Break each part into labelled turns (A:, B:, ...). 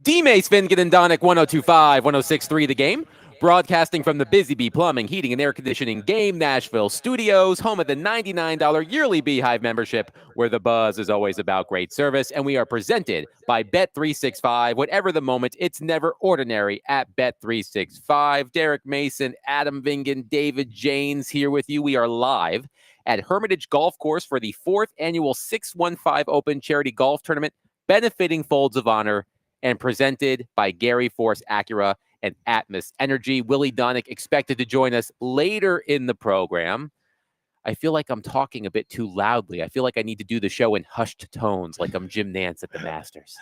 A: D-Mace, Finnegan, and Donick, 102.5, 106.3 The Game. Broadcasting from the Busy Bee Plumbing, Heating, and Air Conditioning Game Nashville Studios, home of the $99 yearly Beehive membership, where the buzz is always about great service. And we are presented by Bet365. Whatever the moment, it's never ordinary at Bet365. Derek Mason, Adam Vingan, David Janes here with you. We are live at Hermitage Golf Course for the 4th annual 615 Open Charity Golf Tournament, benefiting Folds of Honor, and presented by Gary Force Acura and Atmos Energy. Willie Donick expected to join us later in the program. I feel like I'm talking a bit too loudly. I feel like I need to do the show in hushed tones, like I'm Jim Nance at the Masters.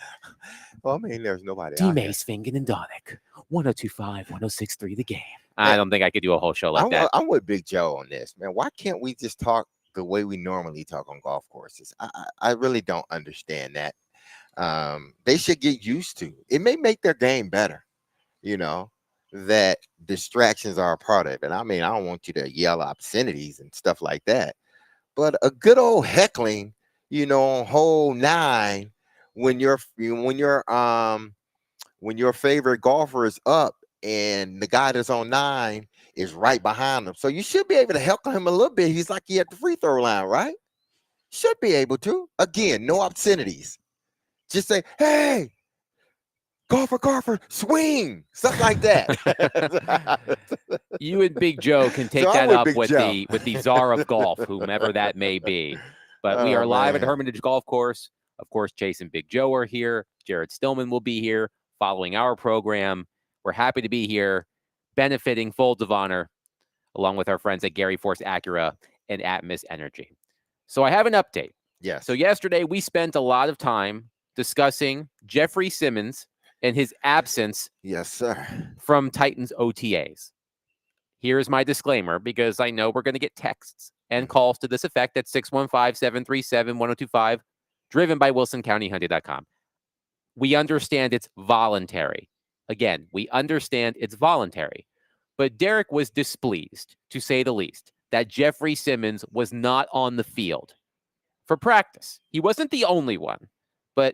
B: Well, I mean, there's nobody out
A: D-Mace, Fingan, and Donick, 102.5, 106.3 The Game. I don't think I could do a whole show like that.
B: I'm with Big Joe on this, man. Why can't we just talk the way we normally talk on golf courses? I really don't understand that. They should get used to. It may make their game better, that distractions are a part of it. I mean, I don't want you to yell obscenities and stuff like that, but a good old heckling, on hole 9 when your favorite golfer is up and the guy that's on 9 is right behind him. So you should be able to heckle him a little bit. He's like he at the free throw line, right? Should be able to. Again, no obscenities. Just say, hey, golfer, swing, stuff like that.
A: You and Big Joe can take that up with the czar of golf, whomever that may be. But we are live at Hermitage Golf Course. Of course, Chase and Big Joe are here. Jared Stillman will be here following our program. We're happy to be here, benefiting Folds of Honor, along with our friends at Gary Force Acura and Atmos Energy. So I have an update.
B: Yes.
A: So yesterday we spent a lot of time discussing Jeffery Simmons and his absence,
B: yes, sir,
A: from Titans OTAs. Here's my disclaimer, because I know we're going to get texts and calls to this effect at 615-737-1025, driven by WilsonCountyHunting.com. We understand it's voluntary. Again, we understand it's voluntary. But Derek was displeased, to say the least, that Jeffery Simmons was not on the field for practice. He wasn't the only one, but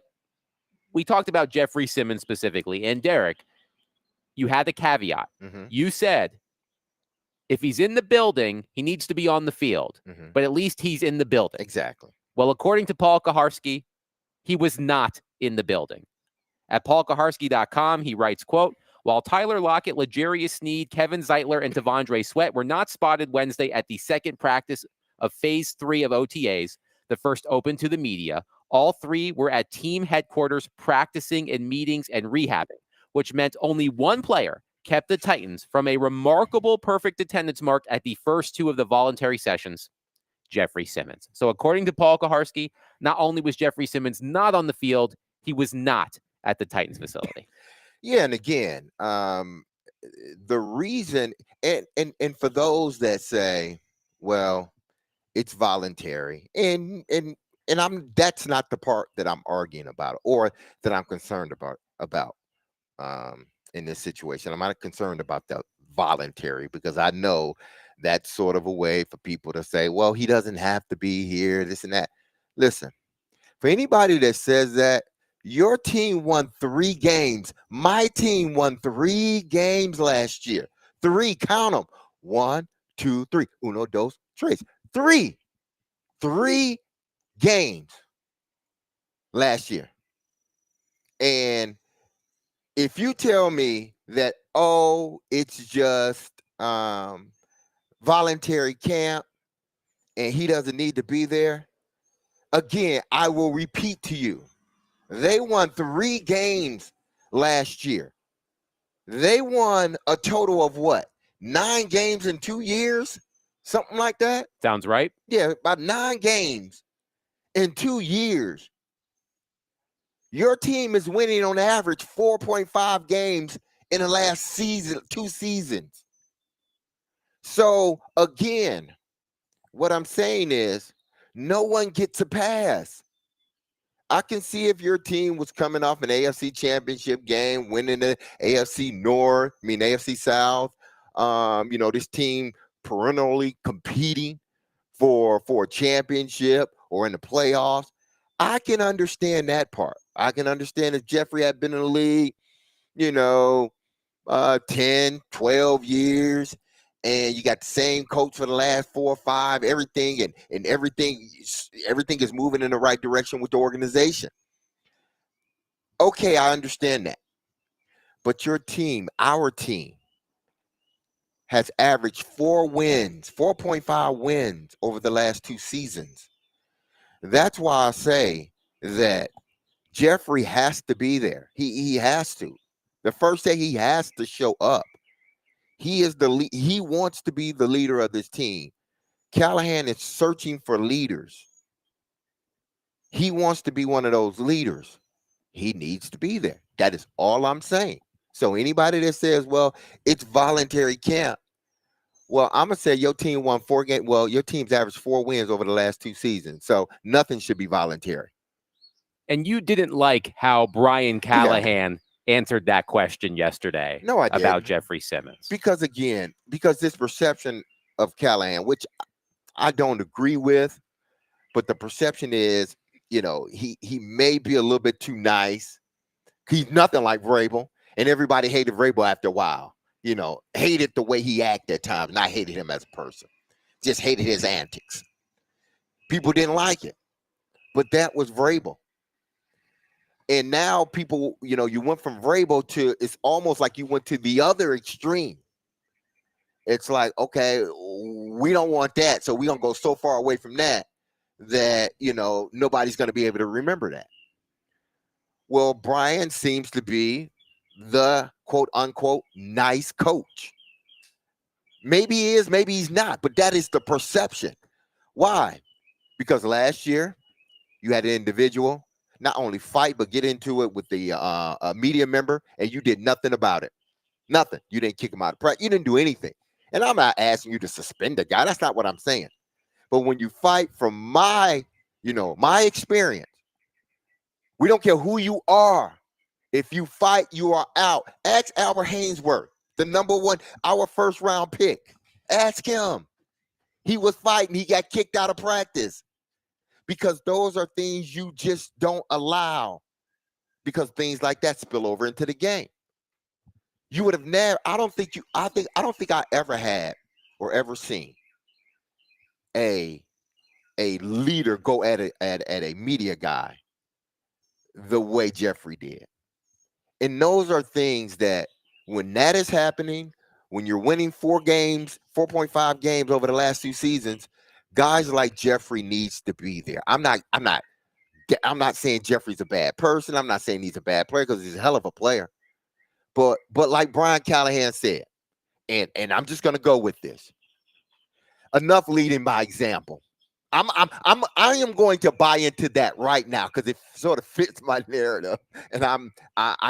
A: we talked about Jeffery Simmons specifically. And Derek, you had the caveat.
B: Mm-hmm.
A: You said, if he's in the building, he needs to be on the field, but at least he's in the building.
B: Exactly.
A: Well, according to Paul Kaharski, he was not in the building. At paulkaharski.com, he writes, quote, while Tyler Lockett, L'Jarius Sneed, Kevin Zeitler, and Tavondre Sweat were not spotted Wednesday at the second practice of Phase 3 of OTAs, the first open to the media, all three were at team headquarters practicing in meetings and rehabbing, which meant only one player kept the Titans from a remarkable perfect attendance mark at the first 2 of the voluntary sessions, Jeffery Simmons. So according to Paul Kaharski, not only was Jeffery Simmons not on the field, he was not at the Titans facility.
B: Yeah, and again, the reason, and for those that say, well, it's voluntary, and that's not the part that I'm arguing about or that I'm concerned about in this situation. I'm not concerned about the voluntary, because I know that's sort of a way for people to say, well, he doesn't have to be here, this and that. Listen, for anybody that says that, your team won 3 games. My team won 3 games last year. 3, count them. 1, 2, 3. Uno, dos, tres. 3 games last year. And if you tell me that, oh, it's just voluntary camp and he doesn't need to be there, again, I will repeat to you, they won 3 games last year. They won a total of what? 9 games in 2 years? Something like that?
A: Sounds right.
B: Yeah, about 9 games in 2 years. Your team is winning on average 4.5 games in the last season, 2 seasons. So again, what I'm saying is no one gets a pass. I can see if your team was coming off an AFC championship game, winning the AFC South, this team perennially competing for a championship or in the playoffs. I can understand that part. I can understand if Jeffrey had been in the league, 10, 12 years, and you got the same coach for the last 4 or 5, everything, and everything is moving in the right direction with the organization. Okay, I understand that. But your team, our team, has averaged 4.5 wins over the last 2 seasons. That's why I say that Jeffrey has to be there. He has to. The first day he has to show up. He wants to be the leader of this team. Callahan is searching for leaders. He wants to be one of those leaders. He needs to be there. That is all I'm saying. So anybody that says, well, it's voluntary camp. Well, I'm going to say your team won 4 games. Well, your team's averaged 4 wins over the last 2 seasons. So nothing should be voluntary.
A: And you didn't like how Brian Callahan answered that question yesterday.
B: No, I didn't.
A: About Jeffery Simmons.
B: Because this perception of Callahan, which I don't agree with, but the perception is, he may be a little bit too nice. He's nothing like Vrabel, and everybody hated Vrabel after a while. Hated the way he acted at times, not hated him as a person. Just hated his antics. People didn't like it, but that was Vrabel. And now people, you went from Vrabel to, it's almost like you went to the other extreme. It's like, okay, we don't want that, so we're going to go so far away from that nobody's going to be able to remember that. Well, Brian seems to be the quote unquote nice coach. Maybe he is, maybe he's not, but that is the perception. Why? Because last year you had an individual not only fight, but get into it with the media member, and you did nothing about it. Nothing. You didn't kick him out of practice. You didn't do anything. And I'm not asking you to suspend a guy. That's not what I'm saying. But when you fight from my experience, we don't care who you are. If you fight, you are out. Ask Albert Hainsworth, the number 1, our first round pick. Ask him. He was fighting. He got kicked out of practice. Because those are things you just don't allow. Because things like that spill over into the game. You would have never, I don't think I ever had or ever seen a leader go at a media guy the way Jeffrey did. And those are things that when that is happening, when you're winning 4.5 games over the last 2 seasons, guys like Jeffrey needs to be there. I'm not saying Jeffrey's a bad person. I'm not saying he's a bad player, because he's a hell of a player. But like Brian Callahan said, and I'm just going to go with this. Enough leading by example. I am going to buy into that right now because it sort of fits my narrative. And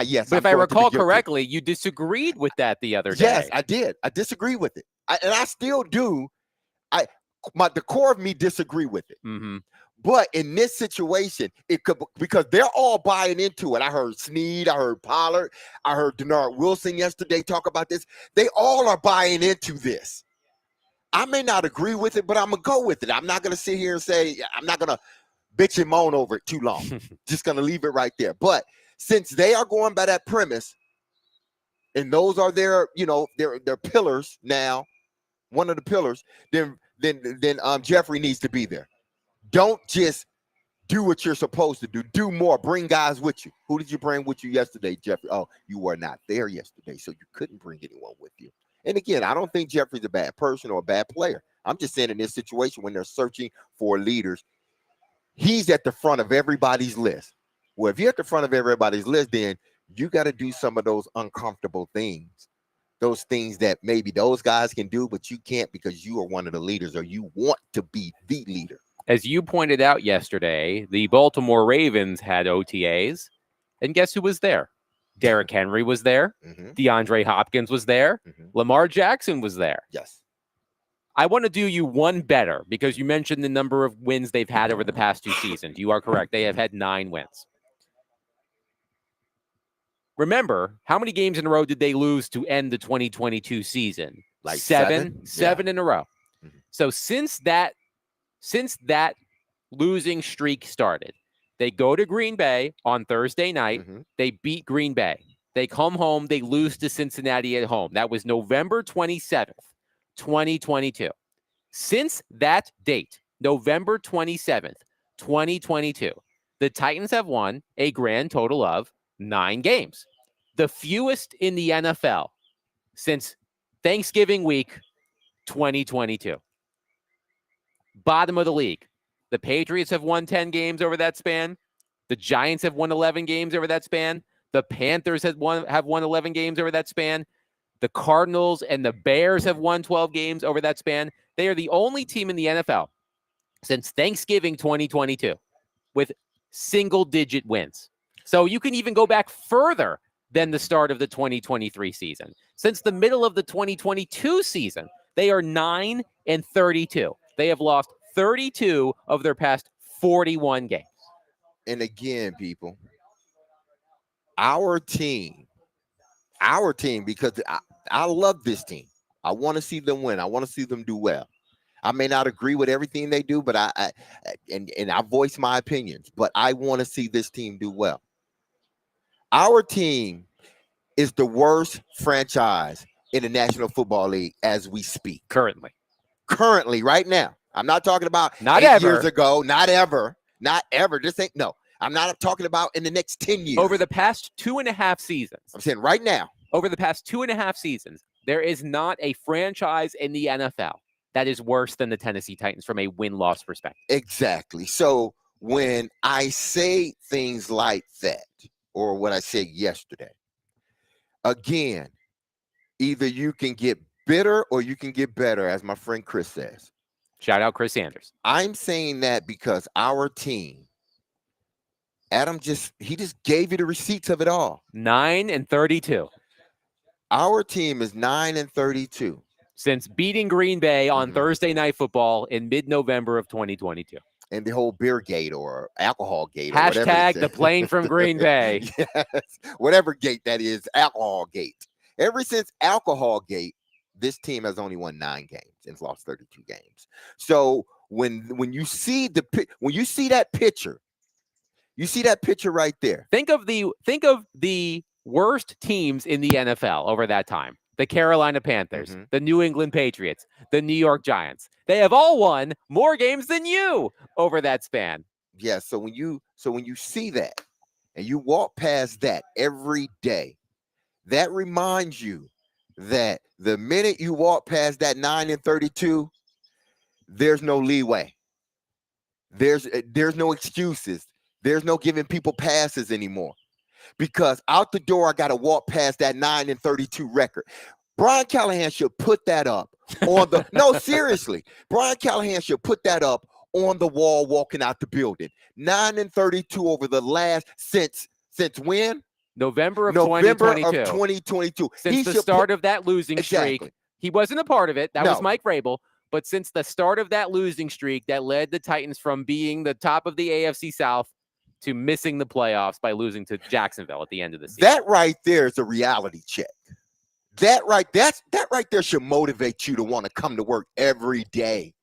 B: yes.
A: But if I recall correctly, you disagreed with that the other day.
B: Yes, I did. I disagree with it. And I still do. The core of me disagree with it.
A: Mm-hmm.
B: But in this situation, it could, because they're all buying into it. I heard Snead, I heard Pollard, I heard Denard Wilson yesterday talk about this. They all are buying into this. I may not agree with it, but I'm going to go with it. I'm not going to sit here and say, I'm not going to bitch and moan over it too long. Just going to leave it right there. But since they are going by that premise, and those are their pillars now, one of the pillars, then Jeffrey needs to be there. Don't just do what you're supposed to do. Do more. Bring guys with you. Who did you bring with you yesterday, Jeffrey? Oh, you were not there yesterday, so you couldn't bring anyone with you. And again, I don't think Jeffrey's a bad person or a bad player. I'm just saying in this situation when they're searching for leaders, he's at the front of everybody's list. Well, if you're at the front of everybody's list, then you got to do some of those uncomfortable things. Those things that maybe those guys can do, but you can't because you are one of the leaders or you want to be the leader.
A: As you pointed out yesterday, the Baltimore Ravens had OTAs, and guess who was there? Derrick Henry was there.
B: Mm-hmm.
A: DeAndre Hopkins was there.
B: Mm-hmm.
A: Lamar Jackson was there.
B: Yes.
A: I want to do you one better because you mentioned the number of wins they've had over the past 2 seasons. You are correct. They have had 9 wins. Remember, how many games in a row did they lose to end the 2022 season?
B: Like
A: 7 in a row.
B: Mm-hmm.
A: So since that losing streak started, They go to Green Bay on Thursday night.
B: Mm-hmm.
A: They beat Green Bay. They come home. They lose to Cincinnati at home. That was November 27th, 2022. Since that date, November 27th, 2022, the Titans have won a grand total of 9 games, the fewest in the NFL since Thanksgiving week 2022. Bottom of the league. The Patriots have won 10 games over that span. The Giants have won 11 games over that span. The Panthers have won 11 games over that span. The Cardinals and the Bears have won 12 games over that span. They are the only team in the NFL since Thanksgiving 2022 with single-digit wins. So you can even go back further than the start of the 2023 season. Since the middle of the 2022 season, they are 9-32. They have lost 32 of their past 41 games.
B: And again, people, our team, because I love this team. I want to see them win. I want to see them do well. I may not agree with everything they do, but I voice my opinions, but I want to see this team do well. Our team is the worst franchise in the National Football League as we speak. Currently, right now. I'm not talking about
A: not
B: 8
A: ever.
B: years ago, not ever. This ain't, no. I'm not talking about in the next 10 years.
A: Over the past 2.5 seasons.
B: I'm saying right now.
A: Over the past 2.5 seasons, there is not a franchise in the NFL that is worse than the Tennessee Titans from a win-loss perspective.
B: Exactly. So when I say things like that, or what I said yesterday, again, either you can get bitter or you can get better, as my friend Chris says.
A: Shout out Chris Sanders.
B: I'm saying that because our team, Adam just gave you the receipts of it all.
A: 9-32.
B: Our team is 9-32.
A: Since beating Green Bay on Thursday Night Football in mid-November of 2022.
B: And the whole beer gate or alcohol gate.
A: Hashtag the plane from Green Bay.
B: Yes, whatever gate that is, alcohol gate. Ever since alcohol gate, this team has only won 9 games and lost 32 games. So when you see that picture, you see that picture right there.
A: Think of the worst teams in the NFL over that time. The Carolina Panthers, the New England Patriots, the New York Giants. They have all won more games than you over that span.
B: Yeah, so when you see that and you walk past that every day, that reminds you that the minute you walk past that 9-32, there's no leeway. There's no excuses. There's no giving people passes anymore. Because out the door, I got to walk past that 9-32 record. Brian Callahan should put that up on the no, seriously. Brian Callahan should put that up on the wall walking out the building. 9-32 over the last since when?
A: November of 2022. Since the start of that losing streak. He wasn't a part of it. That was Mike Vrabel. But since the start of that losing streak that led the Titans from being the top of the AFC South to missing the playoffs by losing to Jacksonville at the end of the season.
B: That right there is a reality check. That right there should motivate you to want to come to work every day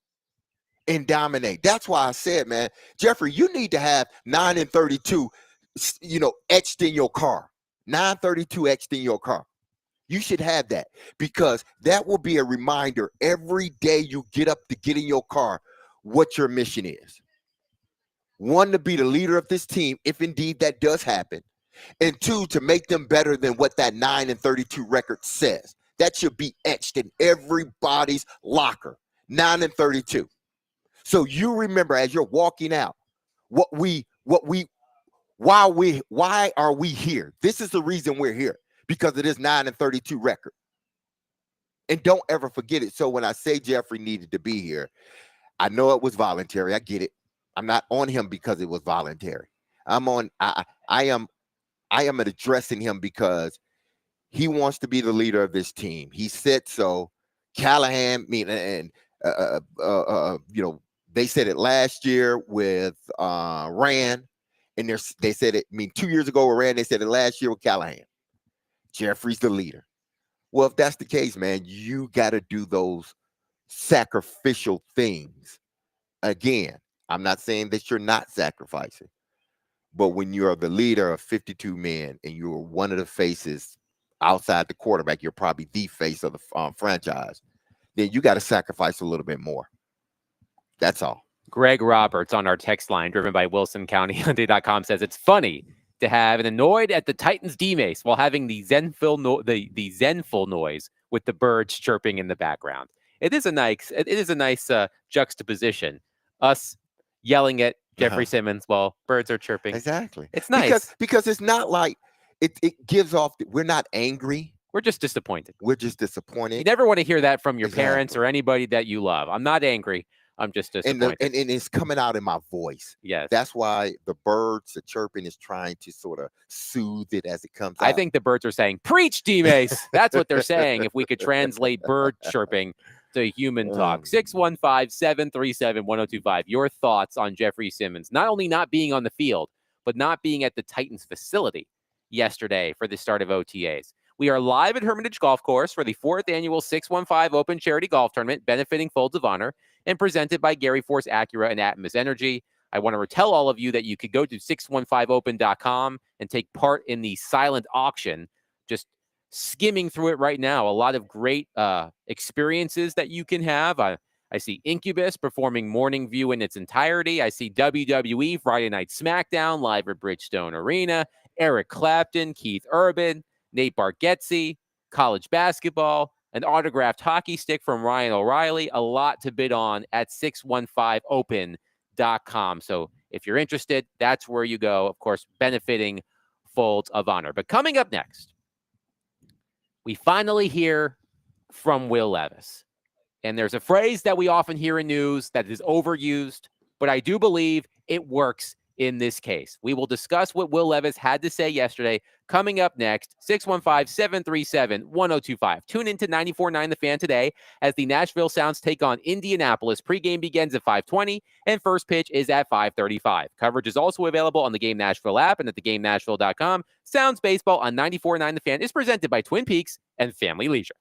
B: and dominate. That's why I said, man, Jeffrey, you need to have 9-32, etched in your car. 9-32 etched in your car. You should have that because that will be a reminder every day you get up to get in your car what your mission is. 1, to be the leader of this team, if indeed that does happen. And 2, to make them better than what that 9-32 record says. That should be etched in everybody's locker. 9-32. So you remember as you're walking out, why are we here? This is the reason we're here, because of this 9-32 record. And don't ever forget it. So when I say Jeffrey needed to be here, I know it was voluntary. I get it. I'm not on him because it was voluntary. I am addressing him because he wants to be the leader of this team. He said so. Callahan, they said it last year with Rand, and they said it. 2 years ago with Rand, they said it last year with Callahan. Jeffrey's the leader. Well, if that's the case, man, you got to do those sacrificial things. Again, I'm not saying that you're not sacrificing, But when you're the leader of 52 men and you're one of the faces outside the quarterback, you're probably the face of the franchise, then you got to sacrifice a little bit more. That's all.
A: Greg Roberts on our text line, driven by WilsonCountyHyundai.com, says it's funny to have an annoyed at the Titans D-Mace while having the zenful noise with the birds chirping in the background. It is a nice juxtaposition. Us yelling at Jeffrey Simmons while birds are chirping.
B: Exactly.
A: It's nice
B: because it's not like it gives off. We're not angry.
A: We're just disappointed.
B: We're just
A: You
B: disappointed.
A: never want to hear that from your parents or anybody that you love. I'm not angry. I'm just disappointed.
B: And it's coming out in my voice.
A: Yes.
B: That's why the birds, the chirping is trying to sort of soothe it as it comes out.
A: I think the birds are saying, preach, D-Mace. That's what they're saying if we could translate bird chirping to human talk. 615-737-1025. Your thoughts on Jeffery Simmons, not only not being on the field, but not being at the Titans facility yesterday for the start of OTAs. We are live at Hermitage Golf Course for the 4th annual 615 Open Charity Golf Tournament, benefiting Folds of Honor, and presented by Gary Force Acura and Atmos Energy. I want to tell all of you that you could go to 615open.com and take part in the silent auction. Just skimming through it right now. A lot of great experiences that you can have. I see Incubus performing Morning View in its entirety. I see WWE Friday Night SmackDown live at Bridgestone Arena. Eric Clapton, Keith Urban, Nate Bargatze, college basketball, an autographed hockey stick from Ryan O'Reilly. A lot to bid on at 615open.com. So if you're interested, that's where you go. Of course, benefiting Folds of Honor. But coming up next, we finally hear from Will Levis. And there's a phrase that we often hear in news that is overused, but I do believe it works in this case. We will discuss what Will Levis had to say yesterday coming up next. 615-737-1025. Tune into 94.9 The Fan today as the Nashville Sounds take on Indianapolis. Pregame begins at 5:20 and first pitch is at 5:35. Coverage is also available on the Game Nashville app and at thegamenashville.com. Sounds Baseball on 94.9 The Fan is presented by Twin Peaks and Family Leisure.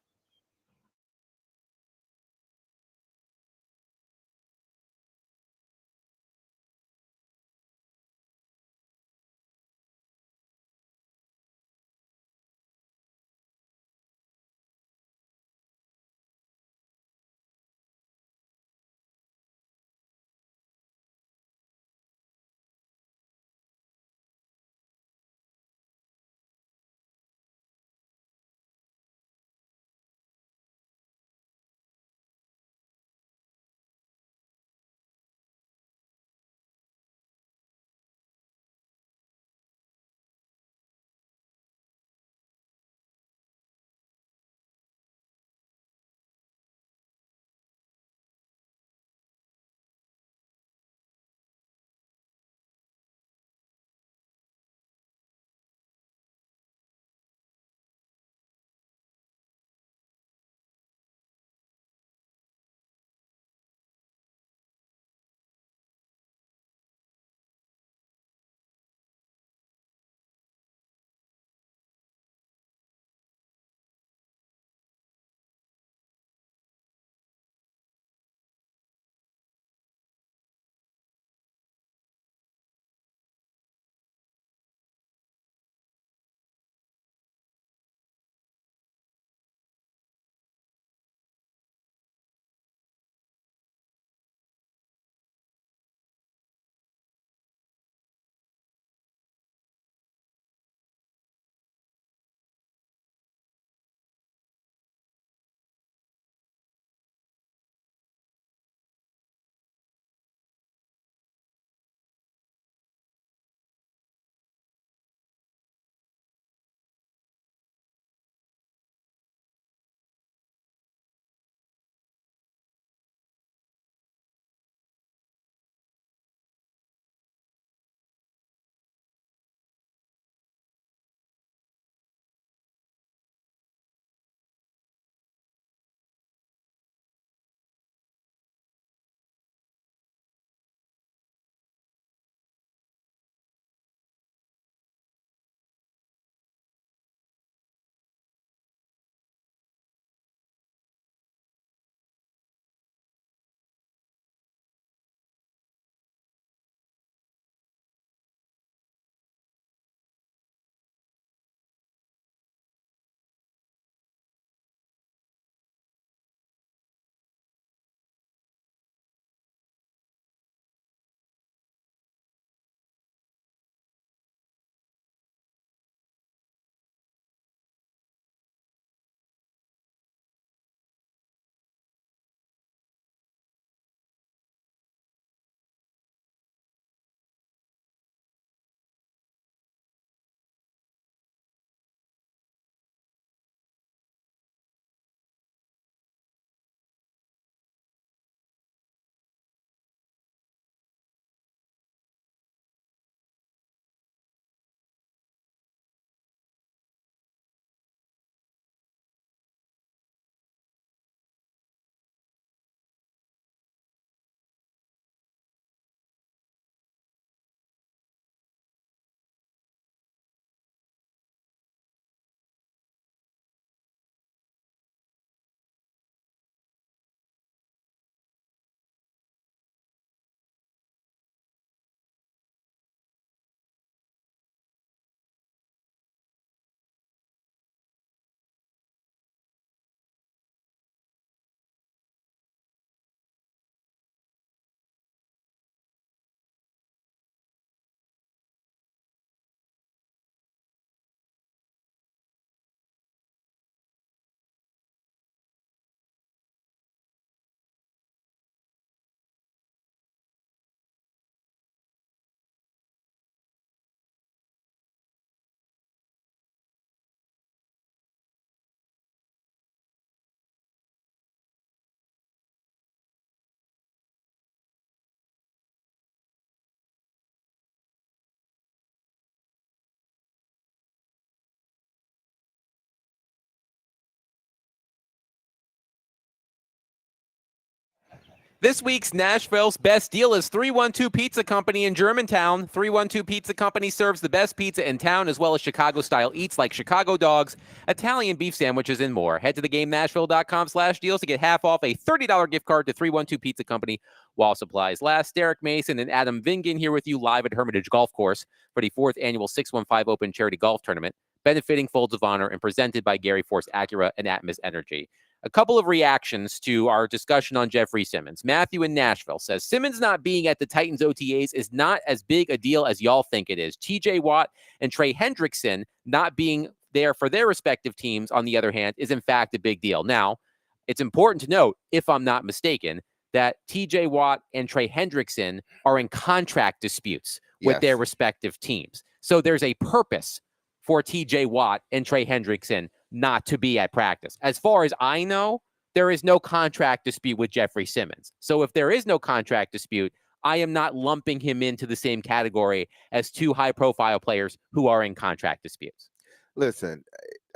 A: This week's Nashville's best deal is 312 Pizza Company in Germantown. 312 Pizza Company serves the best pizza in town as well as Chicago-style eats like Chicago dogs, Italian beef sandwiches, and more. Head to theGameNashville.com/deals to get half off a $30 gift card to 312 Pizza Company while supplies last. Derek Mason and Adam Vingan here with you live at Hermitage Golf Course for the 4th annual 615 Open Charity Golf Tournament, benefiting Folds of Honor and presented by Gary Force Acura and Atmos Energy. A couple of reactions to our discussion on Jeffery Simmons. Matthew in Nashville says, Simmons not being at the Titans OTAs is not as big a deal as y'all think it is. TJ Watt and Trey Hendrickson not being there for their respective teams, on the other hand, is in fact a big deal. Now, it's important to note, if I'm not mistaken, that TJ Watt and Trey Hendrickson are in contract disputes with their respective teams. So there's a purpose for TJ Watt and Trey Hendrickson not to be at practice. As far as I know, there is no contract dispute with Jeffery Simmons. So if there is no contract dispute, I am not lumping him into the same category as two high-profile players who are in contract disputes.
B: Listen,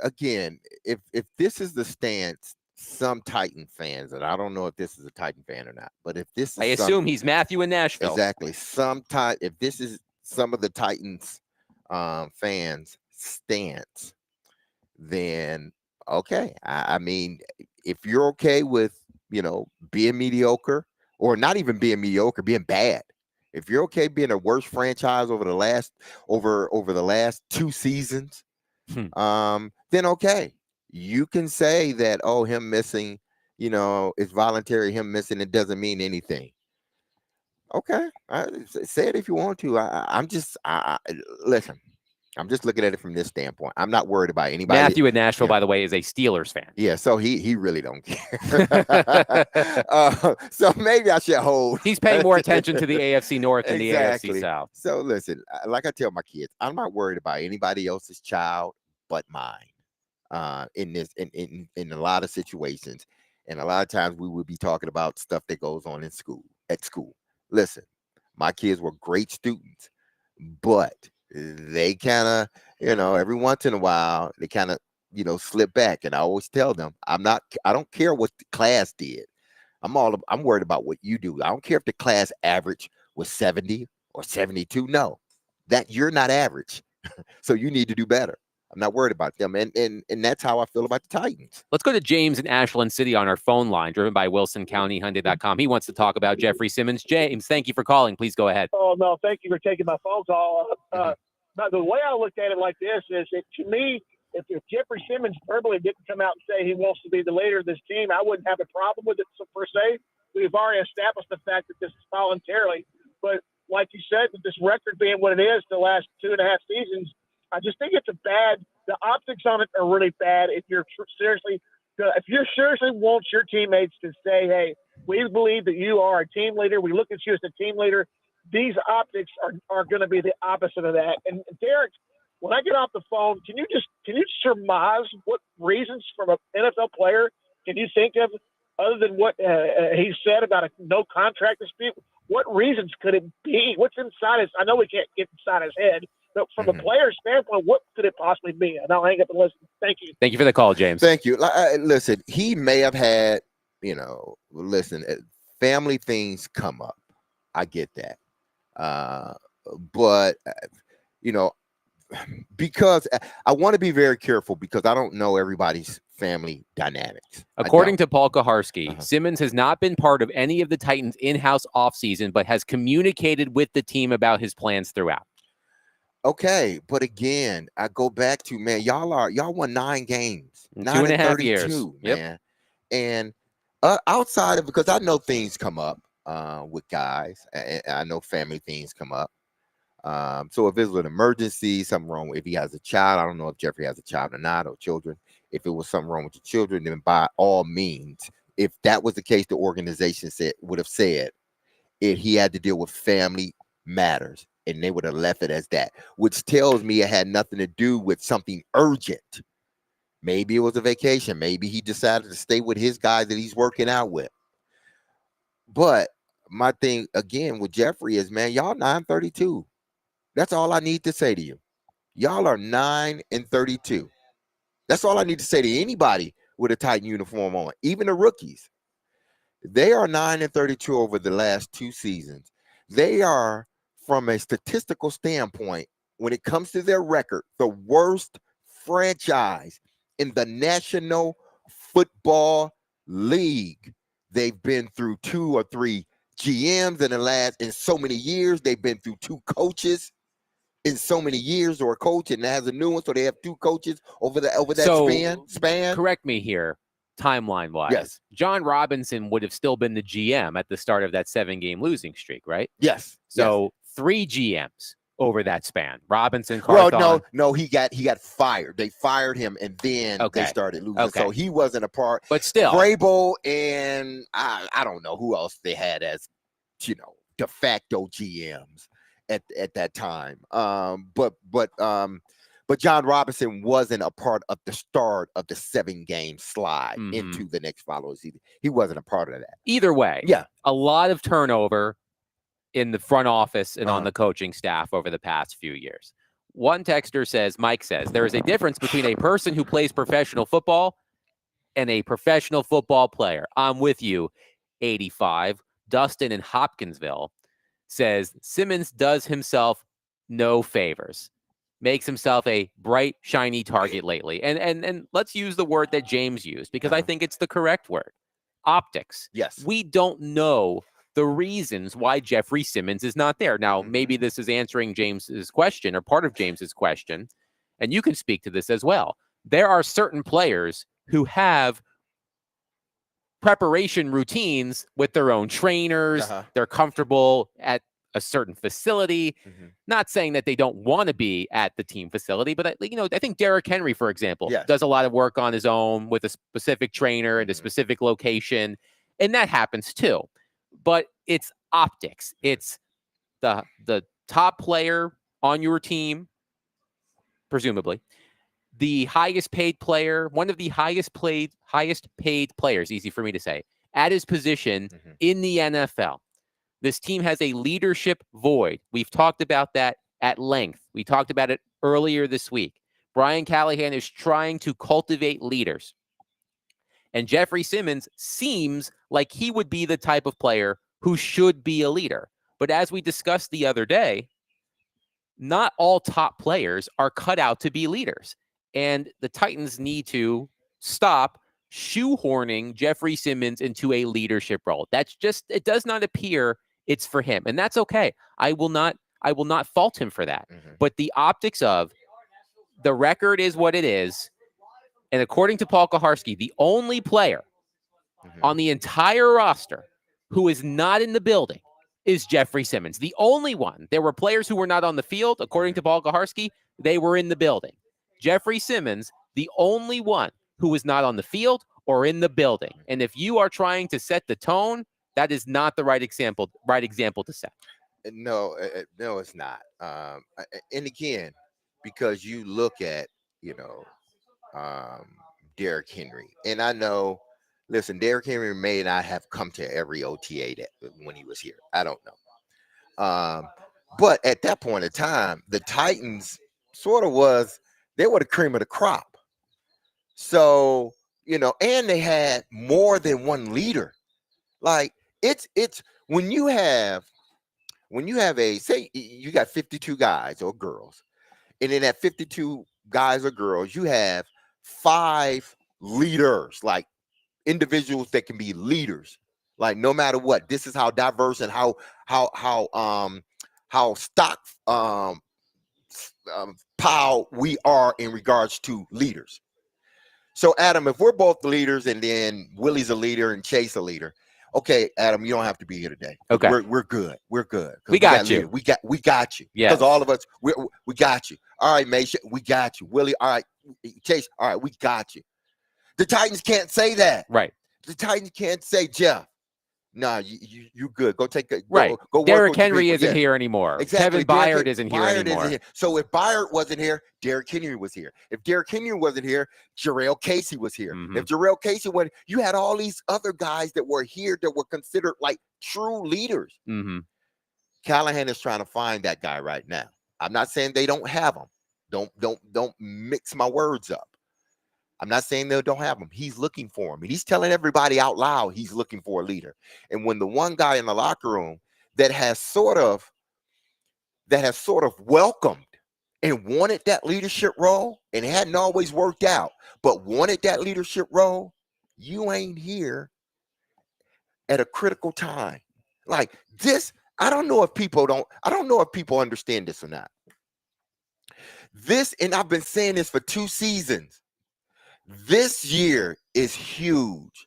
B: again, if this is the stance, some Titan fans, and I don't know if this is a Titan fan or not, but if this is
A: I assume he's Matthew in Nashville.
B: Exactly. If this is some of the Titans fans' stance, then okay. I mean, if you're okay with, being mediocre, or not even being mediocre, being bad, if you're okay being a worst franchise over the last 2 seasons, then okay, you can say that, oh, him missing, it's voluntary. Him missing, it doesn't mean anything. Okay, say it if you want to. Listen. I'm just looking at it from this standpoint. I'm not worried about anybody.
A: Matthew in Nashville, by the way, is a Steelers fan.
B: Yeah, so he really don't care. So maybe I should hold.
A: He's paying more attention to the AFC North than the AFC South.
B: So listen, like I tell my kids, I'm not worried about anybody else's child but mine. In a lot of situations, and a lot of times we would be talking about stuff that goes on at school. Listen, my kids were great students, but they kind of, every once in a while, they kind of, slip back. And I always tell them, I don't care what the class did. I'm worried about what you do. I don't care if the class average was 70 or 72. No, that you're not average. So you need to do better. I'm not worried about them. And that's how I feel about the Titans.
A: Let's go to James in Ashland City on our phone line, driven by WilsonCountyHyundai.com. He wants to talk about Jeffery Simmons. James, thank you for calling. Please go ahead.
C: Oh, no, thank you for taking my phone call. But the way I looked at it like this is, to me, if Jeffery Simmons verbally didn't come out and say he wants to be the leader of this team, I wouldn't have a problem with it per se. We've already established the fact that this is voluntarily. But like you said, with this record being what it is the last 2.5 seasons, I just think it's the optics on it are really bad if you seriously want your teammates to say, hey, we believe that you are a team leader. We look at you as a team leader. These optics are going to be the opposite of that. And Derek, when I get off the phone, can you surmise what reasons from an NFL player can you think of other than what he said about a no contract dispute? What reasons could it be? What's inside his? I know we can't get inside his head, but from a player's standpoint, what could it possibly be? And I'll hang up and listen. Thank you.
A: Thank you for the call, James.
B: Thank you. Listen, he may have had, family things come up. I get that. But because I want to be very careful because I don't know everybody's family dynamics.
A: According to Paul Kaharski, Simmons has not been part of any of the Titans' in-house offseason, but has communicated with the team about his plans throughout.
B: Okay, but again, I go back to, man, y'all won 9 games,
A: 2.5 years,
B: man. And outside of, because I know things come up with guys, and I know family things come up. So if it was an emergency, something wrong, if he has a child, I don't know if Jeffery has a child or not, or children. If it was something wrong with the children, then by all means, if that was the case, the organization would have said he had to deal with family matters, and they would have left it as that, which tells me it had nothing to do with something urgent. Maybe it was a vacation. Maybe he decided to stay with his guys that he's working out with. But my thing again with Jeffery is, man, y'all 9-32. That's all I need to say to you. Y'all are 9-32. That's all I need to say to anybody with a Titan uniform on, even the rookies. They are 9-32 over the last 2 seasons. They are, from a statistical standpoint, when it comes to their record, the worst franchise in the National Football League. They've been through 2 or 3 GMs in so many years. They've been through 2 coaches in so many years, or a coach and has a new one, so they have 2 coaches over that span.
A: Correct me here, timeline wise.
B: Yes.
A: John Robinson would have still been the GM at the start of that 7-game losing streak, right?
B: Yes.
A: So 3 GMs over that span. Robinson, Carthon.
B: Well, no, he got fired. They fired him, and then they started losing.
A: Okay.
B: So he wasn't a part.
A: But still,
B: Vrabel and I don't know who else they had as, de facto GMs at that time. But John Robinson wasn't a part of the start of the 7-game slide into the next following season. He wasn't a part of that.
A: Either way,
B: yeah,
A: a lot of turnover in the front office and on the coaching staff over the past few years. One texter says, Mike says, there is a difference between a person who plays professional football and a professional football player. I'm with you, 85. Dustin in Hopkinsville says, Simmons does himself no favors. Makes himself a bright, shiny target lately. And let's use the word that James used, because I think it's the correct word. Optics.
B: Yes.
A: We don't know the reasons why Jeffery Simmons is not there. Now, maybe this is answering James's question or part of James's question, and you can speak to this as well. There are certain players who have preparation routines with their own trainers. They're comfortable at a certain facility. Not saying that they don't want to be at the team facility, but I think Derrick Henry, for example, does a lot of work on his own with a specific trainer at a specific location, and that happens too. But it's optics. It's the top player on your team, presumably, the highest paid player, one of the highest paid players, easy for me to say, at his position in the NFL. This team has a leadership void. We've talked about that at length. We talked about it earlier this week. Brian Callahan is trying to cultivate leaders. And Jeffery Simmons seems like he would be the type of player who should be a leader. But as we discussed the other day, not all top players are cut out to be leaders. And the Titans need to stop shoehorning Jeffery Simmons into a leadership role. It does not appear it's for him. And that's okay. I will not fault him for that. But the optics of the record is what it is. And according to Paul Kaharski, the only player on the entire roster who is not in the building is Jeffery Simmons. The only one. There were players who were not on the field. According to Paul Kaharski, they were in the building. Jeffery Simmons, the only one who was not on the field or in the building. And if you are trying to set the tone, that is not the right example to set.
B: No, it's not. And again, because you look at, Derrick Henry, and I know, listen, Derrick Henry may not have come to every OTA when he was here. I don't know. But at that point in time, the Titans they were the cream of the crop. So, and they had more than one leader. Like it's when you have say you got 52 guys or girls, and in that 52 guys or girls, you have 5 leaders, like individuals that can be leaders. Like no matter what, this is how diverse and how stock pile we are in regards to leaders. So Adam, if we're both the leaders and then Willie's a leader and Chase a leader, okay, Adam, you don't have to be here today.
A: Okay,
B: we're good. We're good.
A: We got you.
B: We got you.
A: Yeah,
B: because all of us we got you. All right, Mason, we got you. Willie, all right, Chase, all right, we got you. The Titans can't say that.
A: Right.
B: The Titans can't say, Jeff, nah, you good. Go take a
A: right.
B: Go
A: Derrick Henry isn't here anymore.
B: Exactly.
A: Kevin Byard isn't here anymore.
B: So if Byard wasn't here, Derrick Henry was here. If Derrick Henry wasn't here, Jarrell Casey was here. If Jarrell Casey wasn't, you had all these other guys that were here that were considered like true leaders. Callahan is trying to find that guy right now. I'm not saying they don't have him. Don't mix my words up. I'm not saying they don't have him. He's looking for him. And he's telling everybody out loud he's looking for a leader. And when the one guy in the locker room that has sort of welcomed and wanted that leadership role, and it hadn't always worked out, but wanted that leadership role, you ain't here at a critical time. Like this, I don't know if people understand this or not. This, and I've been saying this for 2 seasons. This year is huge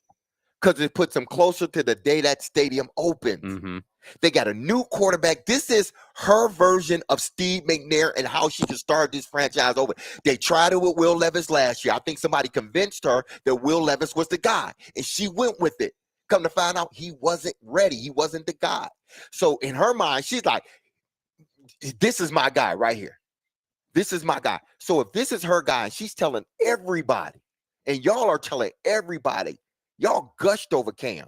B: because it puts them closer to the day that stadium opens.
A: Mm-hmm.
B: They got a new quarterback. This is her version of Steve McNair and how she can start this franchise over. They tried it with Will Levis last year. I think somebody convinced her that Will Levis was the guy, and she went with it. Come to find out, he wasn't ready. He wasn't the guy. So in her mind, she's like, this is my guy right here. This is my guy. So if this is her guy, and she's telling everybody, and y'all are telling everybody, y'all gushed over Cam.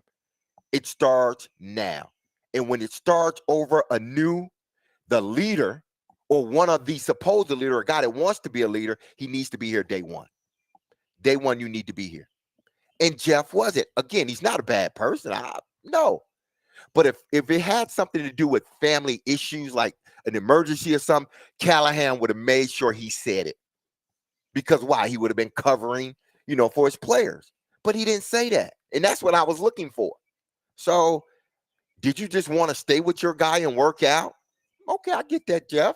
B: It starts now. And when it starts over the leader, or one of the supposed leader, a guy that wants to be a leader, he needs to be here day one. Day one, you need to be here. And Jeff was it. Again, he's not a bad person. No. But if it had something to do with family issues, like an emergency or something, Callahan would have made sure he said it. Because why? He would have been covering, for his players. But he didn't say that. And that's what I was looking for. So did you just want to stay with your guy and work out? Okay, I get that, Jeff.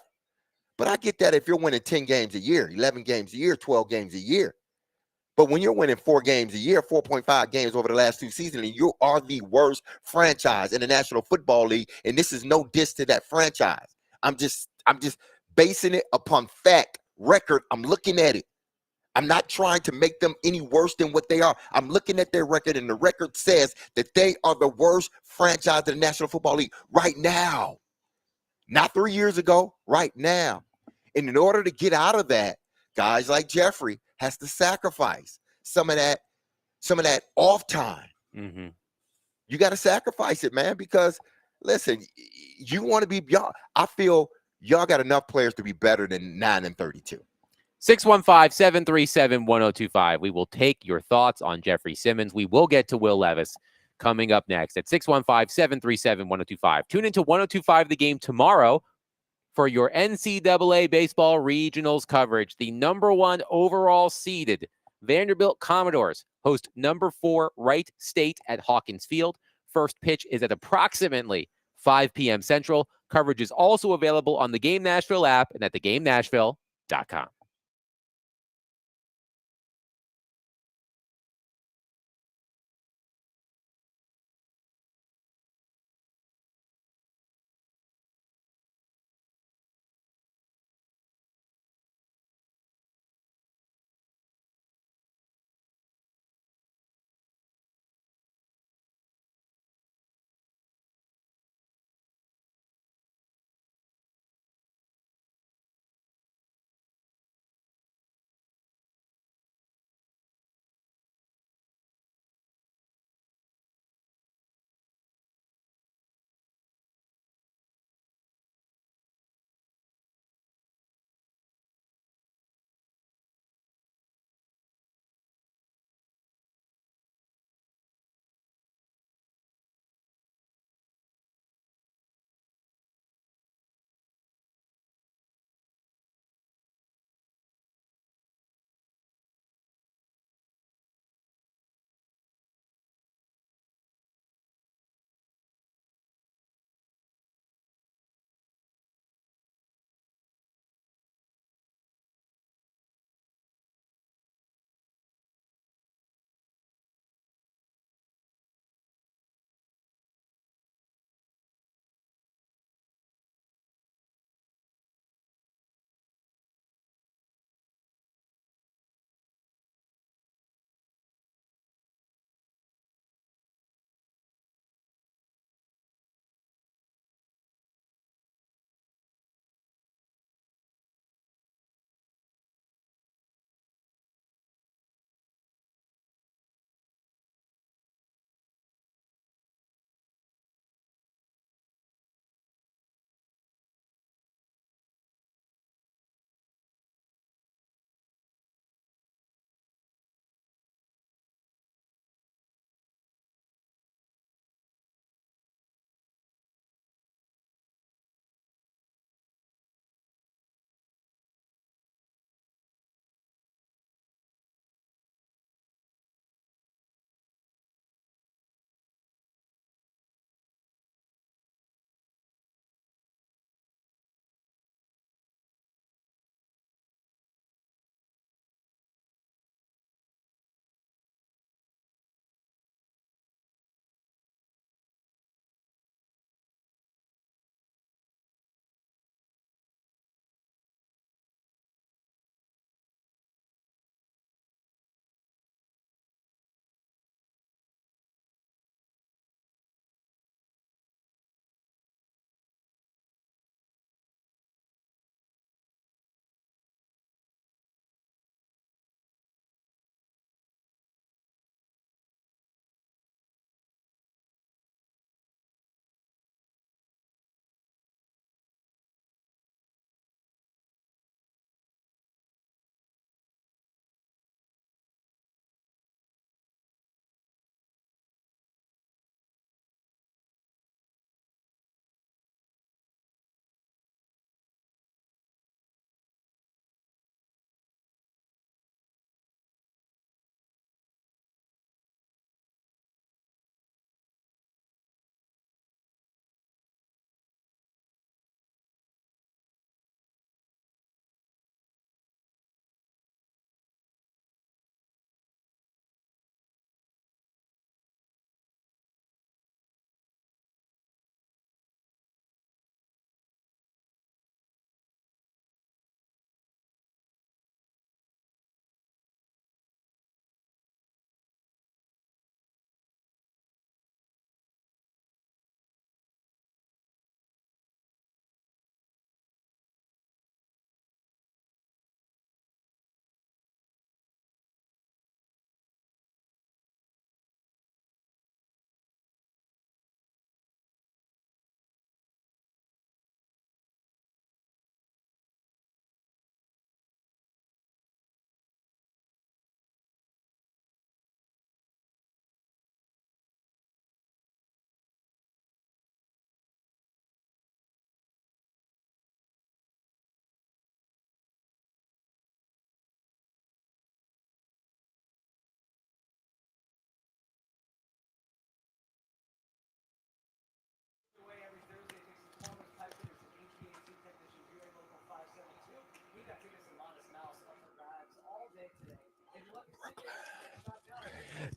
B: But I get that if you're winning 10 games a year, 11 games a year, 12 games a year. But when you're winning 4 games a year, 4.5 games over the last 2 seasons, and you are the worst franchise in the National Football League, and this is no diss to that franchise. I'm just basing it upon fact, record. I'm looking at it. I'm not trying to make them any worse than what they are. I'm looking at their record, and the record says that they are the worst franchise in the National Football League right now. Not 3 years ago, right now. And in order to get out of that, guys like Jeffrey has to sacrifice some of that off time.
A: Mm-hmm.
B: You got to sacrifice it, man, because listen, you want to be y'all. I feel y'all got enough players to be better than 9-32.
A: 615-737-1025. We will take your thoughts on Jeffery Simmons. We will get to Will Levis coming up next at 615-737-1025. Tune into 1025 The Game tomorrow for your NCAA baseball regionals coverage. The number 1 overall seeded Vanderbilt Commodores host number 4 Wright State at Hawkins Field. First pitch is at approximately 5 p.m. Central. Coverage is also available on the Game Nashville app and at thegamenashville.com.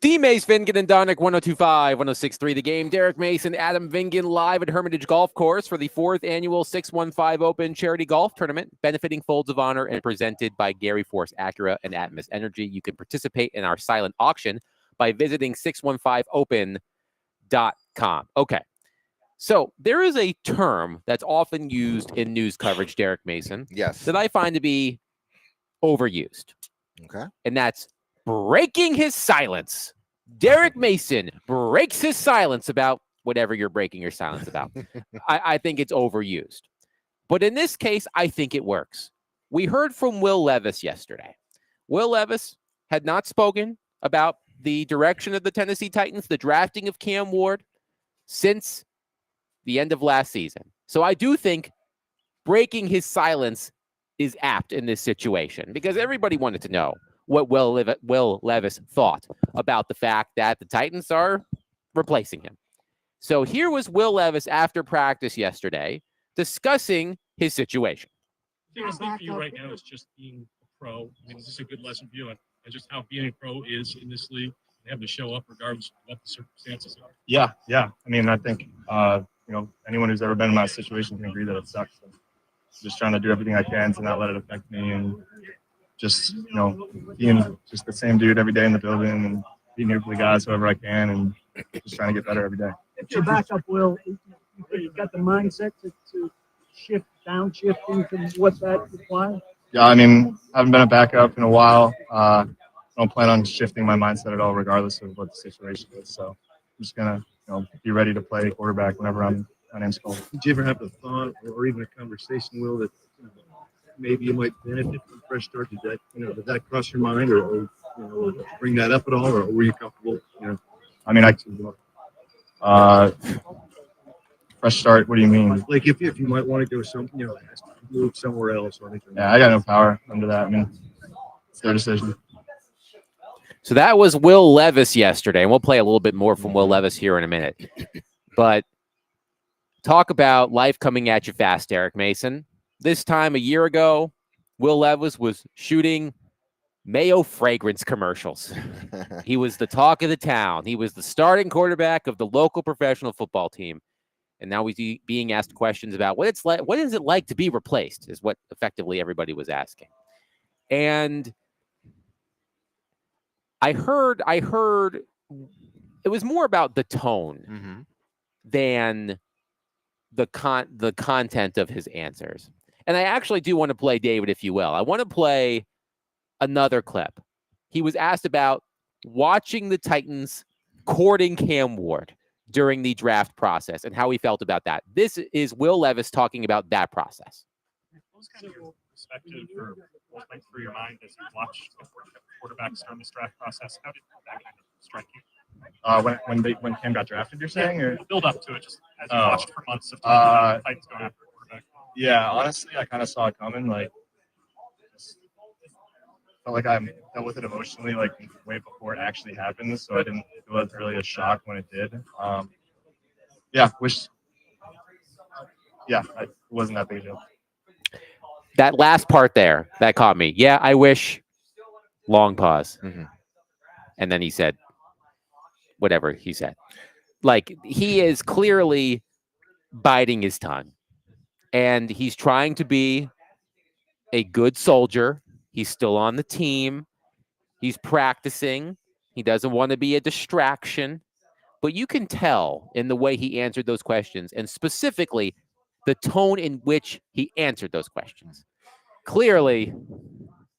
A: D. Mace, Vingan, and Donick, 1025, 1063 The Game. Derek Mason, Adam Vingan live at Hermitage Golf Course for the 4th annual 615 Open Charity Golf Tournament, benefiting Folds of Honor and presented by Gary Force Acura and Atmos Energy. You can participate in our silent auction by visiting 615open.com. Okay. So there is a term that's often used in news coverage, Derek Mason,
B: Yes.
A: that I find to be overused.
B: Okay.
A: And that's breaking his silence. Derek Mason breaks his silence about whatever you're breaking your silence about. I think it's overused. But in this case, I think it works. We heard from Will Levis yesterday. Will Levis had not spoken about the direction of the Tennessee Titans, the drafting of Cam Ward, since the end of last season. So I do think breaking his silence is apt in this situation because everybody wanted to know what Will Levis thought about the fact that the Titans are replacing him. So here was Will Levis after practice yesterday discussing his situation.
D: The biggest thing for you right now is just being a pro. I mean, is this a good lesson for you and just how being a pro is in this league? They have to show up regardless of what the circumstances are.
E: Yeah. I mean, I think anyone who's ever been in my situation can agree that it sucks. So just trying to do everything I can to not let it affect me and just, being just the same dude every day in the building and being here for the guys whoever I can and just trying to get better every day.
F: If your backup, Will, you've got the mindset to downshift into what that requires?
E: Yeah, I mean, I haven't been a backup in a while. I don't plan on shifting my mindset at all, regardless of what the situation is. So I'm just going to, be ready to play quarterback whenever my name's called.
G: Did you ever have the thought or even a conversation, Will, that maybe you might benefit from a fresh start? Did that cross your mind or bring that up at all, or were you comfortable?
E: I mean, fresh start. What do you mean?
G: Like if you might want to go move somewhere else or anything.
E: Yeah, I got no power under that. I mean, it's their decision.
A: So that was Will Levis yesterday, and we'll play a little bit more from Will Levis here in a minute. But talk about life coming at you fast, Derek Mason. This time a year ago, Will Levis was shooting Mayo fragrance commercials. He was the talk of the town. He was the starting quarterback of the local professional football team. And now he's being asked questions about what it's like. What is it like to be replaced? Is what effectively everybody was asking. And I heard it was more about the tone than the content of his answers. And I actually do want to play David, if you will. I want to play another clip. He was asked about watching the Titans courting Cam Ward during the draft process and how he felt about that. This is Will Levis talking about that process.
D: What was kind of your perspective for what went through your mind as you watched quarterbacks during this draft process? How did that kind of strike you?
E: When Cam got drafted, you're saying? Or?
D: Build up to it, just as you watched for months of time, Titans going after a quarterback.
E: Yeah, honestly, I kind of saw it coming. Like, just felt like I dealt with it emotionally, like way before it actually happened. So it was really a shock when it did. It wasn't that big a deal.
A: That last part there, that caught me. Yeah, I wish. Long pause. And then he said, whatever he said. Like, he is clearly biting his tongue. And he's trying to be a good soldier. He's still on the team. He's practicing. He doesn't want to be a distraction. But you can tell in the way he answered those questions, and specifically the tone in which he answered those questions. Clearly,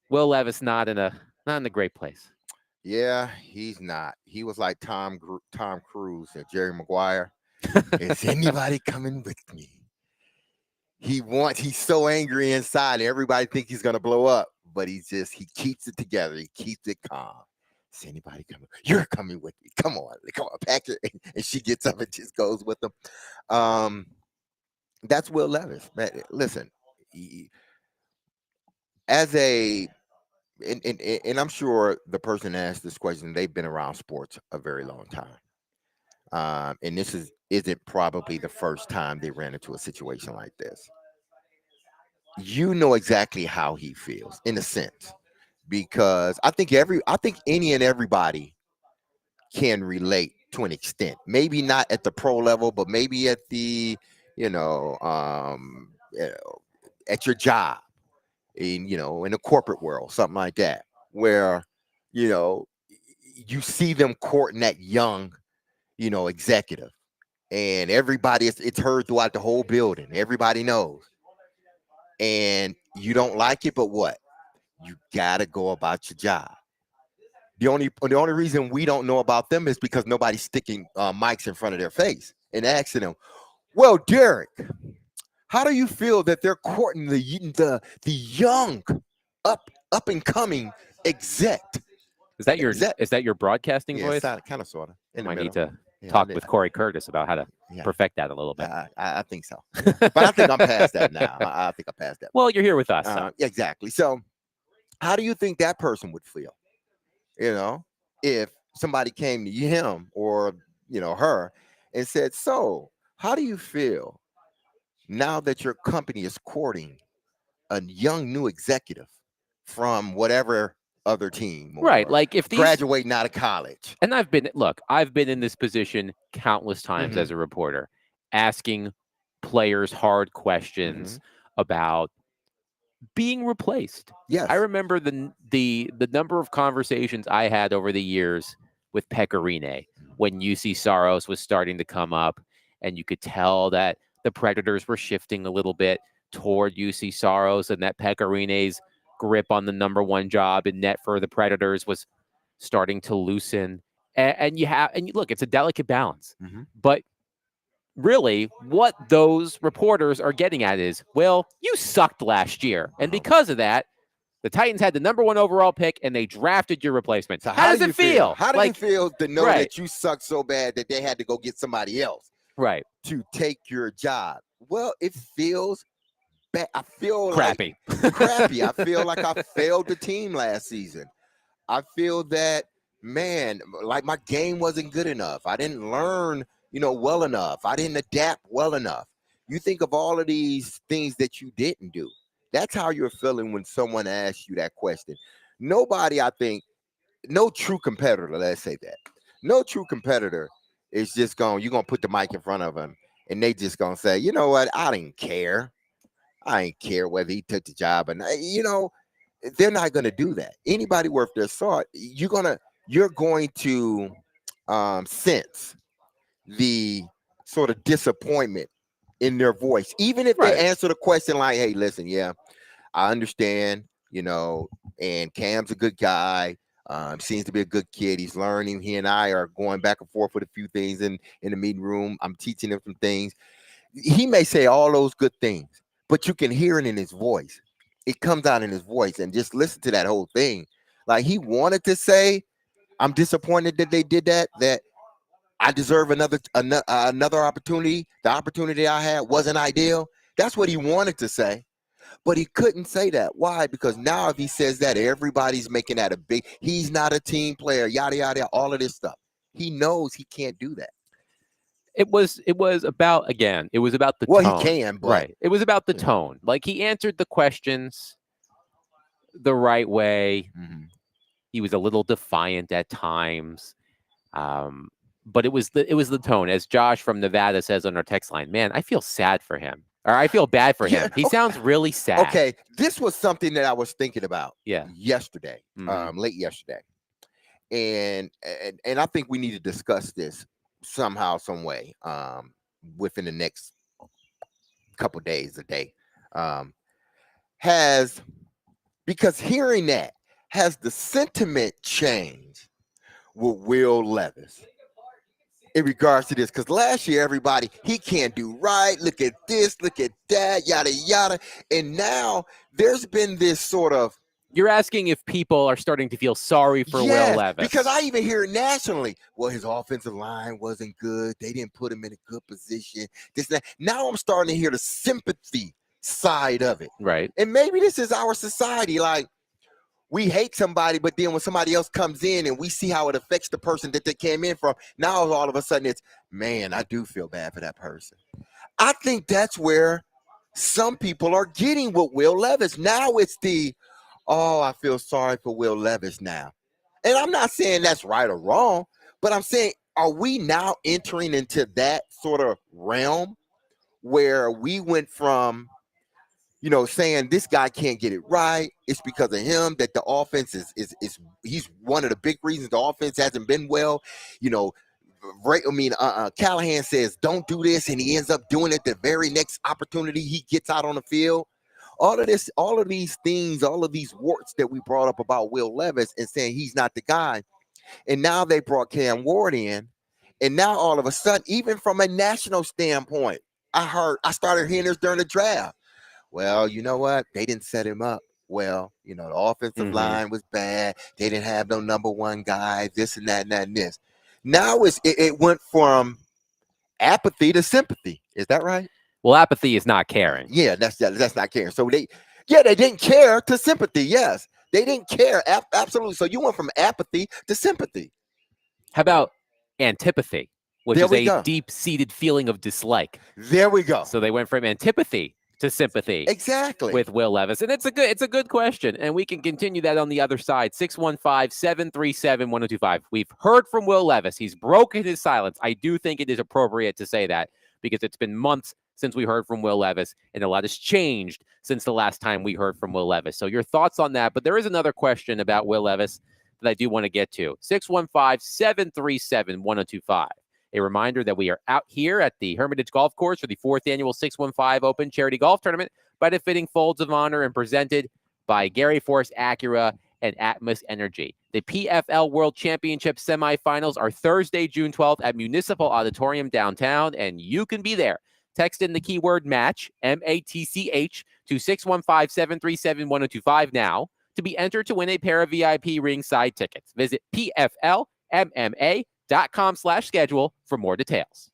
A: Will Levis not in a great place.
B: Yeah, he's not. He was like Tom Cruise and Jerry Maguire. Is anybody coming with me? He's so angry inside. Everybody thinks he's gonna blow up, but he keeps it together. He keeps it calm. Is anybody coming? You're coming with me. Come on, pack it. And she gets up and just goes with him. That's Will Levis. Man, listen, and I'm sure the person asked this question, they've been around sports a very long time. And this isn't probably the first time they ran into a situation like this. You know exactly how he feels, in a sense, because I think any and everybody can relate to an extent. Maybe not at the pro level, but maybe at the, you know, at your job, in the corporate world, something like that, where you know you see them courting that young, executive, and everybody, it's heard throughout the whole building. Everybody knows, and you don't like it, but what? You gotta go about your job. The only reason we don't know about them is because nobody's sticking mics in front of their face and asking them, "Well, Derek, how do you feel that they're courting the young, up and coming exec?"
A: Is that your
B: Exec.
A: is that your broadcasting
B: Yeah,
A: voice?
B: kind of, sort of.
A: I need to talk with Corey Curtis about how to perfect that a little bit.
B: I think so, but I think I'm past that now. I think I'm past that.
A: Well, you're here with us. So.
B: Exactly. So, how do you think that person would feel? If somebody came to him or her and said, "So, how do you feel now that your company is courting a young new executive from whatever other team,
A: right? Like if these
B: graduating out of college?"
A: And I've been in this position countless times as a reporter, asking players hard questions about being replaced.
B: Yes.
A: I remember the number of conversations I had over the years with Pecorine when UC Saros was starting to come up, and you could tell that the Predators were shifting a little bit toward UC Saros, and that Pecorine's grip on the number one job in net for the Predators was starting to loosen. And look, it's a delicate balance, but really what those reporters are getting at is, well, you sucked last year. And because of that, the Titans had the number one overall pick and they drafted your replacement. So how does it feel?
B: How do you feel to know that you sucked so bad that they had to go get somebody else to take your job? Well, it feels bad. I feel
A: crappy.
B: Crappy. I feel like I failed the team last season. I feel that, man, like my game wasn't good enough. I didn't learn well enough. I didn't adapt well enough. You think of all of these things that you didn't do. That's how you're feeling when someone asks you that question. Nobody, I think, no true competitor, let's say that. No true competitor is just you're going to put the mic in front of them and they just going to say, "You know what? I didn't care. I didn't care whether he took the job or not." They're not going to do that. Anybody worth their salt, you're going to sense the sort of disappointment in their voice, even if they answer the question like, "Hey, listen, yeah, I understand, and Cam's a good guy. Seems to be a good kid. He's learning. He and I are going back and forth with a few things in the meeting room. I'm teaching him some things." He may say all those good things, but you can hear it in his voice. It comes out in his voice, and just listen to that whole thing. Like he wanted to say, "I'm disappointed that they did that. That I deserve another opportunity. The opportunity I had wasn't ideal." That's what he wanted to say, but he couldn't say that. Why? Because now if he says that, everybody's making that a big. He's not a team player. Yada yada. All of this stuff. He knows he can't do that.
A: It was about the tone.
B: He can, but
A: It was about the tone. Like he answered the questions the right way. He was a little defiant at times. But it was the tone. As Josh from Nevada says on our text line, "Man, I feel sad for him." Or I feel bad for him. He sounds really sad.
B: Okay, this was something that I was thinking about yesterday, late yesterday. And I think we need to discuss this somehow, some way, within the next couple days, a day. Because hearing that, has the sentiment changed with Will Levis in regards to this? Because last year, everybody, he can't do right. Look at this, look at that, yada, yada. And now there's been this sort of.
A: You're asking if people are starting to feel sorry for Will Levis.
B: Because I even hear it nationally. Well, his offensive line wasn't good. They didn't put him in a good position. This and that. Now I'm starting to hear the sympathy side of it.
A: Right.
B: And maybe this is our society. Like, we hate somebody, but then when somebody else comes in and we see how it affects the person that they came in from, now all of a sudden it's, man, I do feel bad for that person. I think that's where some people are getting with Will Levis. Now it's the, oh, I feel sorry for Will Levis now. And I'm not saying that's right or wrong, but I'm saying, are we now entering into that sort of realm where we went from, saying this guy can't get it right. It's because of him that the offense is he's one of the big reasons the offense hasn't been well. You know, right? I mean, Callahan says don't do this, and he ends up doing it the very next opportunity he gets out on the field. All of this, all of these things, all of these warts that we brought up about Will Levis and saying he's not the guy, and now they brought Cam Ward in, and now all of a sudden, even from a national standpoint, I started hearing this during the draft. Well, you know what? They didn't set him up well. The offensive line was bad. They didn't have no number one guy, this and that and that and this. Now it went from apathy to sympathy. Is that right?
A: Well, apathy is not caring.
B: Yeah, that's not caring. So they didn't care to sympathy. Yes, they didn't care. Absolutely. So you went from apathy to sympathy.
A: How about antipathy, which
B: There
A: is
B: we
A: a
B: go.
A: deep-seated feeling of dislike?
B: There we go.
A: So they went from antipathy to sympathy.
B: Exactly.
A: With Will Levis. And it's a good question. And we can continue that on the other side. 615-737-1025. We've heard from Will Levis. He's broken his silence. I do think it is appropriate to say that because it's been months since we heard from Will Levis, and a lot has changed since the last time we heard from Will Levis. So your thoughts on that. But there is another question about Will Levis that I do want to get to. 615-737-1025. A reminder that we are out here at the Hermitage Golf Course for the 4th annual 615 Open Charity Golf Tournament, benefiting Folds of Honor and presented by Gary Force Acura and Atmos Energy. The PFL World Championship semifinals are Thursday, June 12th at Municipal Auditorium downtown, and you can be there. Text in the keyword MATCH, M-A-T-C-H, to 615-737-1025 now to be entered to win a pair of VIP ringside tickets. Visit PFLMMA.com/schedule for more details.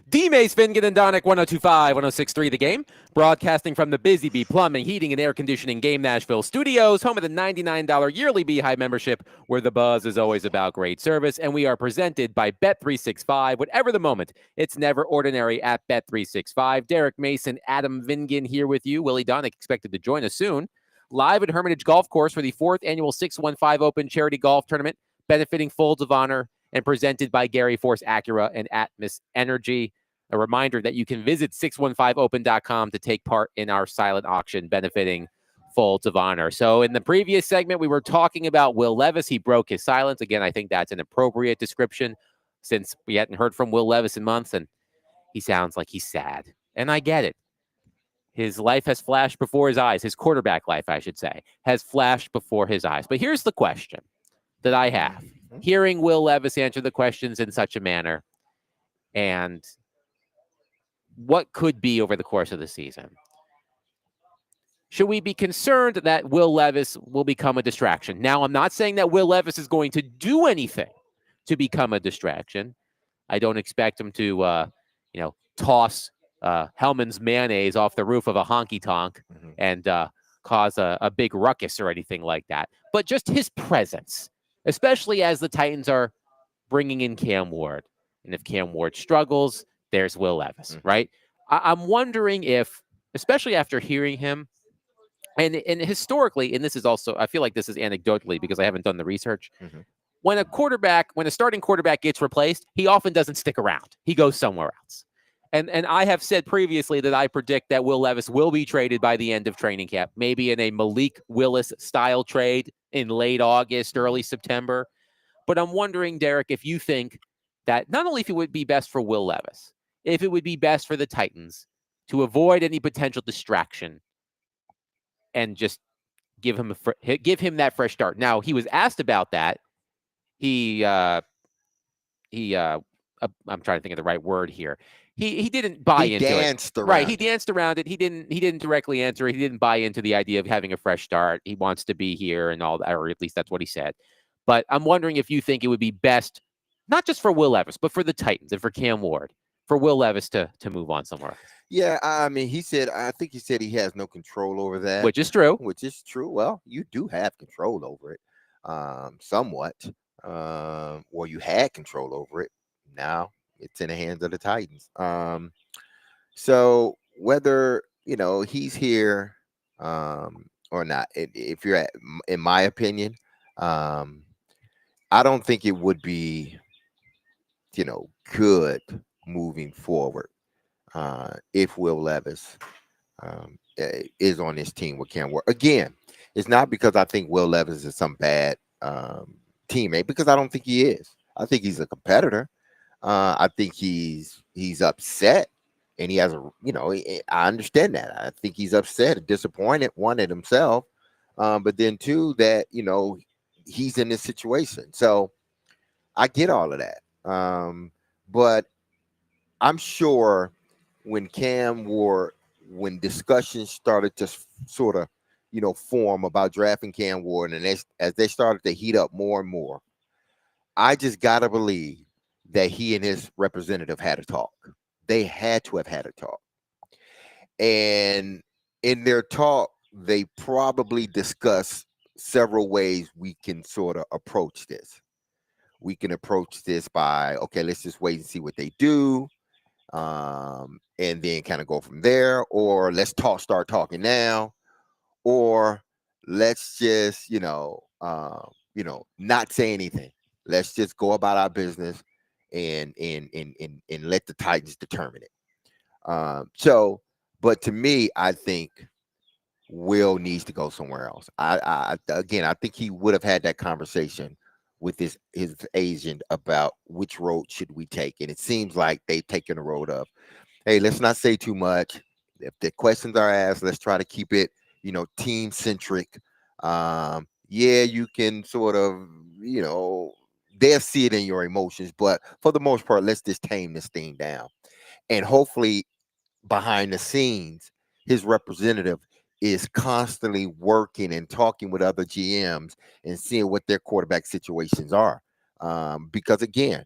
A: D-Mace, Fingan, and Donick, 102.5, 106.3 The Game. Broadcasting from the Busy Bee Plumbing, Heating, and Air Conditioning Game Nashville studios, home of the $99 yearly Beehive membership, where the buzz is always about great service. And we are presented by Bet365. Whatever the moment, it's never ordinary at Bet365. Derek Mason, Adam Vingan here with you. Willie Donick expected to join us soon. Live at Hermitage Golf Course for the 4th annual 615 Open Charity Golf Tournament, benefiting Folds of Honor, and presented by Gary Force Acura and Atmos Energy. A reminder that you can visit 615open.com to take part in our silent auction benefiting Folds of Honor. So in the previous segment, we were talking about Will Levis. He broke his silence. Again, I think that's an appropriate description since we hadn't heard from Will Levis in months, and he sounds like he's sad. And I get it. His life has flashed before his eyes. His quarterback life, I should say, has flashed before his eyes. But here's the question that I have. Hearing Will Levis answer the questions in such a manner, and what could be over the course of the season. Should we be concerned that Will Levis will become a distraction? Now, I'm not saying that Will Levis is going to do anything to become a distraction. I don't expect him to, toss Hellman's mayonnaise off the roof of a honky-tonk and cause a big ruckus or anything like that. But just his presence, especially as the Titans are bringing in Cam Ward. And if Cam Ward struggles, there's Will Levis, right? I'm wondering if, especially after hearing him, and historically, and this is also, I feel like this is anecdotally because I haven't done the research. When a starting quarterback gets replaced, he often doesn't stick around. He goes somewhere else. And I have said previously that I predict that Will Levis will be traded by the end of training camp, maybe in a Malik Willis style trade in late August, early September. But I'm wondering, Derek, if you think that not only if it would be best for Will Levis, if it would be best for the Titans to avoid any potential distraction and just give him that fresh start. Now, he was asked about that. I'm trying to think of the right word here. He didn't buy into it. Right. He danced around it. He didn't directly answer it. He didn't buy into the idea of having a fresh start. He wants to be here and all that, or at least that's what he said. But I'm wondering if you think it would be best, not just for Will Levis, but for the Titans and for Cam Ward, for Will Levis to move on somewhere else.
B: Yeah, I mean, I think he said he has no control over that.
A: Which is true.
B: Well, you do have control over it, somewhat. Or you had control over it. Now it's in the hands of the Titans. So whether, he's here or not, if you're in my opinion, I don't think it would be, good moving forward if Will Levis is on this team with Cam Ward. Again, it's not because I think Will Levis is some bad teammate, because I don't think he is. I think he's a competitor. I think he's upset, and he has I understand that. I think he's upset, disappointed, one at himself, but then two that he's in this situation. So I get all of that. But I'm sure when Cam Ward, when discussions started to sort of, form about drafting Cam Ward, and as they started to heat up more and more, I just gotta believe that he and his representative had a talk. They had to have had a talk. And in their talk, they probably discussed several ways we can sort of approach this. We can approach this by, okay, let's just wait and see what they do, and then kind of go from there, or let's start talking now, or let's just, not say anything. Let's just go about our business and let the Titans determine it. But to me, I think Will needs to go somewhere else. I think he would have had that conversation with his agent about which road should we take. And it seems like they've taken the road of, hey, let's not say too much. If the questions are asked, let's try to keep it, team centric. You can sort of, they'll see it in your emotions, but for the most part, let's just tame this thing down. And hopefully behind the scenes, his representative is constantly working and talking with other GMs and seeing what their quarterback situations are. Because again,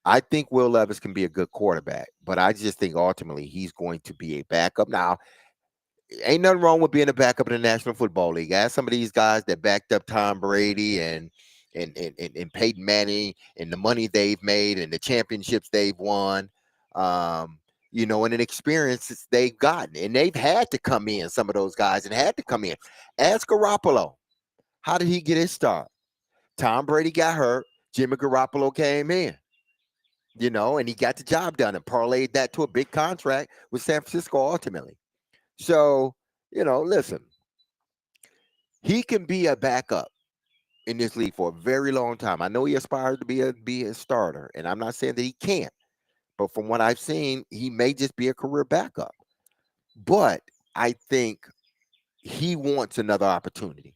B: I think Will Levis can be a good quarterback, but I just think ultimately he's going to be a backup. Now, ain't nothing wrong with being a backup in the National Football League. Ask some of these guys that backed up Tom Brady and Peyton Manning and the money they've made and the championships they've won. And an experience they've gotten. And they've had to come in, some of those guys, and had to come in. Ask Garoppolo, how did he get his start? Tom Brady got hurt. Jimmy Garoppolo came in, and he got the job done and parlayed that to a big contract with San Francisco ultimately. So, listen, he can be a backup in this league for a very long time. I know he aspires to be a starter, and I'm not saying that he can't. But from what I've seen, he may just be a career backup. But I think he wants another opportunity.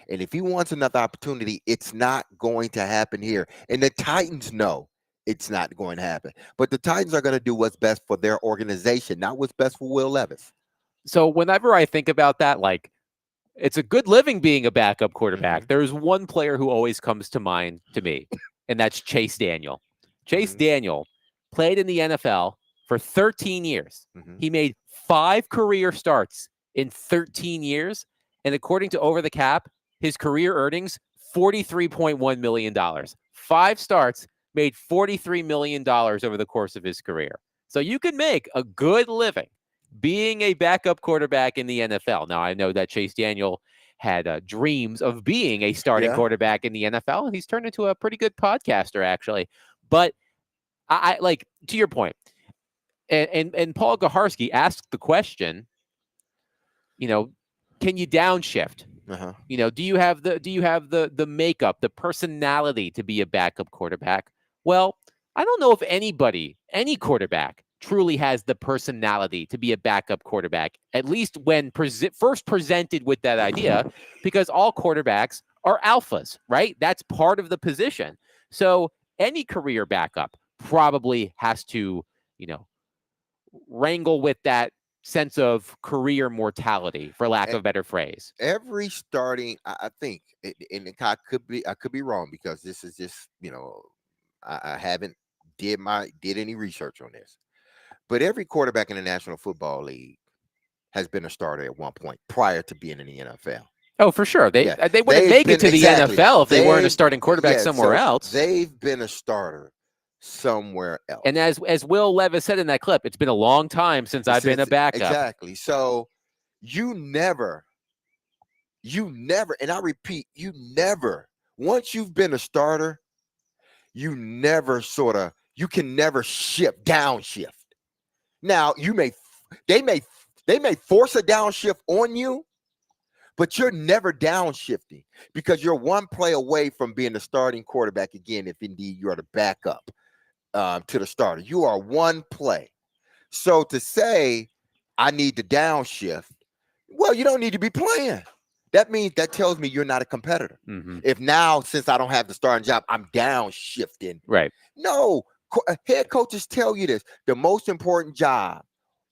B: And if he wants another opportunity, it's not going to happen here. And the Titans know it's not going to happen. But the Titans are going to do what's best for their organization, not what's best for Will Levis.
A: So whenever I think about that, like, it's a good living being a backup quarterback. There's one player who always comes to mind to me, and that's Chase Daniel. Chase Daniel played in the NFL for 13 years. He made 5 career starts in 13 years. And according to Over the Cap, his career earnings, $43.1 million. 5 starts, made $43 million over the course of his career. So you can make a good living being a backup quarterback in the NFL. Now, I know that Chase Daniel had dreams of being a starting quarterback in the NFL, and he's turned into a pretty good podcaster, actually. But I like, to your point, and Paul Gaharski asked the question, can you downshift? Do you have the makeup, the personality to be a backup quarterback? Well, I don't know if any quarterback truly has the personality to be a backup quarterback, at least when first presented with that idea, because all quarterbacks are alphas, right? That's part of the position. So any career backup probably has to, wrangle with that sense of career mortality, for lack of a better phrase.
B: Every starting, I think, and I could be wrong, because this is just, I haven't did any research on this, but every quarterback in the National Football League has been a starter at one point prior to being in the NFL.
A: Oh, for sure. They wouldn't make it to the NFL if they weren't a starting quarterback somewhere else.
B: They've been a starter somewhere else.
A: And as Will Levis said in that clip, it's been a long time since I've been a backup.
B: Exactly. So you never, and I repeat, once you've been a starter, you can never downshift. Now they may force a downshift on you, but you're never downshifting, because you're one play away from being the starting quarterback again, if indeed you are the backup to the starter. You are one play. So to say, I need to downshift, well, you don't need to be playing. That tells me you're not a competitor. If now, since I don't have the starting job, I'm downshifting.
A: Right. No,
B: head coaches tell you this. The most important job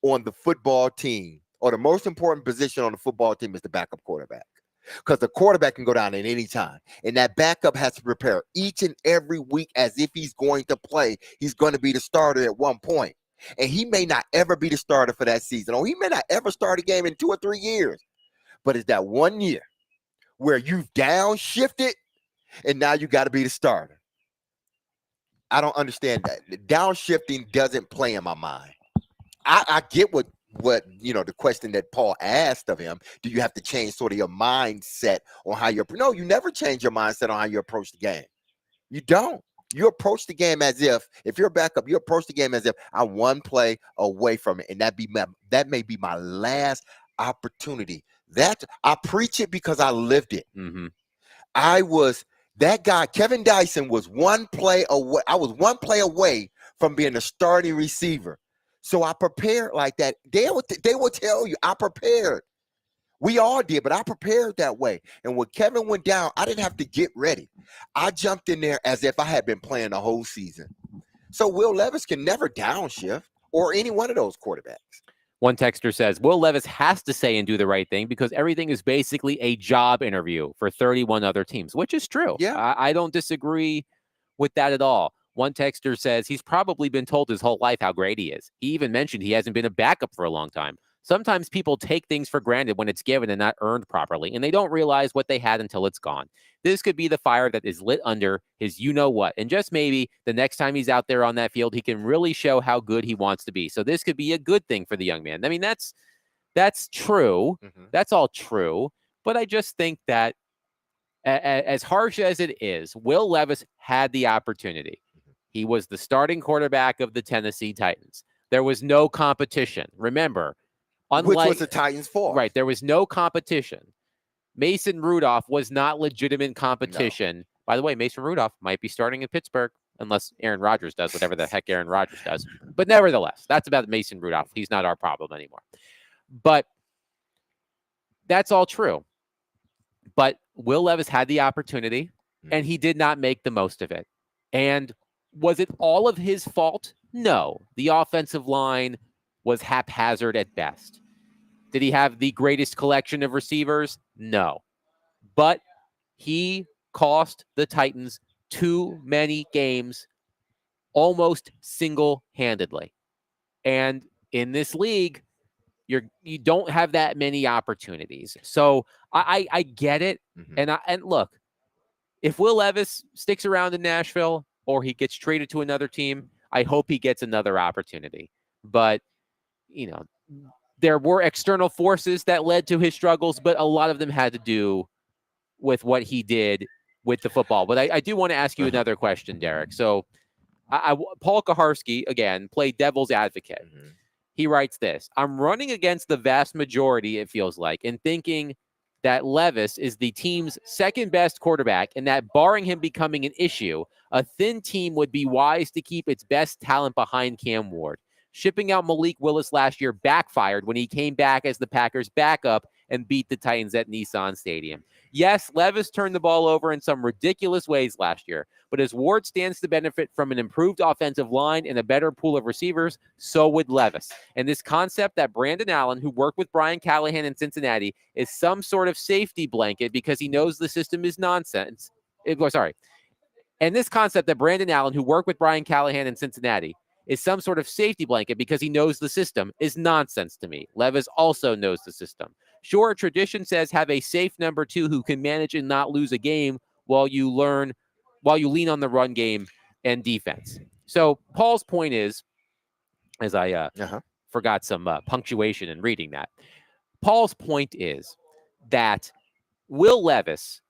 B: on the football team, or the most important position on the football team, is the backup quarterback. Because the quarterback can go down at any time. And that backup has to prepare each and every week as if he's going to play. He's going to be the starter at one point. And he may not ever be the starter for that season, or he may not ever start a game in 2 or 3 years. But it's that 1 year where you've downshifted, and now you got to be the starter. I don't understand that. Downshifting doesn't play in my mind. I get what the question that Paul asked of him. Do you have to change sort of your mindset on how you? No, you never change your mindset on how you approach the game. You don't. You approach the game as if you're a backup, you approach the game as if I'm one play away from it, and that may be my last opportunity. That I preach it because I lived it. I was that guy. Kevin Dyson was one play away. I was one play away from being a starting receiver. So I prepared like that. They will tell you I prepared. We all did, but I prepared that way. And when Kevin went down, I didn't have to get ready. I jumped in there as if I had been playing the whole season. So Will Levis can never downshift, or any one of those quarterbacks.
A: One texter says, Will Levis has to say and do the right thing because everything is basically a job interview for 31 other teams, which is true.
B: Yeah.
A: I don't disagree with that at all. One texter says he's probably been told his whole life how great he is. He even mentioned he hasn't been a backup for a long time. Sometimes people take things for granted when it's given and not earned properly, and they don't realize what they had until it's gone. This could be the fire that is lit under his you-know-what, and just maybe the next time he's out there on that field, he can really show how good he wants to be. So this could be a good thing for the young man. I mean, that's true.
B: Mhm.
A: That's all true. But I just think that as harsh as it is, Will Levis had the opportunity. He was the starting quarterback of the Tennessee Titans. There was no competition. Remember,
B: Which was the Titans' fault.
A: Right. There was no competition. Mason Rudolph was not legitimate competition. No. By the way, Mason Rudolph might be starting in Pittsburgh unless Aaron Rodgers does whatever the heck Aaron Rodgers does. But nevertheless, that's about Mason Rudolph. He's not our problem anymore. But that's all true. But Will Levis had the opportunity, and he did not make the most of it. And was it all of his fault? No. The offensive line was haphazard at best. Did he have the greatest collection of receivers? No. But he cost the Titans too many games almost single-handedly. And in this league, you don't have that many opportunities. So I get it. Mm-hmm. And look, if Will Levis sticks around in Nashville or he gets traded to another team, I hope he gets another opportunity. But, there were external forces that led to his struggles, but a lot of them had to do with what he did with the football. But I do want to ask you another question, Derek. So Paul Kaharski, again, played devil's advocate. Mm-hmm. He writes this: I'm running against the vast majority, it feels like, and thinking that Levis is the team's second best quarterback and that barring him becoming an issue, a thin team would be wise to keep its best talent behind Cam Ward. Shipping out Malik Willis last year backfired when he came back as the Packers' backup and beat the Titans at Nissan Stadium. Yes, Levis turned the ball over in some ridiculous ways last year, but as Ward stands to benefit from an improved offensive line and a better pool of receivers, so would Levis. And this concept that Brandon Allen, who worked with Brian Callahan in Cincinnati, is some sort of safety blanket because he knows the system is nonsense. And this concept that Brandon Allen, who worked with Brian Callahan in Cincinnati, is some sort of safety blanket because he knows the system is nonsense to me. Levis also knows the system. Sure, tradition says have a safe number two who can manage and not lose a game while you lean on the run game and defense. So Paul's point is, as I forgot some punctuation in reading that, Paul's point is that Will Levis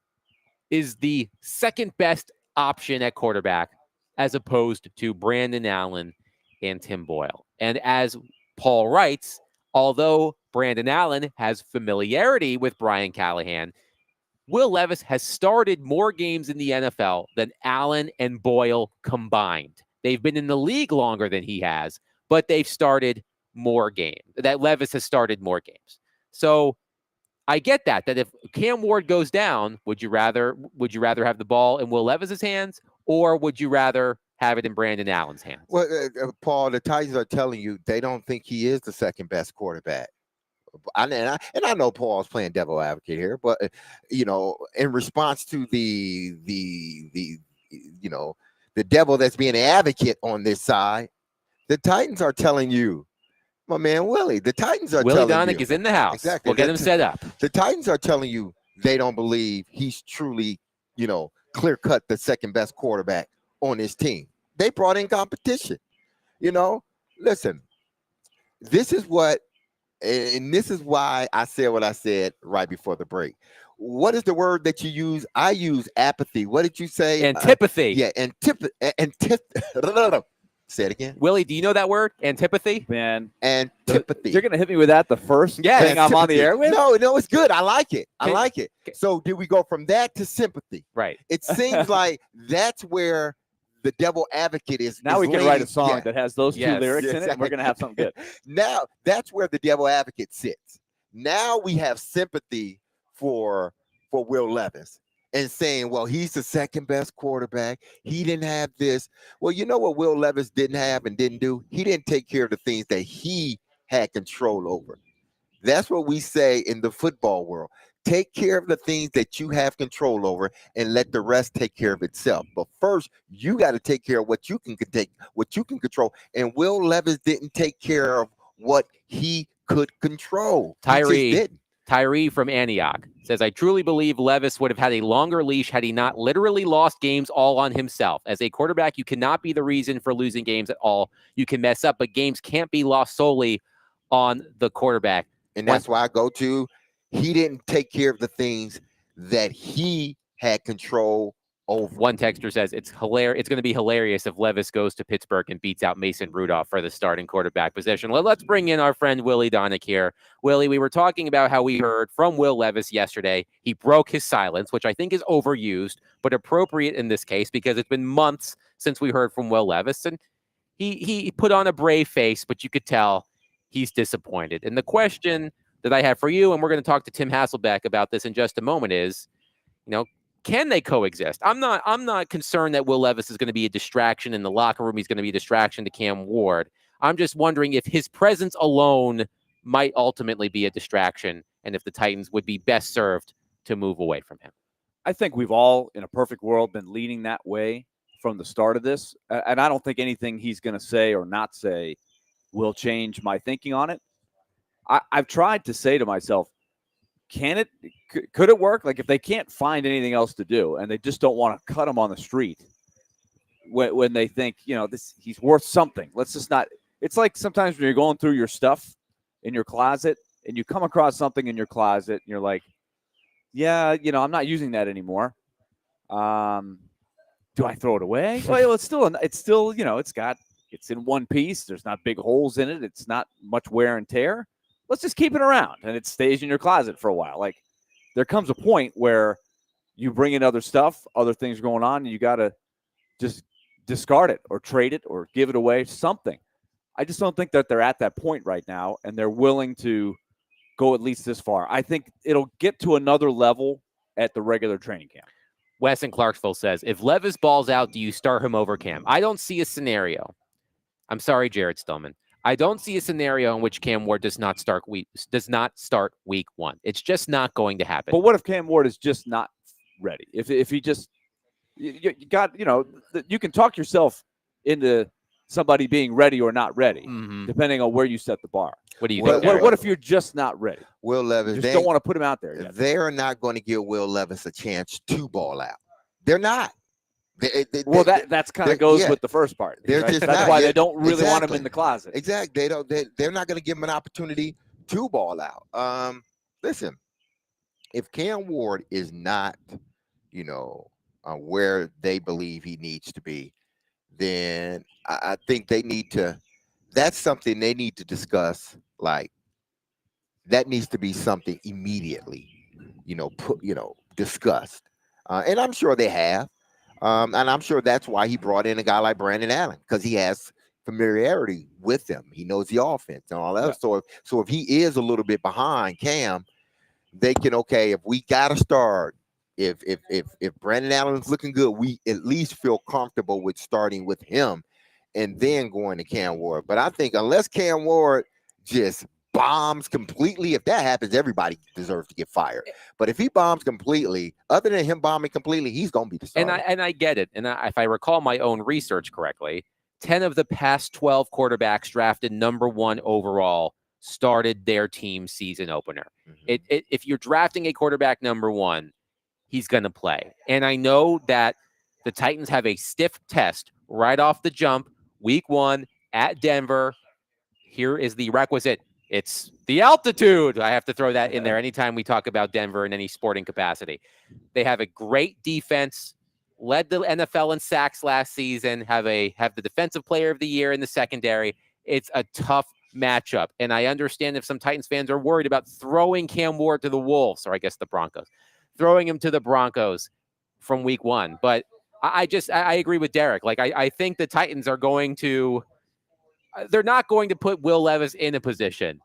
A: is the second best option at quarterback as opposed to Brandon Allen and Tim Boyle. And as Paul writes, although Brandon Allen has familiarity with Brian Callahan, Will Levis has started more games in the NFL than Allen and Boyle combined. They've been in the league longer than he has, but they've started more games. That Levis has started more games. So I get that if Cam Ward goes down, would you rather have the ball in Will Levis's hands, or would you rather have it in Brandon Allen's hands?
B: Well, Paul, the Titans are telling you they don't think he is the second best quarterback. And I know Paul's playing devil advocate here, but in response to the devil that's being an advocate on this side, the Titans are telling you, my man Willie, the Titans are
A: Willie
B: telling
A: Donick
B: you,
A: is in the house.
B: Exactly.
A: We'll get him set up.
B: The Titans are telling you they don't believe he's truly, clear cut the second best quarterback on his team. They brought in competition. Listen, this is why I said what I said right before the break. What is the word that you use? I use apathy. What did you say?
A: Antipathy.
B: Say it again.
A: Willie, do you know that word? Antipathy?
H: Man.
B: Antipathy.
H: You're going to hit me with that the first thing I'm on the air with?
B: No, it's good. I like it. So did we go from that to sympathy?
A: Right.
B: It seems like that's where the devil advocate is.
H: Now we can write a song that has those two lyrics in it, and we're going to have something good.
B: Now, that's where the devil advocate sits. Now we have sympathy for Will Levis and saying, well, he's the second best quarterback. He didn't have this. Well, you know what Will Levis didn't have and didn't do? He didn't take care of the things that he had control over. That's what we say in the football world. Take care of the things that you have control over and let the rest take care of itself. But first, you got to take care of what you can control. And Will Levis didn't take care of what he could control. He just didn't.
A: Tyree from Antioch says, I truly believe Levis would have had a longer leash had he not literally lost games all on himself. As a quarterback, you cannot be the reason for losing games at all. You can mess up, but games can't be lost solely on the quarterback.
B: And that's why I go to, he didn't take care of the things that he had control over.
A: One texter says it's hilarious. It's going to be hilarious if Levis goes to Pittsburgh and beats out Mason Rudolph for the starting quarterback position. Let's bring in our friend Willie Donick here. Willie, we were talking about how we heard from Will Levis yesterday. He broke his silence, which I think is overused, but appropriate in this case because it's been months since we heard from Will Levis. And he put on a brave face, but you could tell he's disappointed. And the question that I have for you, and we're going to talk to Tim Hasselbeck about this in just a moment, is, can they coexist? I'm not concerned that Will Levis is going to be a distraction in the locker room. He's going to be a distraction to Cam Ward. I'm just wondering if his presence alone might ultimately be a distraction and if the Titans would be best served to move away from him.
H: I think we've all, in a perfect world, been leaning that way from the start of this. And I don't think anything he's going to say or not say will change my thinking on it. I've tried to say to myself, could it work? Like if they can't find anything else to do and they just don't want to cut him on the street when they think, he's worth something. Let's just not. It's like sometimes when you're going through your stuff in your closet and you come across something in your closet and you're like, yeah, I'm not using that anymore. Do I throw it away? Well, it's still, it's in one piece. There's not big holes in it. It's not much wear and tear. Let's just keep it around and it stays in your closet for a while. Like there comes a point where you bring in other stuff, other things going on, and you got to just discard it or trade it or give it away, something. I just don't think that they're at that point right now and they're willing to go at least this far. I think it'll get to another level at the regular training camp.
A: Wes in Clarksville says, if Levis balls out, do you start him over Cam? I don't see a scenario. I'm sorry, Jared Stillman. I don't see a scenario in which Cam Ward does not start week one. It's just not going to happen.
H: But what if Cam Ward is just not ready? If he just you can talk yourself into somebody being ready or not ready, depending on where you set the bar.
A: What do you think?
H: What if you're just not ready?
B: Will Levis,
H: you just don't want to put him out there yet.
B: They're not going to give Will Levis a chance to ball out. They're not.
H: That's kind of goes with the first part.
B: Right?
H: That's why they don't really want him in the closet.
B: Exactly. They're not going to give him an opportunity to ball out. Listen, if Cam Ward is not, where they believe he needs to be, then I think they need to. That's something they need to discuss. Like that needs to be something immediately, discussed. And I'm sure they have. And I'm sure that's why he brought in a guy like Brandon Allen, because he has familiarity with him. He knows the offense and all that. Yeah. So if he is a little bit behind Cam, they can, if we got to start, if Brandon Allen's looking good, we at least feel comfortable with starting with him and then going to Cam Ward. But I think unless Cam Ward just bombs completely, if that happens, everybody deserves to get fired. But if he bombs completely, other than him bombing completely, he's going to be the starter.
A: And I get it. And if I recall my own research correctly, 10 of the past 12 quarterbacks drafted number 1 overall started their team season opener. If you're drafting a quarterback number 1, he's going to play. And I know that the Titans have a stiff test right off the jump, week 1 at Denver. Here is the requisite. It's the altitude. I have to throw that in there anytime we talk about Denver in any sporting capacity. They have a great defense, led the NFL in sacks last season, have the defensive player of the year in the secondary. It's a tough matchup. And I understand if some Titans fans are worried about throwing Cam Ward to the Wolves, or I guess the Broncos, throwing him to the Broncos from week 1. But I agree with Derek. Like, I think the Titans are going to, they're not going to put Will Levis in a position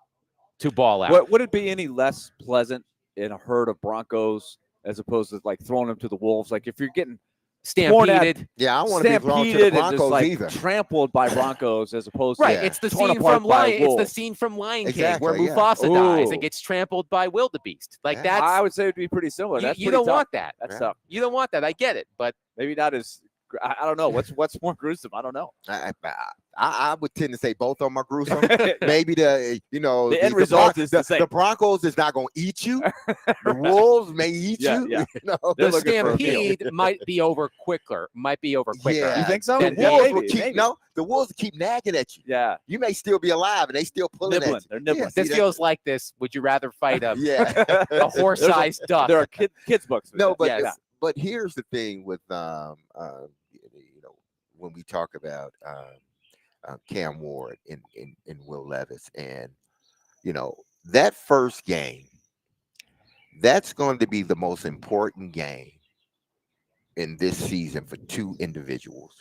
A: to ball out.
H: Would it be any less pleasant in a herd of Broncos as opposed to like throwing them to the Wolves? Like if you're getting
A: stampeded.
B: Yeah, I don't want to be belong to the
H: Stampeded and just
B: Broncos
H: like
B: either.
H: trampled by Broncos as opposed
A: Right,
H: to
B: Yeah.
A: it's the
H: torn
A: scene
H: apart
A: from
H: by
A: Lion. It's the
H: wolves.
A: scene from Lion King
B: Exactly,
A: where
B: yeah.
A: Mufasa dies
H: Ooh.
A: and gets trampled by wildebeest. Like
B: Yeah.
A: that's
H: I would say it'd be pretty similar. That's
A: you
H: pretty
A: don't
H: tough.
A: want that.
H: That's
B: Yeah.
H: tough.
A: You don't want that. I get it, but
H: Maybe not as. I don't know. What's more gruesome? I don't know.
B: I would tend to say both of them are gruesome. Maybe
H: The end result is the same.
B: The Broncos is not going to eat you. The Wolves may eat
H: Yeah,
B: you.
H: yeah.
B: You know?
H: They're
A: the
H: looking for a meal.
A: stampede might be over quicker.
B: Yeah.
H: You think so?
B: The
A: Yeah,
B: Wolves will
H: maybe,
B: keep
H: maybe.
B: the Wolves will keep nagging at you.
H: Yeah,
B: You may still be alive, and they still pulling
H: nibbling.
B: at you.
H: They're nibbling.
B: Yeah, see,
A: This feels like this. Would you rather fight a
B: yeah.
A: horse-sized duck?
H: There are kids books. for
B: No,
H: this.
B: but
A: Yes.
B: but here's the thing with when we talk about Cam Ward and Will Levis, and that first game, that's going to be the most important game in this season for two individuals.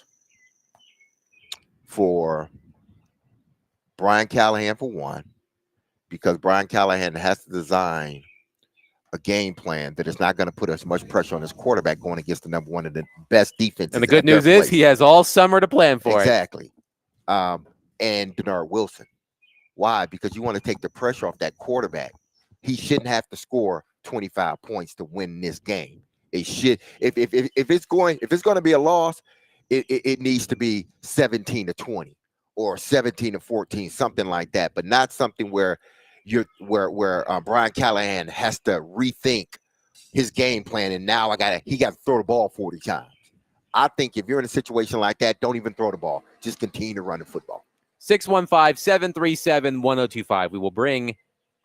B: For Brian Callahan, for one, because Brian Callahan has to design a game plan that is not going to put as much pressure on his quarterback going against the number one of the best defenses.
A: And the good news is he has all summer to plan for it.
B: Exactly. And Denard Wilson. Why? Because you want to take the pressure off that quarterback. He shouldn't have to score 25 points to win this game. It should. If it's going to be a loss, it needs to be 17-20 or 17-14, something like that. But not something where Brian Callahan has to rethink his game plan, and now he got to throw the ball 40 times. I think if you're in a situation like that, don't even throw the ball. Just continue to run the football.
A: 615-737-1025. We will bring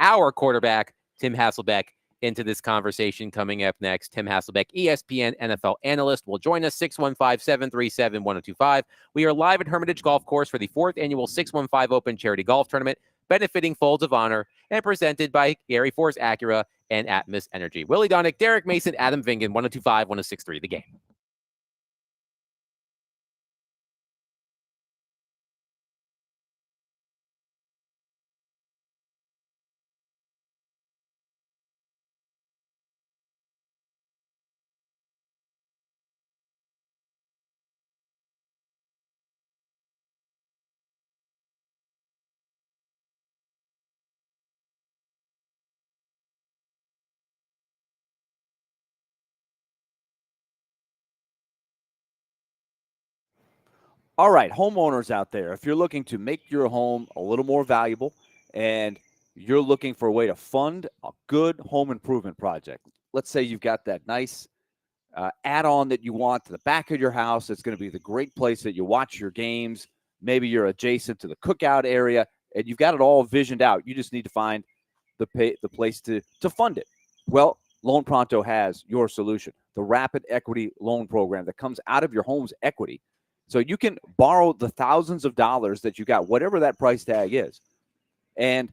A: our quarterback, Tim Hasselbeck, into this conversation coming up next. Tim Hasselbeck, ESPN NFL analyst, will join us. 615-737-1025. We are live at Hermitage Golf Course for the 4th annual 615 Open Charity Golf Tournament, benefiting Folds of Honor, and presented by Gary Force Acura and Atmos Energy. Willie Donick, Derek Mason, Adam Vingan, 1025-1063, The Game.
H: All right, homeowners out there, if you're looking to make your home a little more valuable and you're looking for a way to fund a good home improvement project, let's say you've got that nice add-on that you want to the back of your house. It's going to be the great place that you watch your games. Maybe you're adjacent to the cookout area, and you've got it all visioned out. You just need to find the place to fund it. Well, Loan Pronto has your solution, the Rapid Equity Loan Program that comes out of your home's equity. So you can borrow the thousands of dollars that you got, whatever that price tag is, and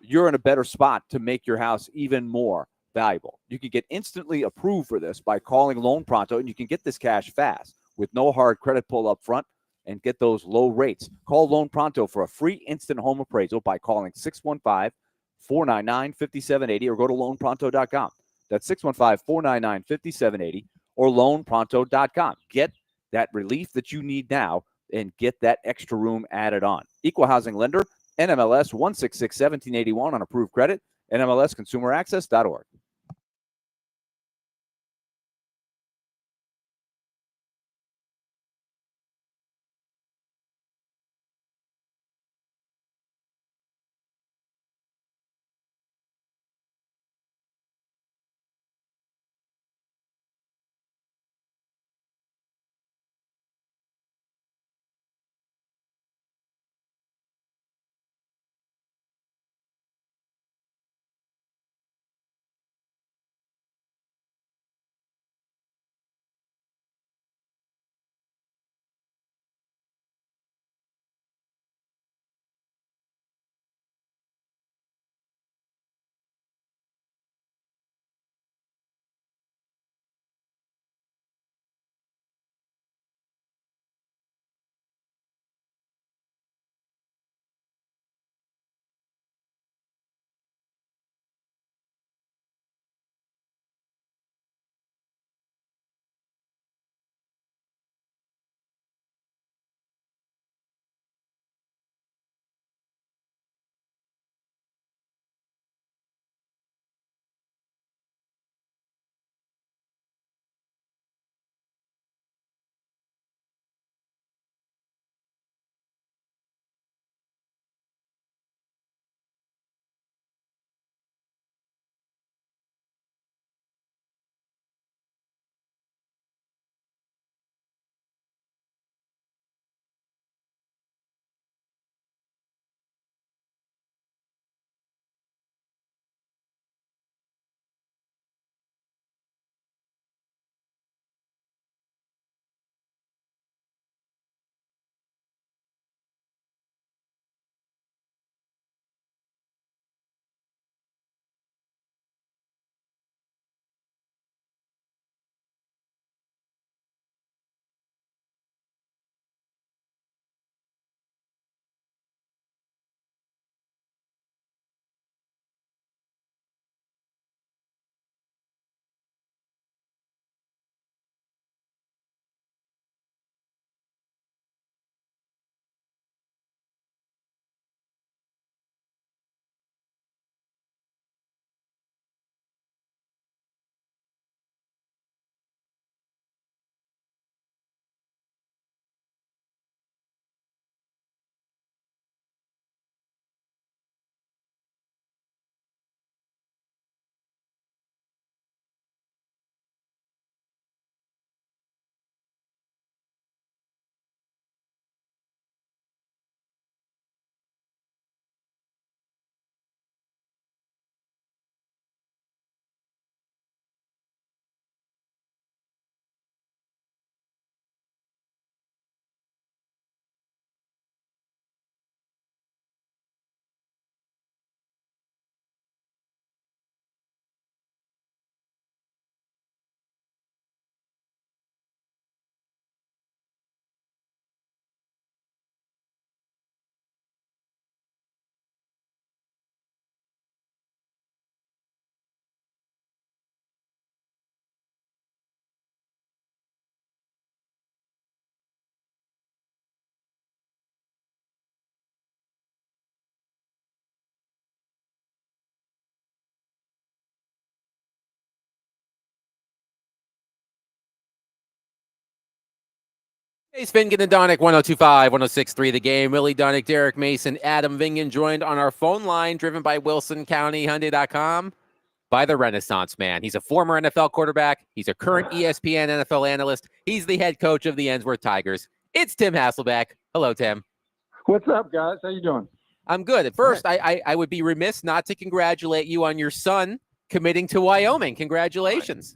H: you're in a better spot to make your house even more valuable. You can get instantly approved for this by calling Loan Pronto, and you can get this cash fast with no hard credit pull up front and get those low rates. Call Loan Pronto for a free instant home appraisal by calling 615-499-5780 or go to loanpronto.com. That's 615-499-5780 or loanpronto.com. Get that relief that you need now and get that extra room added on. Equal housing lender, NMLS 166-1781 on approved credit, NMLSconsumeraccess.org.
A: Hey, Spin and Donick, 1025, 1063 The Game. Willie Donick, Derek Mason, Adam Vingan joined on our phone line, driven by WilsonCountyHyundai.com, by the Renaissance Man. He's a former NFL quarterback. He's a current ESPN NFL analyst. He's the head coach of the Ensworth Tigers. It's Tim Hasselbeck. Hello, Tim.
I: What's up, guys? How you doing?
A: I'm good. At first, I would be remiss not to congratulate you on your son committing to Wyoming. Congratulations.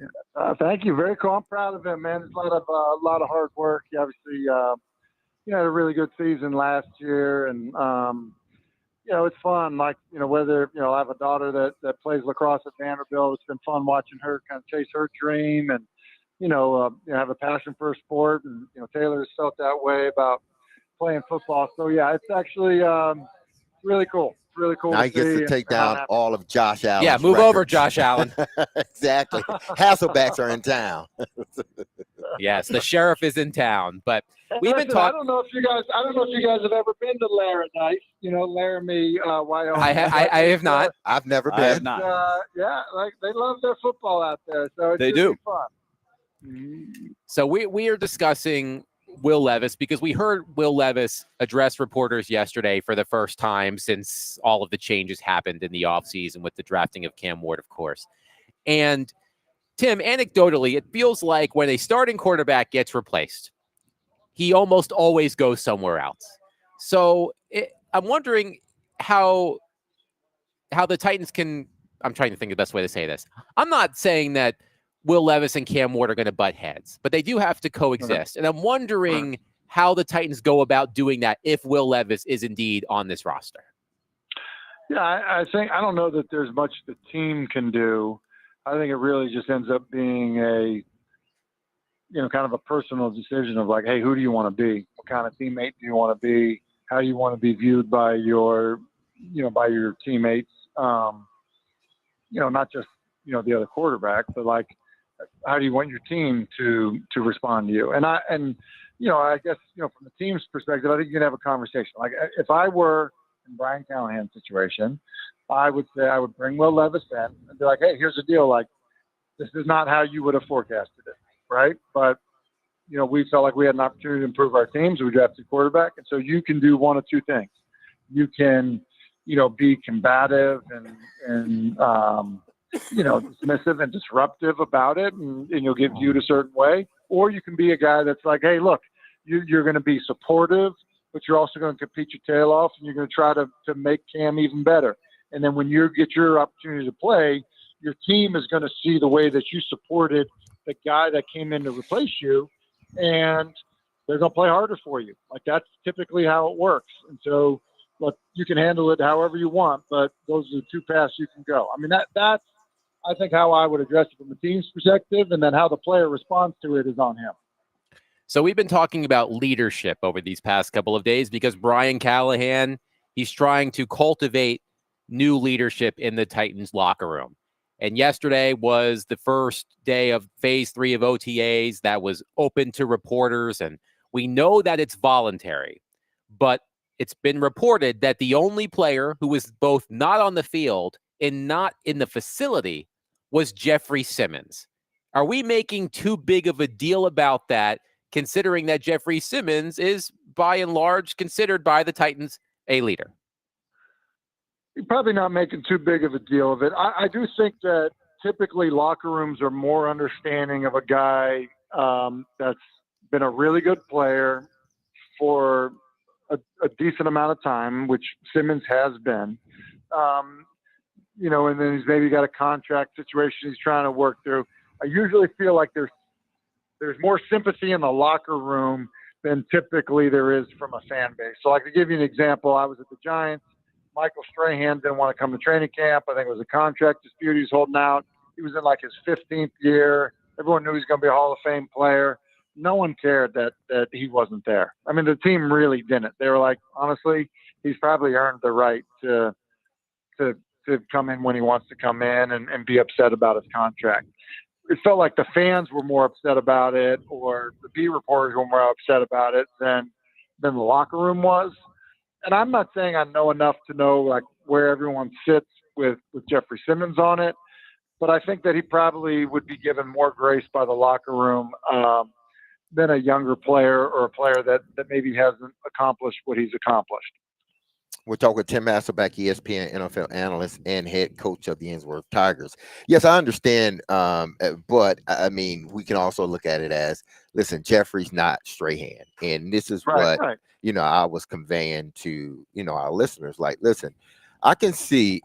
I: Thank you. Very cool. I'm proud of him, man. It's a lot of hard work. He obviously, had a really good season last year, and it's fun. Like, whether I have a daughter that plays lacrosse at Vanderbilt. It's been fun watching her kind of chase her dream, and have a passion for a sport. And Taylor has felt that way about playing football. So yeah, it's actually really cool. Really cool.
B: Now he gets to take down all of Josh Allen.
A: Yeah, move over, Josh Allen.
B: Exactly. Hasselbacks are in town.
A: Yes, the sheriff is in town. But we've been talking.
I: I don't know if you guys have ever been to Laramie. Laramie, Wyoming.
A: I have not.
B: I've never been.
H: I have not.
I: Like they love their football out there, so it's
H: They do.
I: fun.
A: So we are discussing Will Levis because we heard Will Levis address reporters yesterday for the first time since all of the changes happened in the offseason with the drafting of Cam Ward, of course. And Tim, anecdotally, it feels like when a starting quarterback gets replaced, he almost always goes somewhere else. So I'm wondering how the Titans can, I'm trying to think of the best way to say this. I'm not saying that Will Levis and Cam Ward are going to butt heads, but they do have to coexist. And I'm wondering how the Titans go about doing that if Will Levis is indeed on this roster.
I: Yeah, I think I don't know that there's much the team can do. I think it really just ends up being a, kind of a personal decision of like, hey, who do you want to be? What kind of teammate do you want to be? How do you want to be viewed by your teammates? Not just, the other quarterback, but like, how do you want your team to respond to you? And I guess, from the team's perspective, I think you can have a conversation. Like if I were in Brian Callahan's situation, I would say I would bring Will Levis in and be like, hey, here's the deal. Like, this is not how you would have forecasted it, right? But, we felt like we had an opportunity to improve our teams. We drafted a quarterback. And so you can do one of two things. You can, be combative and dismissive and disruptive about it, and you'll get viewed a certain way. Or you can be a guy that's like, hey, look, you're going to be supportive, but you're also going to compete your tail off, and you're going to try to make Cam even better. And then when you get your opportunity to play, your team is going to see the way that you supported the guy that came in to replace you, and they're going to play harder for you. Like, that's typically how it works. And so, look, you can handle it however you want, but those are the two paths you can go. I mean, that's, I think, how I would address it from the team's perspective, and then how the player responds to it is on him.
A: So we've been talking about leadership over these past couple of days because Brian Callahan, he's trying to cultivate new leadership in the Titans locker room. And yesterday was the first day of phase 3 of OTAs that was open to reporters. And we know that it's voluntary, but it's been reported that the only player who was both not on the field and not in the facility was Jeffery Simmons. Are we making too big of a deal about that, considering that Jeffery Simmons is, by and large, considered by the Titans a leader?
I: You're probably not making too big of a deal of it. I do think that typically locker rooms are more understanding of a guy that's been a really good player for a decent amount of time, which Simmons has been. And then he's maybe got a contract situation he's trying to work through. I usually feel like there's more sympathy in the locker room than typically there is from a fan base. So, like, to give you an example, I was at the Giants. Michael Strahan didn't want to come to training camp. I think it was a contract dispute he was holding out. He was in like his 15th year. Everyone knew he was going to be a Hall of Fame player. No one cared that he wasn't there. I mean, the team really didn't. They were like, honestly, he's probably earned the right to come in when he wants to come in and be upset about his contract. It felt like the fans were more upset about it, or the beat reporters were more upset about it than the locker room was. And I'm not saying I know enough to know like where everyone sits with Jeffery Simmons on it, but I think that he probably would be given more grace by the locker room, than a younger player or a player that maybe hasn't accomplished what he's accomplished.
B: We're talking with Tim Hasselbeck, ESPN NFL analyst and head coach of the Ainsworth Tigers. Yes, I understand, but I mean, we can also look at it as, listen, Jeffrey's not Strahan, and this is what I was conveying to our listeners. Like, listen, I can see,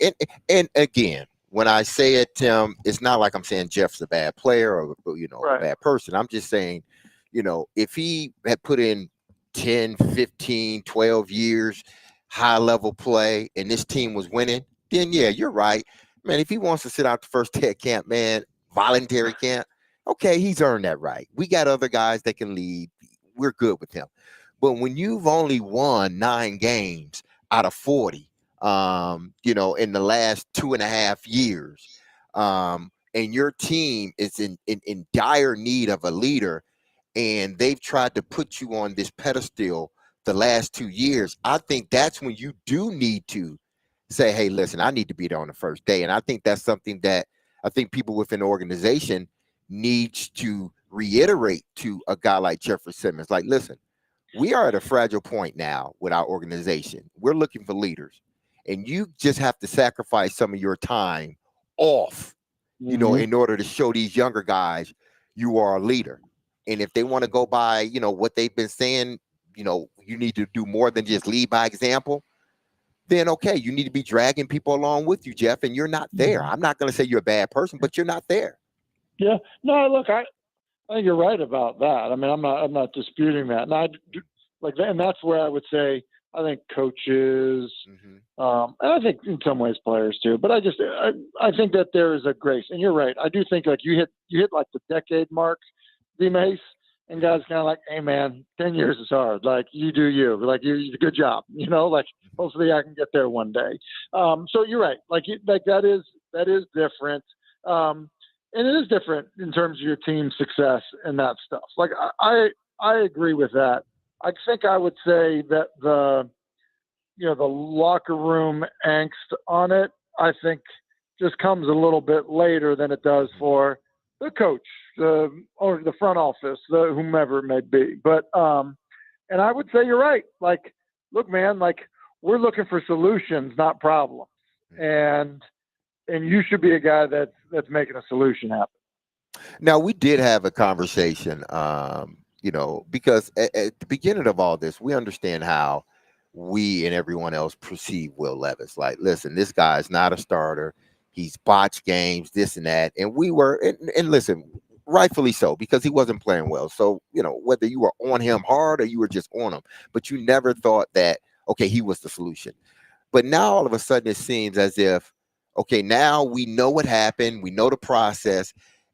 B: and again, when I say it, Tim, it's not like I'm saying Jeff's a bad player or a bad person. I'm just saying, if he had put in 10, 15, 12 years high level play and this team was winning, then yeah, you're right, man. If he wants to sit out the first day of camp, man, voluntary camp, okay, he's earned that right. We got other guys that can lead. We're good with him. But when you've only won 9 games out of 40, in the last 2.5 years, and your team is in dire need of a leader, and they've tried to put you on this pedestal the last 2 years, I think that's when you do need to say, hey, listen, I need to be there on the first day. And I think that's something that I think people within the organization needs to reiterate to a guy like Jeffery Simmons. Like, listen, we are at a fragile point now with our organization. We're looking for leaders. And you just have to sacrifice some of your time off, in order to show these younger guys you are a leader. And if they want to go by, what they've been saying, you need to do more than just lead by example, then okay, you need to be dragging people along with you, Jeff, and you're not there. I'm not going to say you're a bad person, but you're not there.
I: Yeah. No, look, I think you're right about that. I mean, I'm not disputing that. And and that's where I would say I think coaches, and I think in some ways players too, but I think that there is a grace, and you're right. I do think like you hit like the decade mark, D-Mace, and guys kind of like, hey man, 10 years is hard. Like you do you, like you did a good job, like hopefully I can get there one day. So you're right. Like that is different. And it is different in terms of your team's success and that stuff. Like I agree with that. I think I would say that the locker room angst on it, I think just comes a little bit later than it does for the coach, or the front office, whomever it may be. But, and I would say you're right. Like, look, man, like we're looking for solutions, not problems. And you should be a guy that's making a solution happen.
B: Now, we did have a conversation, because at the beginning of all this, we understand how we and everyone else perceive Will Levis. Like, listen, this guy is not a starter. He's botched games, this and that. And we were, and listen, rightfully so, because he wasn't playing well. So, whether you were on him hard or you were just on him, but you never thought that, okay, he was the solution. But now all of a sudden it seems as if, okay, now we know what happened. We know the process.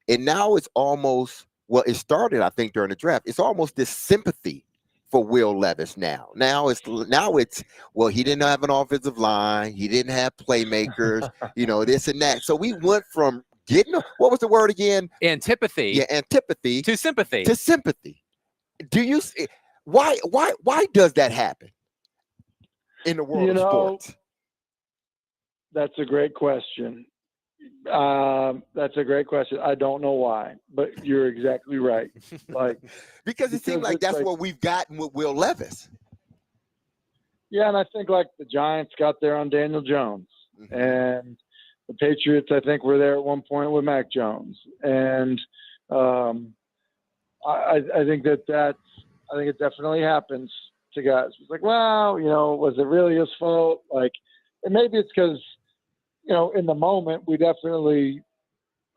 B: And now it's almost, well, it started, I think, during the draft. It's almost this sympathy for Will Levis now. Now it's well, he didn't have an offensive line. He didn't have playmakers, this and that. So we went from getting, what was the word again?
A: Antipathy.
B: Yeah, antipathy.
A: To sympathy.
B: To sympathy. Do you, why does that happen in the world of sports?
I: That's a great question. That's a great question. I don't know why, but you're exactly right. Like
B: because it seems like that's what we've gotten with Will Levis.
I: Yeah, and I think like the Giants got there on Daniel Jones, and the Patriots, I think, were there at one point with Mac Jones, and I think I think it definitely happens to guys. It's like, well, was it really his fault? Like, and maybe it's because, in the moment, we definitely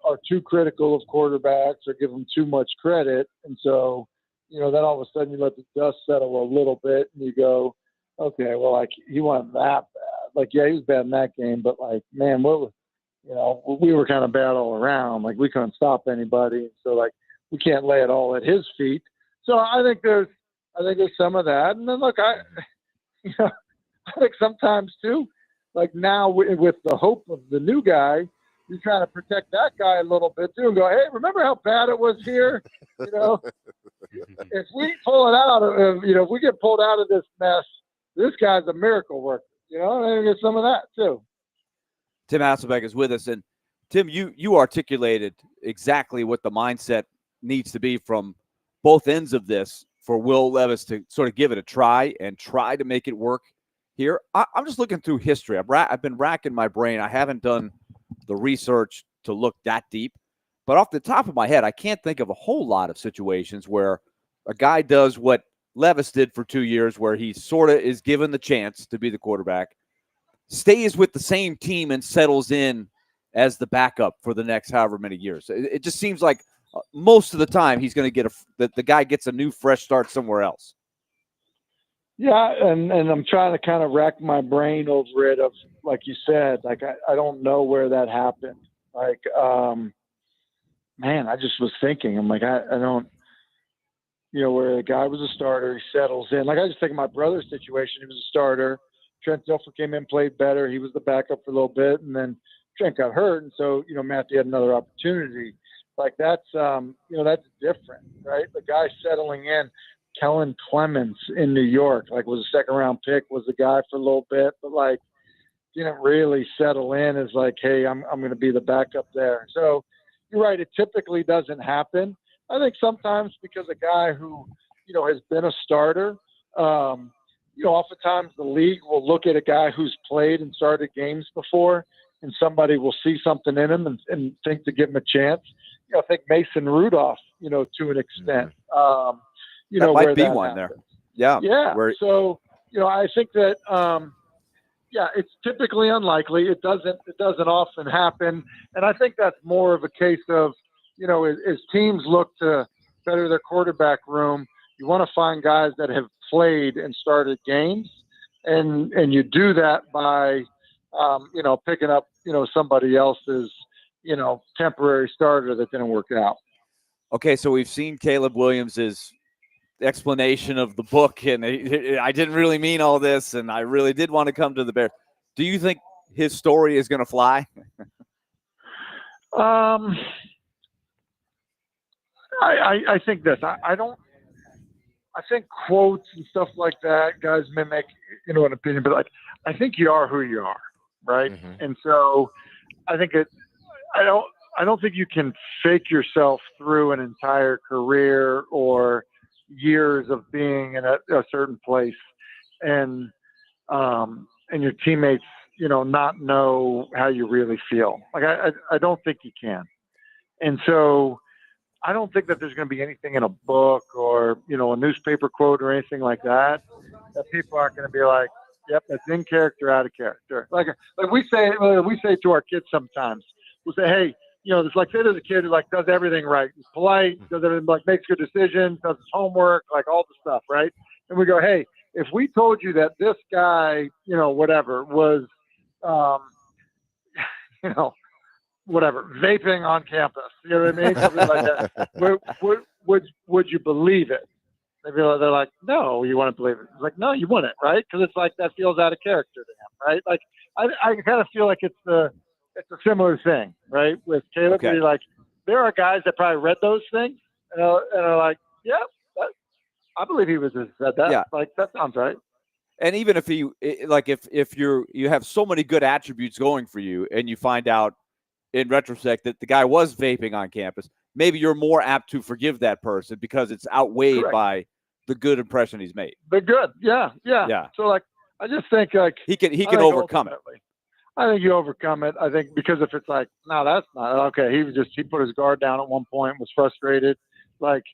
I: are too critical of quarterbacks or give them too much credit. And so, then all of a sudden you let the dust settle a little bit and you go, okay, well, like he wasn't that bad. Like, yeah, he was bad in that game, but like, man, we were kind of bad all around. Like we couldn't stop anybody. So like, we can't lay it all at his feet. So I think there's some of that. And then look, I think sometimes too, like now with the hope of the new guy, you're trying to protect that guy a little bit too and go, hey, remember how bad it was here? If we pull it out of, if we get pulled out of this mess, this guy's a miracle worker. And get some of that too.
H: Tim Hasselbeck is with us. And Tim, you articulated exactly what the mindset needs to be from both ends of this for Will Levis to sort of give it a try and try to make it work here. I'm just looking through history. I've been racking my brain. I haven't done the research to look that deep. But off the top of my head, I can't think of a whole lot of situations where a guy does what Levis did for 2 years, where he sort of is given the chance to be the quarterback, stays with the same team and settles in as the backup for the next however many years. It just seems like most of the time he's going to get the guy gets a new fresh start somewhere else.
I: Yeah, and I'm trying to kind of rack my brain over it of, like you said, like I don't know where that happened. Like, man, I just was thinking, I'm like, I don't, where the guy was a starter, he settles in. Like, I just think of my brother's situation. He was a starter. Trent Dilfer came in, played better. He was the backup for a little bit, and then Trent got hurt, and so, Matthew had another opportunity. Like, that's different, right? The guy settling in, Kellen Clemens in New York, like, was a second-round pick, was the guy for a little bit, but, like, didn't really settle in as, like, hey, I'm going to be the backup there. So you're right, it typically doesn't happen. I think sometimes because a guy who, has been a starter, oftentimes the league will look at a guy who's played and started games before, and somebody will see something in him and think to give him a chance. I think Mason Rudolph, to an extent,
H: that might be
I: that
H: one
I: happens.
H: there.
I: Yeah.
H: Where,
I: so, I think that, it's typically unlikely. It doesn't often happen. And I think that's more of a case of, as teams look to better their quarterback room, you want to find guys that have played and started games. And you do that by, picking up, somebody else's, temporary starter that didn't work out.
H: Okay, so we've seen Caleb Williams' explanation of the book, and I didn't really mean all this, and I really did want to come to the Bears. Do you think his story is going to fly?
I: I think this. I think quotes and stuff like that, guys mimic, an opinion, but, like, I think you are who you are, right?
B: Mhm.
I: And so I think I don't think you can fake yourself through an entire career or years of being in a certain place and your teammates, not know how you really feel. Like, I don't think you can. And so I don't think that there's going to be anything in a book or, a newspaper quote or anything like that people aren't going to be like, yep, that's in character, out of character. Like we say to our kids sometimes, we'll say, hey, it's like, say there's a kid who, like, does everything right. He's polite, does everything, like, makes good decisions, does his homework, like, all the stuff, right? And we go, hey, if we told you that this guy, whatever, was, whatever, vaping on campus, you know what I mean? Something like that. Would you believe it? They're like, no, you wouldn't believe it. It's like, no, you wouldn't, right? Because it's like, that feels out of character to him, right? Like, I kind of feel like it's a similar thing, right? With Caleb,
H: Okay.
I: where you're like, there are guys that probably read those things and are like, yeah, I believe he was said that.
H: Yeah.
I: Like, that sounds right.
H: And even if if you have so many good attributes going for you, and you find out in retrospect that the guy was vaping on campus, maybe you're more apt to forgive that person because it's outweighed
I: Correct.
H: by the good impression he's made.
I: The good, yeah. So, like, I just think, like,
H: He can overcome it.
I: I think you overcome it. I think because if it's like, no, that's not okay. He put his guard down at one point, was frustrated. Like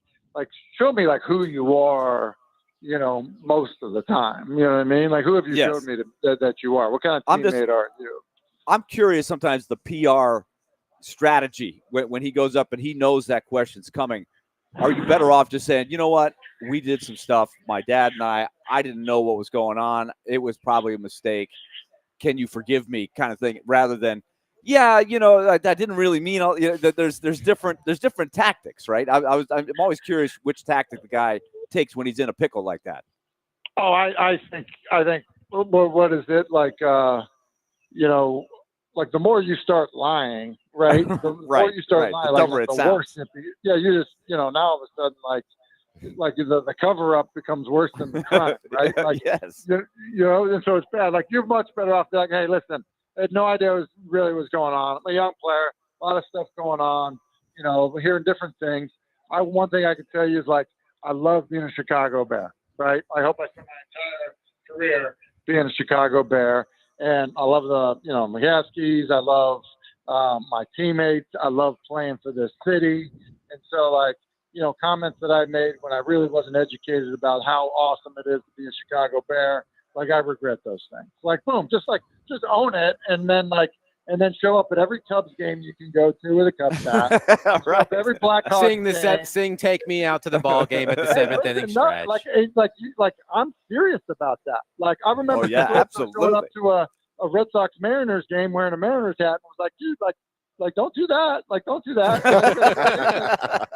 I: show me, like, who you are, most of the time. You know what I mean? Like, who have you showed me that you are? What kind of teammate are you?
H: I'm curious sometimes the PR strategy when he goes up and he knows that question's coming. Are you better off just saying, you know what, we did some stuff, my dad and I didn't know what was going on. It was probably a mistake. Can you forgive me, kind of thing, rather than, I didn't really mean all. There's different tactics, right? I'm always curious which tactic the guy takes when he's in a pickle like that.
I: Oh, I think. What is it like? Like, the more you start lying, right? The more you start lying,
H: the dumber it
I: the
H: sounds.
I: worse. You just, now all of a sudden, like the cover up becomes worse than the crime, right? Like,
H: yes.
I: And so it's bad. Like, you're much better off being like, hey, listen, I had no idea what was going on. I'm a young player, a lot of stuff going on. We're hearing different things. One thing I can tell you is, like, I love being a Chicago Bear, right? I hope I spend my entire career being a Chicago Bear. And I love the, McCaskies. I love my teammates. I love playing for this city. And so, like, comments that I made when I really wasn't educated about how awesome it is to be a Chicago Bear, like, I regret those things. Like, boom, just own it. And then show up at every Cubs game you can go to with a Cubs hat. Show up at every Blackhawks
A: Sing "Take Me Out to the Ball Game" at the seventh inning stretch.
I: I'm serious about that. Like, I remember
H: absolutely
I: going up to a Red Sox Mariners game wearing a Mariners hat and was like, dude, like don't do that. Like, don't do that. Don't do that.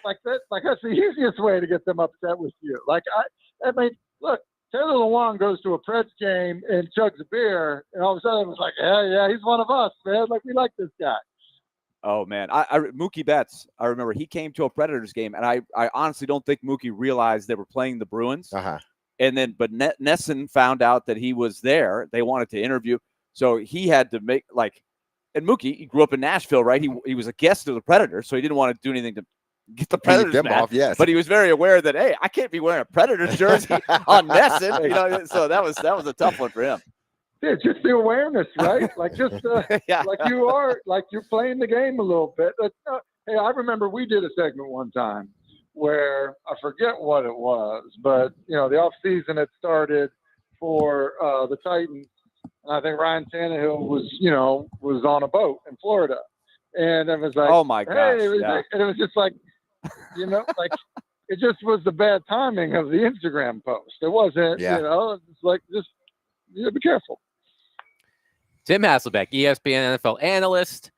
I: Like that. Like, that's the easiest way to get them upset with you. Like, I mean, look, Taylor Lewan goes to a Preds game and chugs a beer, and all of a sudden it was like, yeah, he's one of us, man. Like, we like this guy.
H: Oh, man. Mookie Betts, I remember he came to a Predators game, and I honestly don't think Mookie realized they were playing the Bruins.
B: Uh-huh.
H: And then, but Nesson found out that he was there. They wanted to interview. So he had to make, and Mookie, he grew up in Nashville, right? He was a guest of the Predators, so he didn't want to do anything to get the Predators
B: them
H: mad.
B: off, yes.
H: But he was very aware that, hey, I can't be wearing a Predators jersey on Nesson. So that was a tough one for him.
I: Yeah, just the awareness, right? Like, just like you're playing the game a little bit. Hey, I remember we did a segment one time where I forget what it was, but the off season had started for the Titans, and I think Ryan Tannehill was on a boat in Florida, and it was like,
H: oh my gosh,
I: hey, and it was just like, like, it just was the bad timing of the Instagram post. It wasn't, it's like, just be careful.
A: Tim Hasselbeck, ESPN NFL analyst,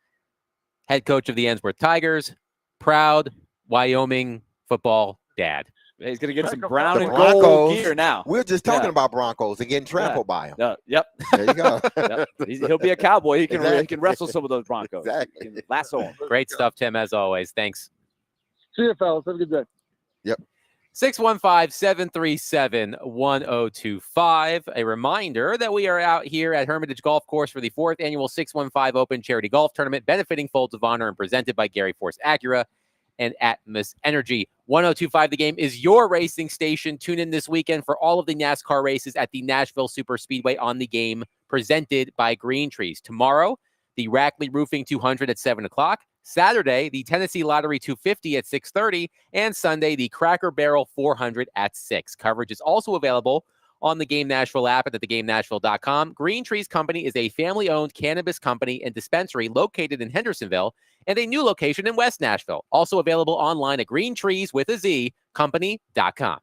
A: head coach of the Ensworth Tigers, proud Wyoming football dad.
H: He's going to get some brown and
B: Broncos,
H: gold gear now.
B: We're just talking about Broncos and getting trampled by them.
H: Yep.
B: There you go.
H: Yep. He'll be a cowboy. He can
B: Exactly.
H: he can wrestle some of those Broncos.
B: Exactly.
H: He can lasso them.
A: Great stuff, Tim, as always. Thanks.
I: See you, fellas. Have a good day.
B: Yep.
A: 615-737-1025. A reminder that we are out here at Hermitage Golf Course for the 4th annual 615 Open Charity Golf Tournament, benefiting Folds of Honor and presented by Gary Force Acura and Atmos Energy. 1025 The Game is your racing station. Tune in this weekend for all of the NASCAR races at the Nashville Super Speedway on The Game, presented by Green Trees. Tomorrow, the Rackley Roofing 200 at 7 o'clock. Saturday, the Tennessee Lottery 250 at 6:30, and Sunday, the Cracker Barrel 400 at 6. Coverage is also available on the Game Nashville app and at thegamenashville.com. Green Trees Company is a family-owned cannabis company and dispensary located in Hendersonville and a new location in West Nashville. Also available online at greentreeswithaz company.com.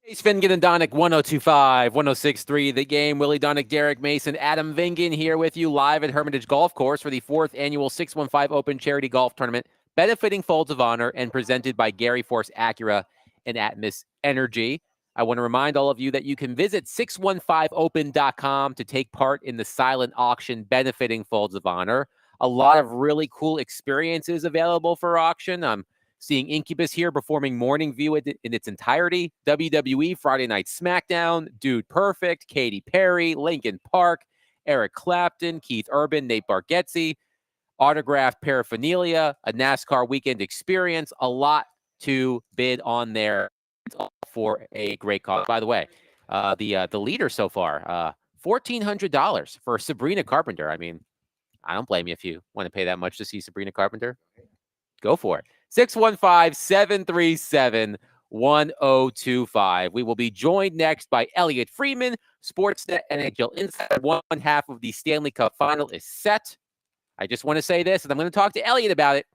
A: Chase Fingan and Donick 1025, 1063. The Game. Willie Donick, Derek Mason, Adam Vingan here with you live at Hermitage Golf Course for the 4th annual 615 Open Charity Golf Tournament, benefiting Folds of Honor and presented by Gary Force Acura and Atmos Energy. I want to remind all of you that you can visit 615open.com to take part in the silent auction benefiting Folds of Honor. A lot of really cool experiences available for auction. Seeing Incubus here performing Morning View in its entirety, WWE Friday Night SmackDown, Dude Perfect, Katy Perry, Linkin Park, Eric Clapton, Keith Urban, Nate Bargatze, autographed paraphernalia, a NASCAR weekend experience, a lot to bid on there for a great cause. By the way, the leader so far, $1,400 for Sabrina Carpenter. I mean, I don't blame you if you want to pay that much to see Sabrina Carpenter. Go for it. 615-737-1025. We will be joined next by Elliot Freeman, Sportsnet NHL Insider. One half of the Stanley Cup final is set. I just want to say this, and I'm going to talk to Elliot about it.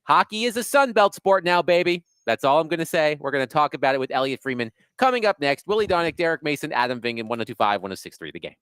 A: Hockey is a Sunbelt sport now, baby. That's all I'm going to say. We're going to talk about it with Elliot Freeman. Coming up next, Willie Donick, Derek Mason, Adam Vingan, 1025, 1063, The Game.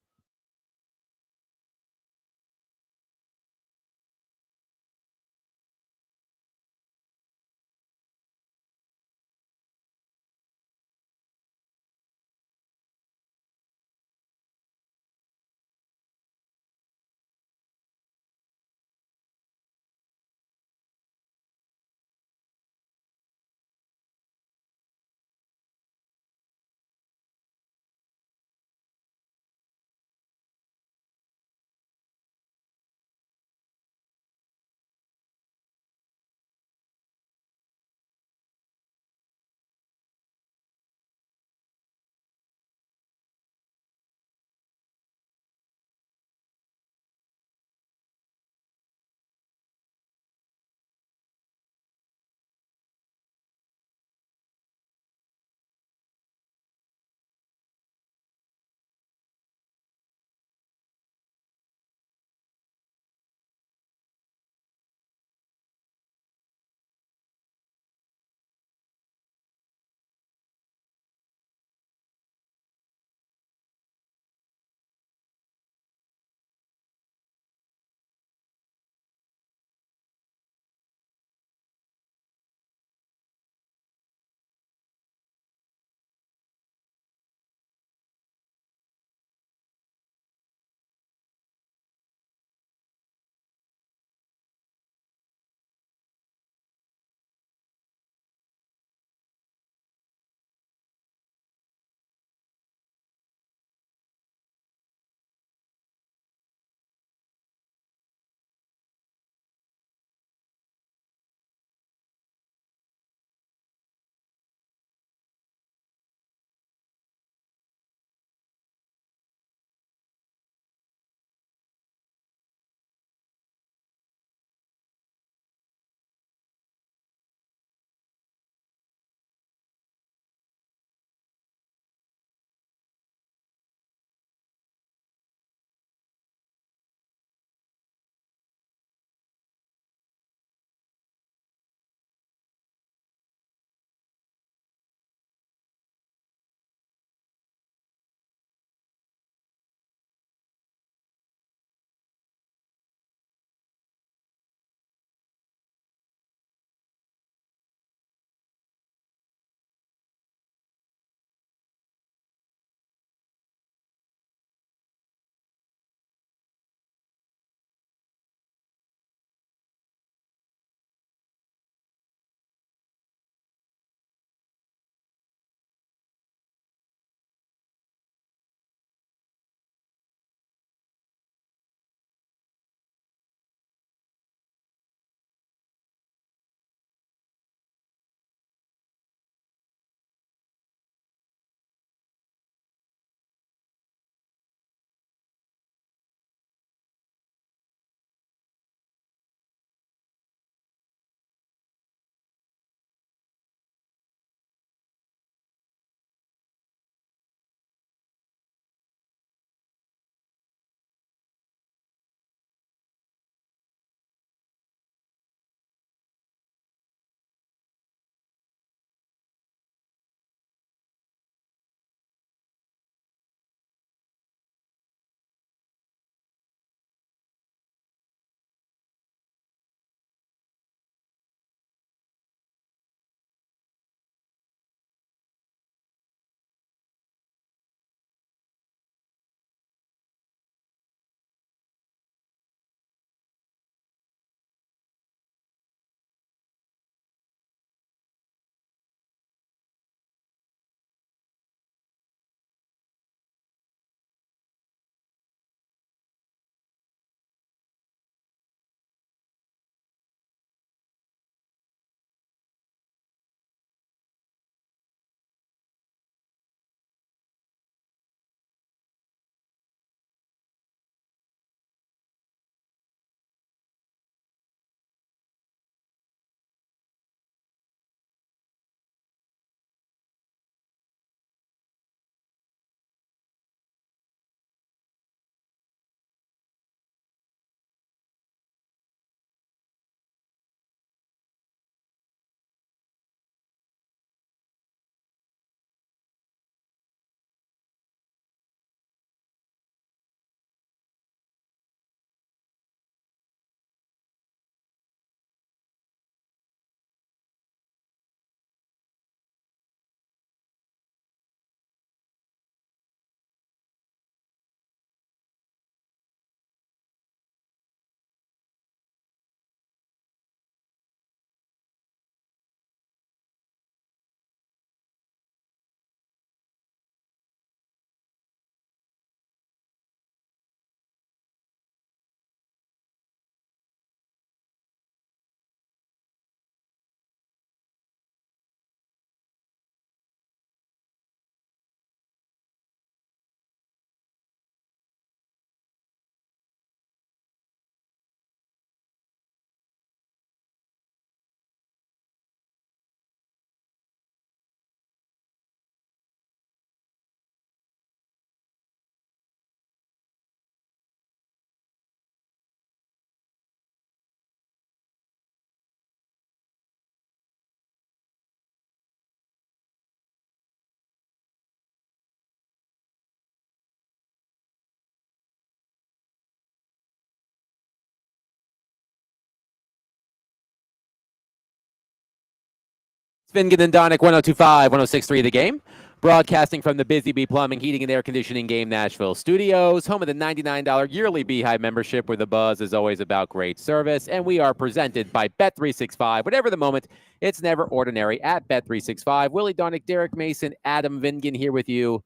A: Fingan and Donick, 102.5, 106.3 The Game. Broadcasting from the Busy Bee Plumbing, Heating, and Air Conditioning Game Nashville studios, home of the $99 yearly Beehive membership, where the buzz is always about great service. And we are presented by Bet365. Whatever the moment, it's never ordinary at Bet365. Willie Donick, Derek Mason, Adam Vingan here with you.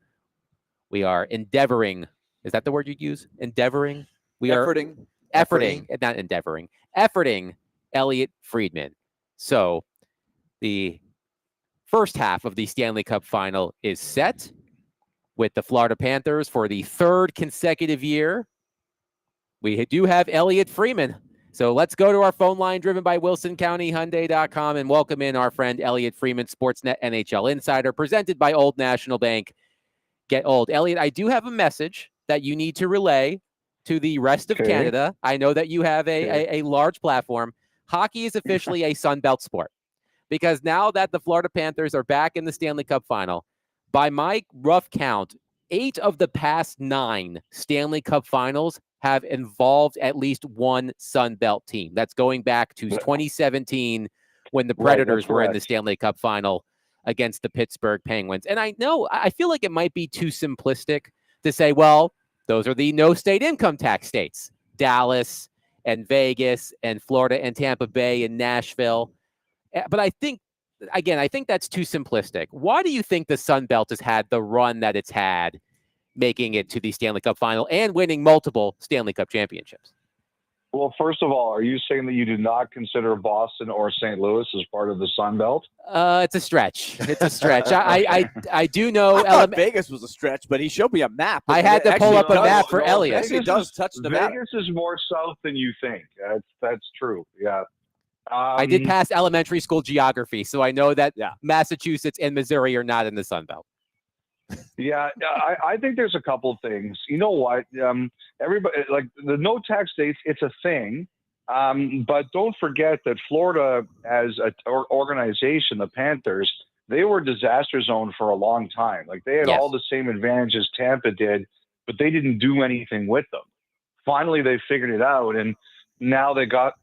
A: We are endeavoring. Is that the word you'd use? Endeavoring? We are efforting, not endeavoring, efforting Elliot Friedman. So the first half of the Stanley Cup final is set with the Florida Panthers for the third consecutive year. We do have Elliot Freeman. So let's go to our phone line driven by WilsonCountyHyundai.com and welcome in our friend Elliot Freeman, Sportsnet NHL Insider, presented by Old National Bank. Get old. Elliot, I do have a message that you need to relay to the rest of Canada. I know that you have a large platform. Hockey is officially a Sun Belt sport. Because now that the Florida Panthers are back in the Stanley Cup final, by my rough count, 8 of the past 9 Stanley Cup finals have involved at least one Sun Belt team. That's going back to 2017 when the Predators were in the Stanley Cup final against the Pittsburgh Penguins. And I feel like it might be too simplistic to say, well, those are the no state income tax states, Dallas and Vegas and Florida and Tampa Bay and Nashville. But I think that's too simplistic. Why do you think the Sun Belt has had the run that it's had, making it to the Stanley Cup final and winning multiple Stanley Cup championships?
J: Well, first of all, are you saying that you do not consider Boston or St. Louis as part of the Sun Belt?
A: It's a stretch. I do know.
H: I thought Vegas was a stretch, but he showed me a map.
A: I had to pull up a map for Elliot.
H: Vegas does touch Nevada.
J: Vegas is more south than you think. That's true. Yeah.
A: I did pass elementary school geography, so I know that Massachusetts and Missouri are not in the Sun Belt.
J: Yeah, I think there's a couple of things. You know what? Everybody, like the no tax states, it's a thing. But don't forget that Florida, as an organization, the Panthers, they were a disaster zone for a long time. Like they had all the same advantages Tampa did, but they didn't do anything with them. Finally, they figured it out, and now they got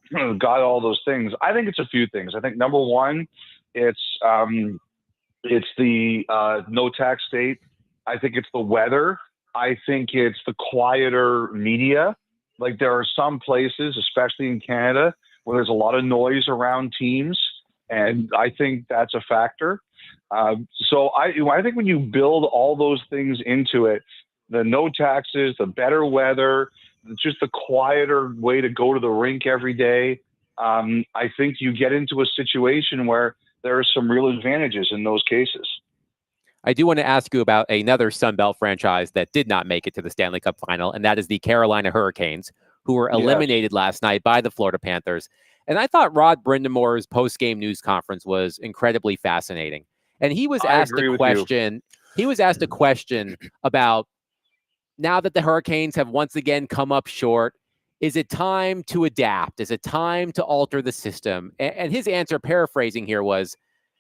J: all those things. I think it's a few things. I think number one, it's the no tax state. I think it's the weather. I think it's the quieter media. Like there are some places, especially in Canada, where there's a lot of noise around teams, and I think that's a factor. So I think when you build all those things into it, the no taxes, the better weather, just the quieter way to go to the rink every day, I think you get into a situation where there are some real advantages in those cases.
A: I do want to ask you about another Sun Belt franchise that did not make it to the Stanley Cup final, and that is the Carolina Hurricanes, who were eliminated last night by the Florida Panthers. And I thought Rod Brindamore's post-game news conference was incredibly fascinating. And he was asked a question. He was asked a question about, now that the Hurricanes have once again come up short, is it time to adapt? Is it time to alter the system? And his answer, paraphrasing here, was,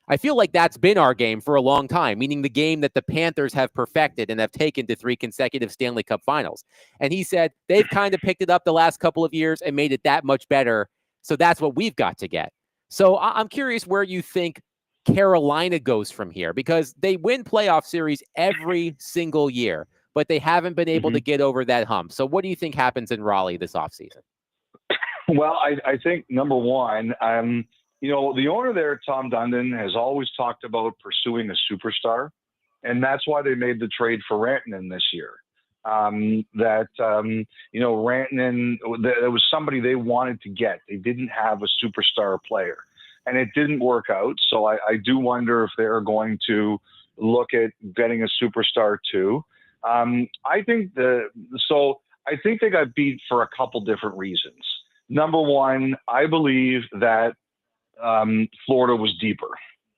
A: I feel like that's been our game for a long time, meaning the game that the Panthers have perfected and have taken to 3 consecutive Stanley Cup finals. And he said they've kind of picked it up the last couple of years and made it that much better. So that's what we've got to get. So I'm curious where you think Carolina goes from here, because they win playoff series every single year, but they haven't been able to get over that hump. So what do you think happens in Raleigh this offseason?
J: Well, I think number one, the owner there, Tom Dundon, has always talked about pursuing a superstar, and that's why they made the trade for Rantanen this year. Rantanen, there was somebody they wanted to get. They didn't have a superstar player, and it didn't work out. So I do wonder if they're going to look at getting a superstar too. I think they got beat for a couple different reasons. Number one, I believe that Florida was deeper.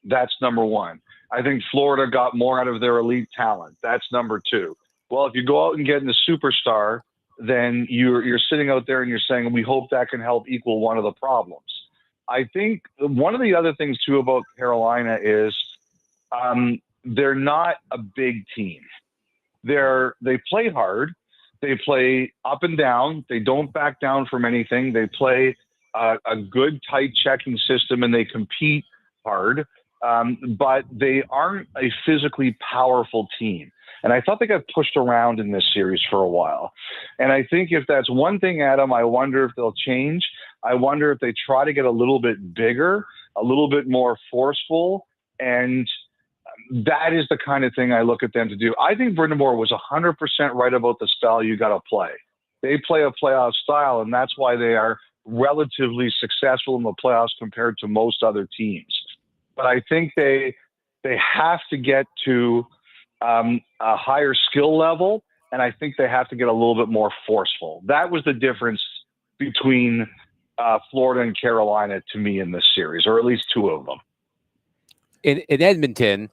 J: That's number one. I think Florida got more out of their elite talent. That's number two. Well, if you go out and get in a superstar, then you're sitting out there and you're saying, we hope that can help equal one of the problems. I think one of the other things too about Carolina is they're not a big team. They play hard. They play up and down. They don't back down from anything. They play a good, tight checking system, and they compete hard. but they aren't a physically powerful team. And I thought they got pushed around in this series for a while. And I think if that's one thing, Adam, I wonder if they'll change. I wonder if they try to get a little bit bigger, a little bit more forceful. And that is the kind of thing I look at them to do. I think Brind'Amour was 100% right about the style you got to play. They play a playoff style, and that's why they are relatively successful in the playoffs compared to most other teams. But I think they have to get to a higher skill level, and I think they have to get a little bit more forceful. That was the difference between Florida and Carolina to me in this series, or at least two of them.
A: In Edmonton,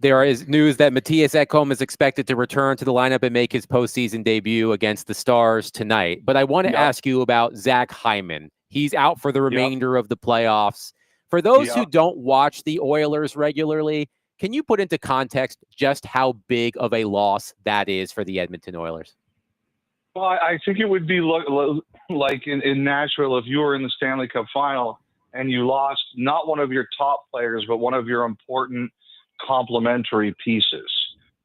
A: there is news that Matthias Ekholm is expected to return to the lineup and make his postseason debut against the Stars tonight. But I want to ask you about Zach Hyman. He's out for the remainder of the playoffs. For those who don't watch the Oilers regularly, can you put into context just how big of a loss that is for the Edmonton Oilers?
J: Well, I think it would be like in Nashville if you were in the Stanley Cup final and you lost not one of your top players, but one of your important complementary pieces.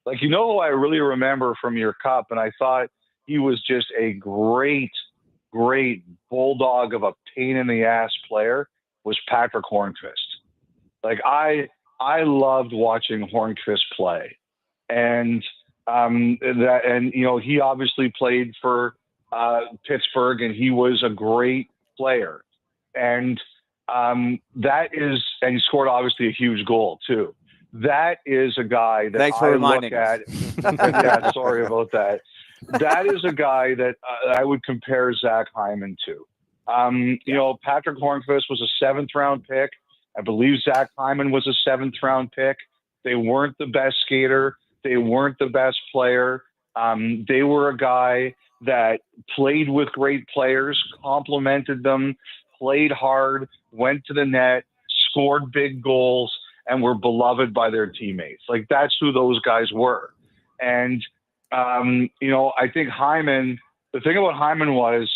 J: Like, you know who I really remember from your cup, and I thought he was just a great bulldog of a pain in the ass player, was Patrick Hornqvist. Like, I loved watching Hornqvist play. And he obviously played for Pittsburgh, and he was a great player. And and he scored obviously a huge goal too. That is a guy that
H: Thanks for reminding us.
J: Yeah, sorry about that. That is a guy that I would compare Zach Hyman to. Patrick Hornqvist was a 7th-round pick. I believe Zach Hyman was a 7th-round pick. They weren't the best skater. They weren't the best player. They were a guy that played with great players, complimented them, played hard, went to the net, scored big goals, and were beloved by their teammates. Like, that's who those guys were. And, I think Hyman, the thing about Hyman was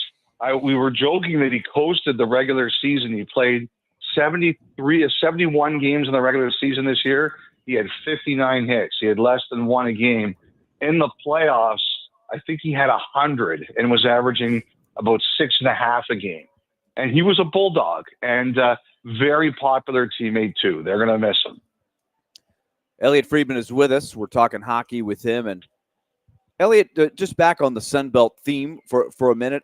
J: we were joking that he coasted the regular season. He played 71 games in the regular season this year. He had 59 hits. He had less than one a game. In the playoffs, I think he had 100 and was averaging about 6.5 a game. And he was a bulldog and very popular teammate too. They're going to miss him.
H: Elliot Friedman is with us. We're talking hockey with him. And Elliot, just back on the Sunbelt theme for a minute.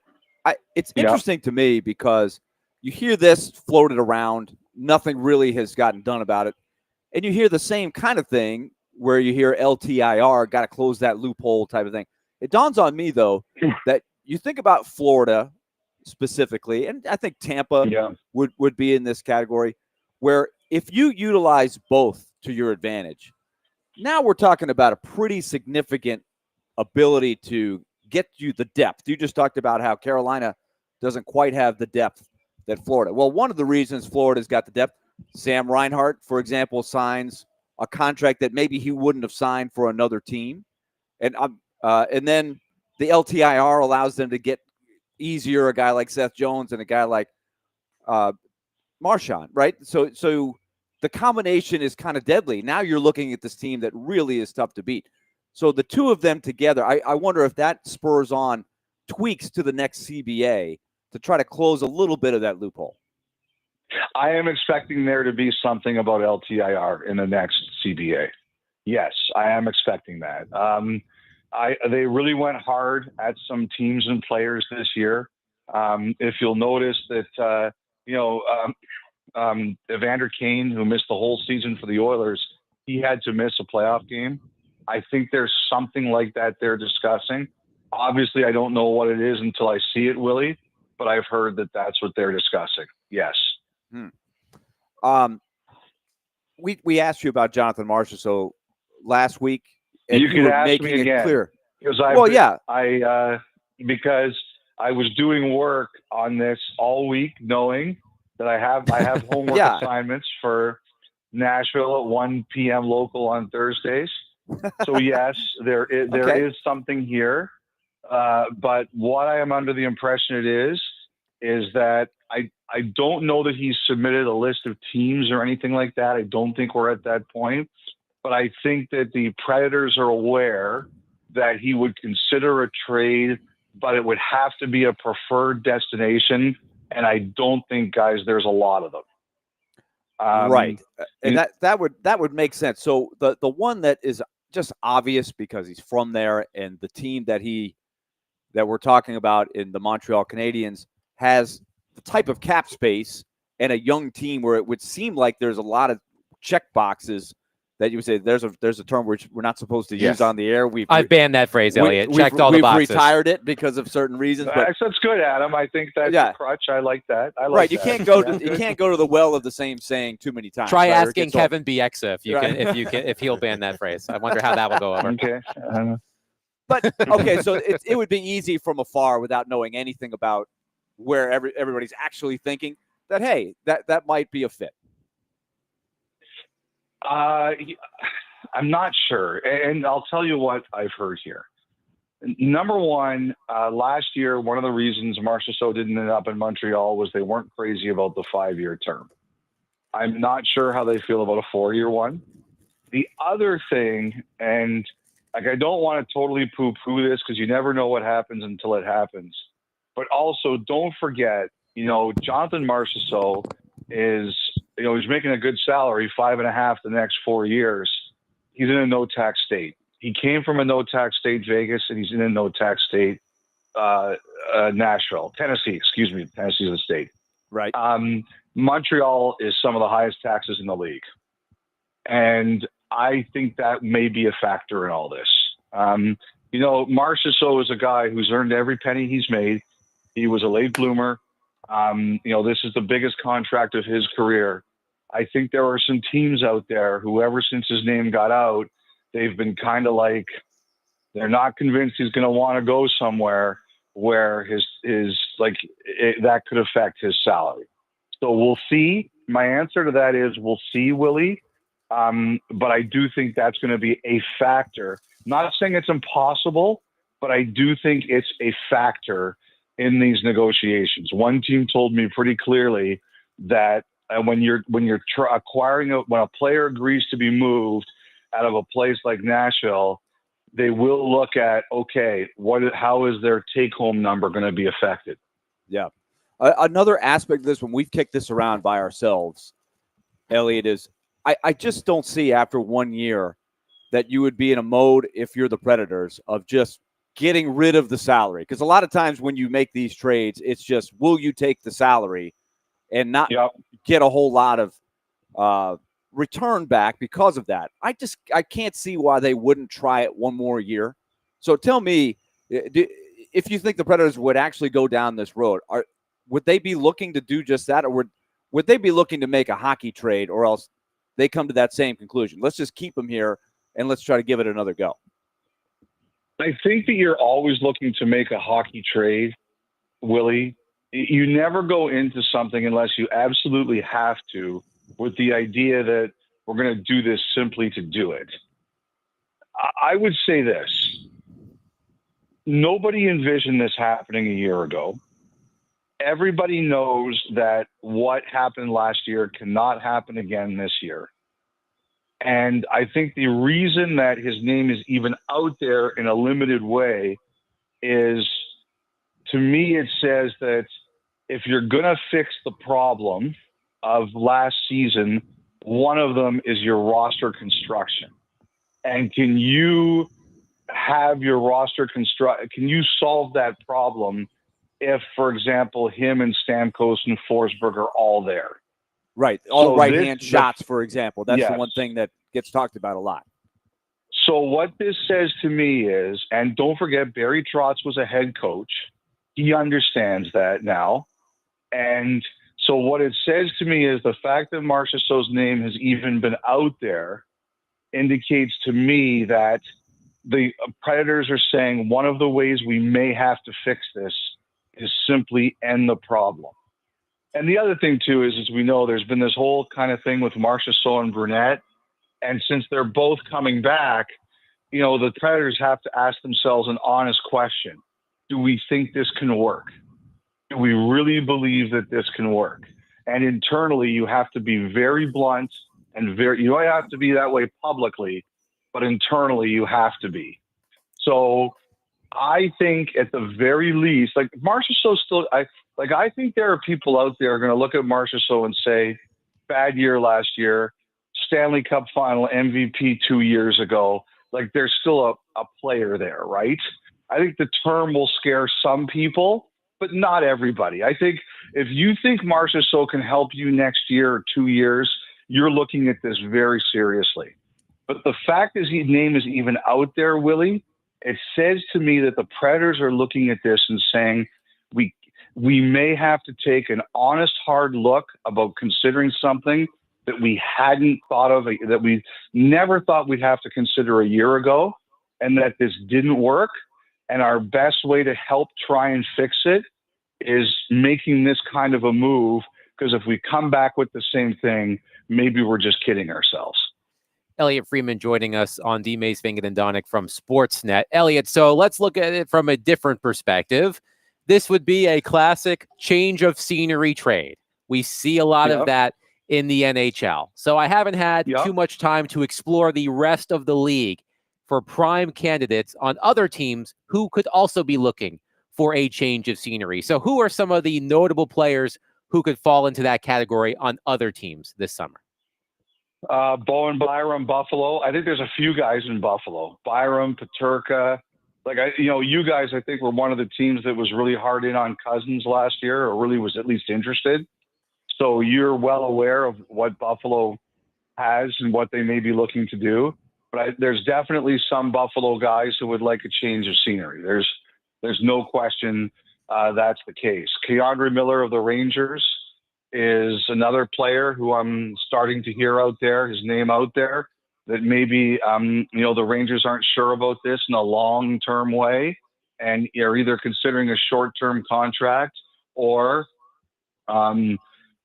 H: It's interesting to me because you hear this floated around. Nothing really has gotten done about it. And you hear the same kind of thing where you hear LTIR, got to close that loophole type of thing. It dawns on me, though, that you think about Florida specifically, and I think Tampa would be in this category, where if you utilize both to your advantage, now we're talking about a pretty significant ability to get you the depth. You just talked about how Carolina doesn't quite have the depth that Florida. Well, one of the reasons Florida's got the depth, Sam Reinhart, for example, signs a contract that maybe he wouldn't have signed for another team. And then the LTIR allows them to get easier a guy like Seth Jones and a guy like Marchand, right? So the combination is kind of deadly. Now you're looking at this team that really is tough to beat. So the two of them together, I wonder if that spurs on tweaks to the next CBA to try to close a little bit of that loophole.
J: I am expecting there to be something about LTIR in the next CBA. Yes, I am expecting that. They really went hard at some teams and players this year. If you'll notice that, Evander Kane, who missed the whole season for the Oilers, he had to miss a playoff game. I think there's something like that they're discussing. Obviously, I don't know what it is until I see it, Willie, but I've heard that that's what they're discussing. Yes.
H: We asked you about Jonathan Marchessault last week, and
J: you could ask
H: making
J: me again.
H: it clear.
J: Because because I was doing work on this all week, knowing that I have homework assignments for Nashville at 1 p.m. local on Thursdays. So yes, there is something here. But what I am under the impression it is that I don't know that he's submitted a list of teams or anything like that. I don't think we're at that point. But I think that the Predators are aware that he would consider a trade, but it would have to be a preferred destination. And I don't think, guys, there's a lot of them.
H: Right. And that would make sense. So the one that is just obvious because he's from there, and the team that we're talking about in the Montreal Canadiens has the type of cap space and a young team where it would seem like there's a lot of check boxes that you would say there's a term which we're not supposed to use on the air.
A: I've banned that phrase, Elliot. Checked all the boxes.
H: We've retired it because of certain reasons. But
J: that's good, Adam. I think that's a crutch. I like that.
H: Right. You can't go to the well of the same saying too many times.
A: Try asking Kevin Bieksa if he'll ban that phrase. I wonder how that will go over.
J: Okay.
H: But okay, so it would be easy from afar without knowing anything about where everybody's actually thinking that, hey, that might be a fit.
J: I'm not sure. And I'll tell you what I've heard here. Number one, last year, one of the reasons Marchessault didn't end up in Montreal was they weren't crazy about the 5-year term. I'm not sure how they feel about a 4-year one. The other thing, and I don't want to totally poo-poo this because you never know what happens until it happens. But also, don't forget, Jonathan Marchessault is, he's making a good salary, 5.5 the next 4 years. He's in a no-tax state. He came from a no-tax state, Vegas, and he's in a no-tax state, Nashville, Tennessee. Tennessee is the state.
H: Right.
J: Montreal is some of the highest taxes in the league, and I think that may be a factor in all this. Marchessault is a guy who's earned every penny he's made. He was a late bloomer. This is the biggest contract of his career. I think there are some teams out there who, ever since his name got out, they've been kind of like, they're not convinced he's going to want to go somewhere where that could affect his salary. So we'll see. My answer to that is we'll see, Willie. But I do think that's going to be a factor. Not saying it's impossible, but I do think it's a factor in these negotiations. One team told me pretty clearly that when a player agrees to be moved out of a place like Nashville, they will look at, okay, how is their take-home number going to be affected?
H: Yeah. Another aspect of this, when we've kicked this around by ourselves, Elliot, is I just don't see after 1 year that you would be in a mode, if you're the Predators, of just getting rid of the salary. Because a lot of times when you make these trades, it's just, will you take the salary and not get a whole lot of return back because of that? I can't see why they wouldn't try it one more year. So tell me, if you think the Predators would actually go down this road, would they be looking to do just that, or would they be looking to make a hockey trade, or else they come to that same conclusion? Let's just keep them here and let's try to give it another go.
J: I think that you're always looking to make a hockey trade, Willie. You never go into something unless you absolutely have to, with the idea that we're going to do this simply to do it. I would say this. Nobody envisioned this happening a year ago. Everybody knows that what happened last year cannot happen again this year. And I think the reason that his name is even out there in a limited way is, to me, it says that if you're going to fix the problem of last season, one of them is your roster construction. And can you have your roster can you solve that problem if, for example, him and Stamkos and Forsberg are all there?
H: Right. All right-hand shots, for example. That's the one thing that gets talked about a lot.
J: So what this says to me is, and don't forget, Barry Trotz was a head coach. He understands that now. And so what it says to me is the fact that Marchessault's name has even been out there indicates to me that the Predators are saying one of the ways we may have to fix this is simply end the problem. And the other thing, too, is, as we know, there's been this whole kind of thing with Marchessault and Brunette. And since they're both coming back, the Predators have to ask themselves an honest question. Do we think this can work? Do we really believe that this can work? And internally, you have to be very blunt and you don't have to be that way publicly, but internally, you have to be. So I think at the very least, like Marchessault still, I think there are people out there going to look at Marchessault and say, bad year last year, Stanley Cup final MVP 2 years ago. Like there's still a player there, right? I think the term will scare some people, but not everybody. I think if you think Marchessault can help you next year or 2 years, you're looking at this very seriously. But the fact his name is even out there, Willie, it says to me that the Predators are looking at this and saying, we may have to take an honest, hard look about considering something that we hadn't thought of, that we never thought we'd have to consider a year ago, and that this didn't work. And our best way to help try and fix it is making this kind of a move, because if we come back with the same thing, maybe we're just kidding ourselves.
A: Elliot Freeman joining us on D. Mace, Vingen, and Donick from Sportsnet. Elliot, so let's look at it from a different perspective. This would be a classic change of scenery trade. We see a lot of that in the NHL. So I haven't had too much time to explore the rest of the league for prime candidates on other teams who could also be looking for a change of scenery. So who are some of the notable players who could fall into that category on other teams this summer?
J: Bowen Byram, Buffalo. I think there's a few guys in Buffalo. Byram, Peterka. You guys, I think, were one of the teams that was really hard in on Cousins last year, or really was at least interested. So you're well aware of what Buffalo has and what they may be looking to do. But there's definitely some Buffalo guys who would like a change of scenery. There's no question that's the case. Keandre Miller of the Rangers is another player who I'm starting to hear out there, his name out there, that maybe, the Rangers aren't sure about this in a long-term way, and are either considering a short-term contract or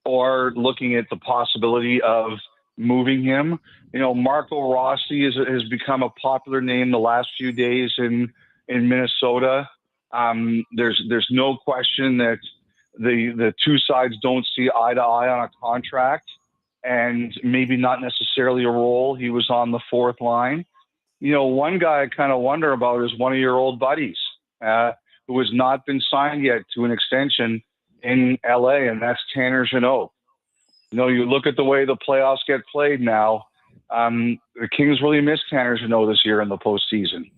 J: looking at the possibility of moving him. Marco Rossi has become a popular name the last few days in Minnesota. There's no question that the two sides don't see eye to eye on a contract, and maybe not necessarily a role. He was on the fourth line. One guy I kind of wonder about is one of your old buddies who has not been signed yet to an extension in LA, and that's Tanner Jeannot. You look at the way the playoffs get played now. The Kings really missed Tanner Jeannot this year in the postseason.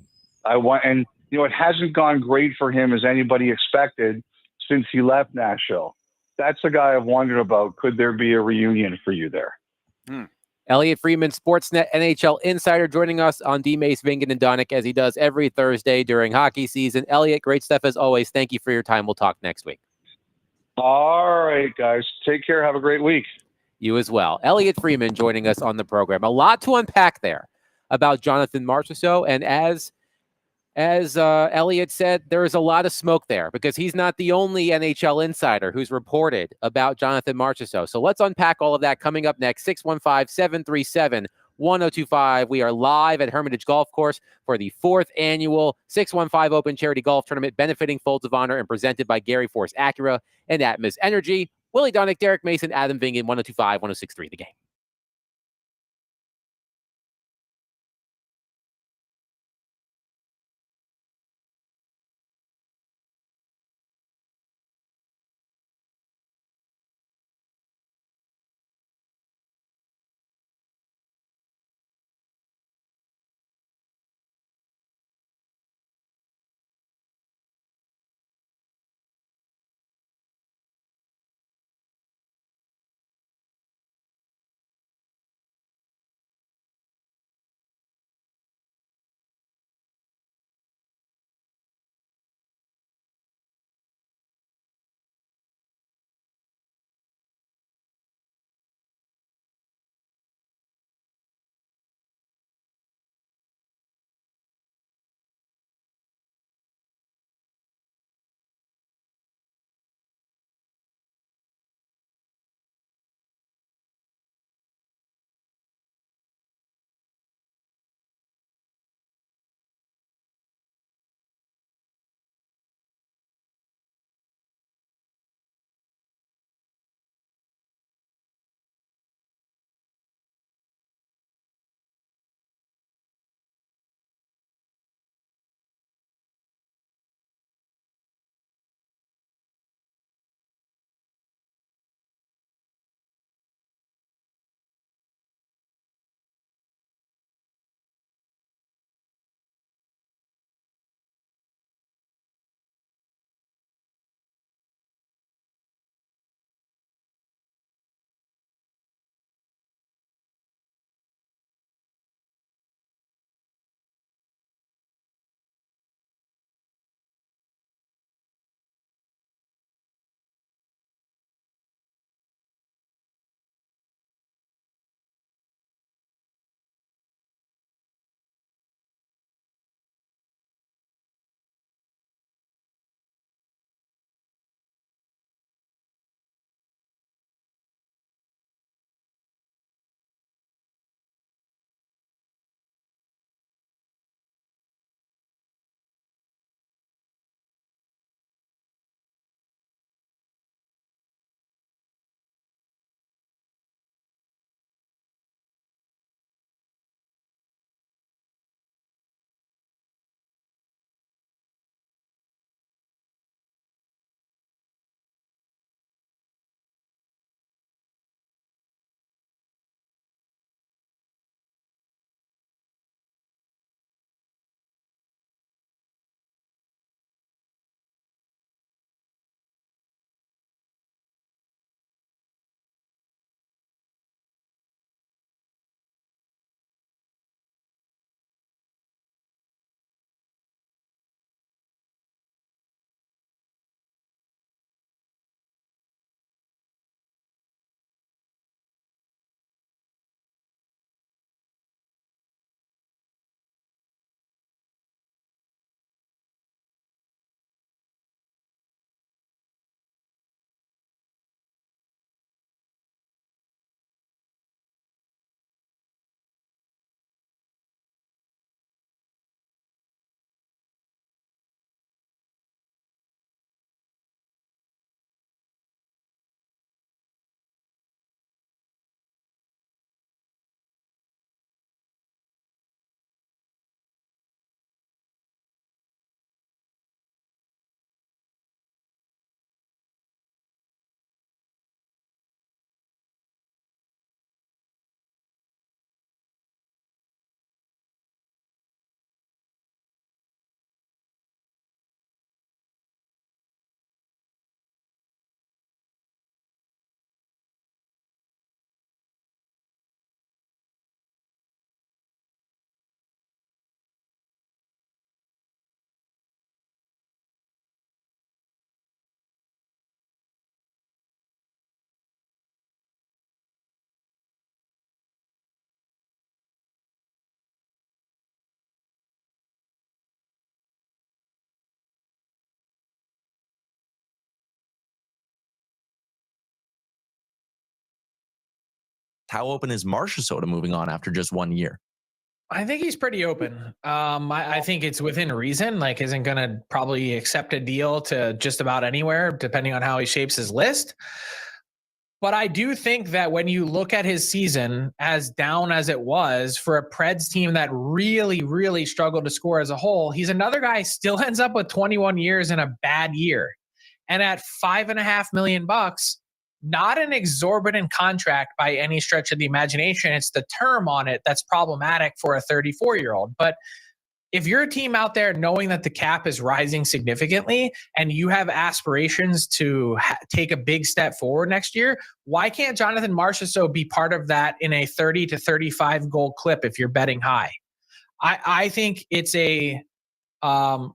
J: It hasn't gone great for him as anybody expected since he left Nashville. That's a guy I've wondered about. Could there be a reunion for you there?
A: Elliot Freeman, Sportsnet NHL insider, joining us on D. Mace, Vingen, and Donick, as he does every Thursday during hockey season. Elliot, great stuff as always. Thank you for your time. We'll talk next week.
J: All right, guys. Take care. Have a great week.
A: You as well. Elliot Freeman joining us on the program. A lot to unpack there about Jonathan Marchessault, and as Elliot said, there is a lot of smoke there because he's not the only NHL insider who's reported about Jonathan Marchessault. So let's unpack all of that coming up next. 615-737-1025. We are live at Hermitage Golf Course for the 4th annual 615 Open Charity Golf Tournament, benefiting Folds of Honor and presented by Gary Force Acura and Atmos Energy. Willie Donick, Derek Mason, Adam Vingen, 1025, 1063 The Game.
K: How open is Marchessault to moving on after just 1 year?
L: I think he's pretty open. I think it's within reason. Like, isn't going to probably accept a deal to just about anywhere, depending on how he shapes his list. But I do think that when you look at his season, as down as it was for a Preds team that really, really struggled to score as a whole, he's another guy who still ends up with 21 years in a bad year. And at $5.5 million, not an exorbitant contract by any stretch of the imagination. It's the term on it that's problematic for a 34-year-old. But if you're a team out there knowing that the cap is rising significantly and you have aspirations to take a big step forward next year, why can't Jonathan Marchessault be part of that in a 30 to 35 goal clip if you're betting high? I think it's a